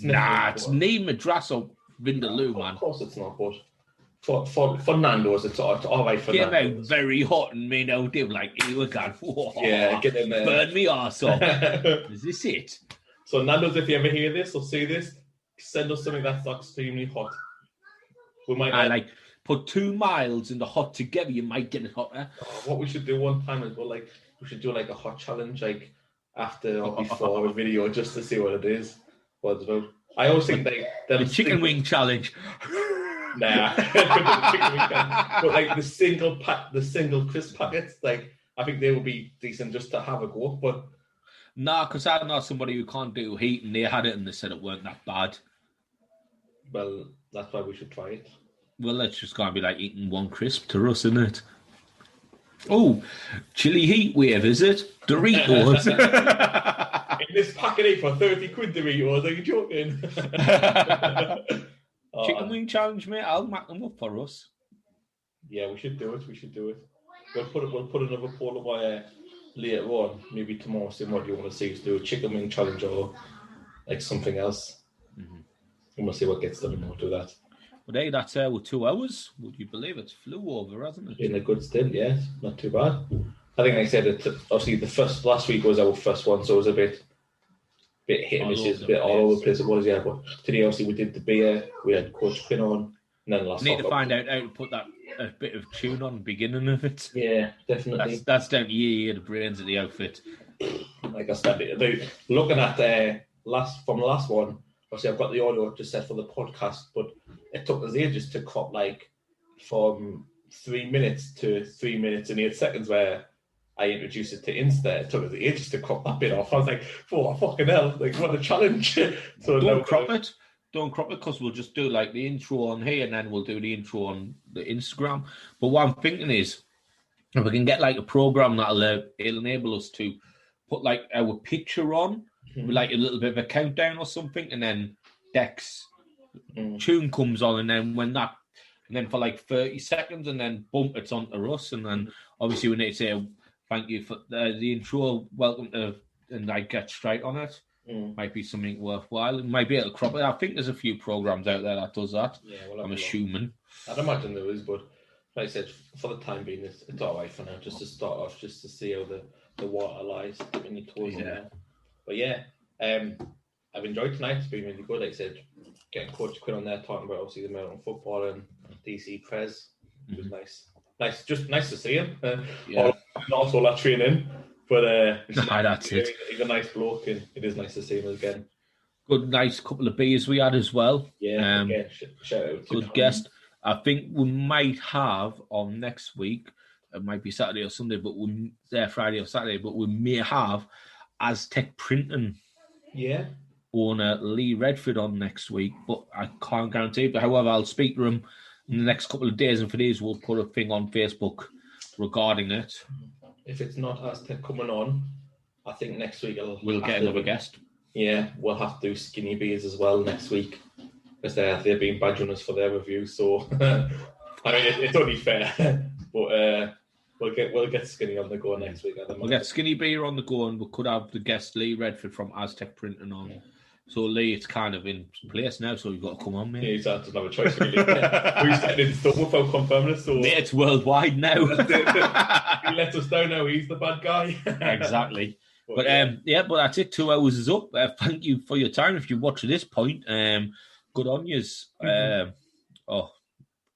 Nah, it's name Madras or Vindaloo, man. Of course it's not, but for Nando's, it's all right for Came Nando's. out very hot and made out they were like, here we go. Whoa, yeah, get in there. Burn me arse off. Is this it? So Nando's, if you ever hear this or see this, send us something that's extremely hot. We might put 2 miles in the hot together, you might get it hotter. What we should do one time is we should do like a hot challenge, like after or before a video, just to see what it is. I always think the chicken wing challenge. Nah, chicken wing challenge. But like the single crisp packets, like I think they would be decent just to have a go. But nah, because I know somebody who can't do heat, and they had it, and they said it weren't that bad. Well, that's why we should try it. Well, that's just going to be like eating one crisp to us, isn't it? Oh, chili heat wave, is it? Doritos. In this packet for 30 quid Doritos, are you joking? Chicken wing challenge, mate. I'll mark them up for us. Yeah, we should do it. We'll put another poll away later on, maybe tomorrow, see what you want to see us do, a chicken wing challenge or like something else. Mm-hmm. And we'll see what gets done and we'll do that. But hey, that's with 2 hours. Would you believe it? Flew over, hasn't it? In a good stint, yeah. Not too bad. I think I said it. Obviously, last week was our first one, so it was a bit hit and miss, a bit all over the place. It was, yeah. But today, obviously, we did the beer. We had Coach Quinn on, and then last. Need to find out how to put that a bit of tune on the beginning of it. Yeah, definitely. That's down to you, the brains of the outfit. Like I said, looking at the last one. Obviously, I've got the audio just set for the podcast, but it took us ages to cut, like, from 3 minutes to 3 minutes and 8 seconds where I introduced it to Insta. It took us ages to cut that bit off. I was like, oh, fucking hell, like, what a challenge. So Don't crop it, because we'll just do, like, the intro on here and then we'll do the intro on the Instagram. But what I'm thinking is, if we can get, like, a program that'll enable us to put, like, our picture on, with like a little bit of a countdown or something, and then Dex tune comes on, and then for like 30 seconds, and then bump it's onto us, and then obviously we need to say thank you for the intro, welcome to, and like get straight on it. Might be something worthwhile. It might be able to crop it. I think there's a few programs out there that does that. Yeah, I'm assuming. I'd imagine there is, but like I said, for the time being, it's all right for now. Just to start off, just to see how the water lies, dipping your toes in there. But yeah, I've enjoyed tonight. It's been really good. Like I said, getting Coach Quinn on there talking about obviously the American football and DC Prez. It was nice. Just nice to see him. Also that training, but that's it. He's a nice bloke, and it is nice to see him again. Good, nice couple of beers we had as well. Yeah, again, shout out. Good guest. I think we might have on next week. It might be Saturday or Sunday, but Friday or Saturday. But we may have Aztec Printing owner Lee Redford on next week, but I can't guarantee. But however, I'll speak to him in the next couple of days, and for these, we'll put a thing on Facebook regarding it. If it's not Aztec coming on, I think next week we'll get another guest. Yeah, we'll have to do Skinny Beers as well next week, because they've been badgering us for their review. So, I mean, it's only fair, but. We'll get Skinny on the go next week. We'll get Skinny Beer on the go, and we could have the guest Lee Redford from Aztec Printing on So Lee, it's kind of in place now, so you've got to come on, mate. Yeah, he's had another choice. Really. We're setting in stuff without confirming it, so Mate, it's worldwide now. he let us know now he's the bad guy. Exactly. But but that's it. 2 hours is up. Thank you for your time. If you watch at this point, good on yous.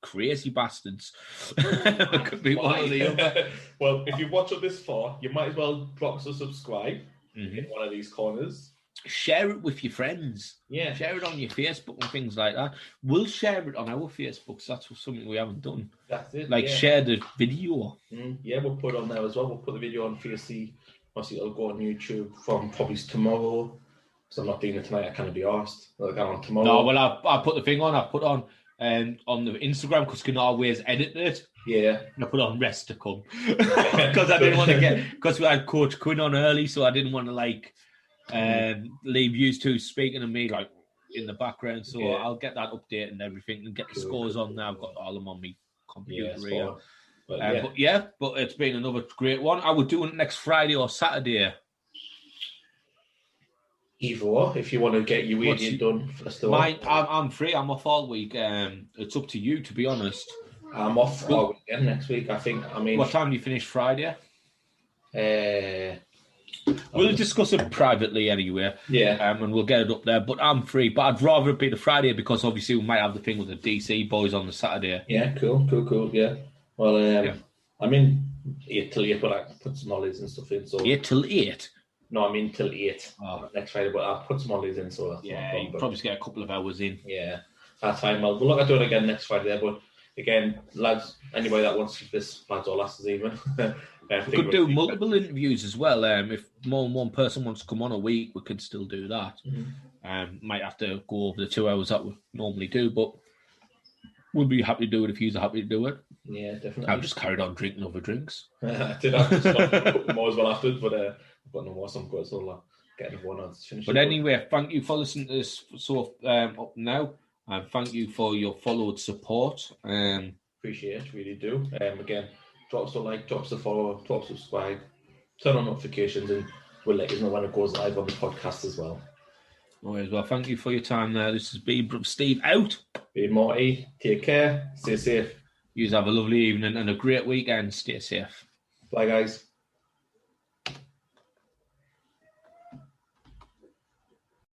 Crazy bastards. Could be one or the other. Well, if you've watched up this far, you might as well drop us a subscribe in one of these corners. Share it with your friends. Yeah. Share it on your Facebook and things like that. We'll share it on our Facebooks. That's something we haven't done. That's it. Like, share the video. Yeah, we'll put it on there as well. We'll put the video on for you to see. Obviously, it'll go on YouTube from probably tomorrow. So I'm not doing it tonight. I can't be arsed. I'll go on tomorrow. No, well, I put the thing on. I put on the Instagram because I can always edit it. Yeah. And I put on rest to come because I didn't want to because we had Coach Quinn on early, so I didn't want to leave you two speaking to me like in the background. So I'll get that update and everything and get the scores on now. I've got all of them on my computer here. But it's been another great one. I would do it next Friday or Saturday. Either or, if you want to get your weekend done first of all. I'm free. I'm off all week. It's up to you, to be honest. I'm off all weekend next week. I mean, what time do you finish Friday? We'll discuss it privately anyway. Yeah. And we'll get it up there. But I'm free. But I'd rather it be the Friday because obviously we might have the thing with the DC boys on the Saturday. Yeah, cool. Yeah. Well, I'm in 8 till 8, but I put some holidays and stuff in. So 8 till 8? No, I'm in till 8 next Friday, but I'll put some holidays in. So that's you probably just get a couple of hours in. Yeah, that's fine. Well, we'll look at doing it again next Friday there, but again, lads, anybody that wants this, lads or lasses even. We could do multiple interviews as well. If more than one person wants to come on a week, we could still do that. Might have to go over the 2 hours that we normally do, but we'll be happy to do it if you're happy to do it. Yeah, definitely. I've just carried on drinking other drinks. I did have to stop a couple more as well afterwards, but I've got no more, so I'm good. So I'll get another one on to finish. But anyway, thank you for listening to this up now, and thank you for your followed support. Appreciate it, really do. Again, drop us a like, drop us a follow, drop us a subscribe, turn on notifications, and we'll let you know when it goes live on the podcast as well. Always well. Thank you for your time there. This has been Steve out. Be Morty. Take care. Stay safe. You have a lovely evening and a great weekend. Stay safe. Bye, guys.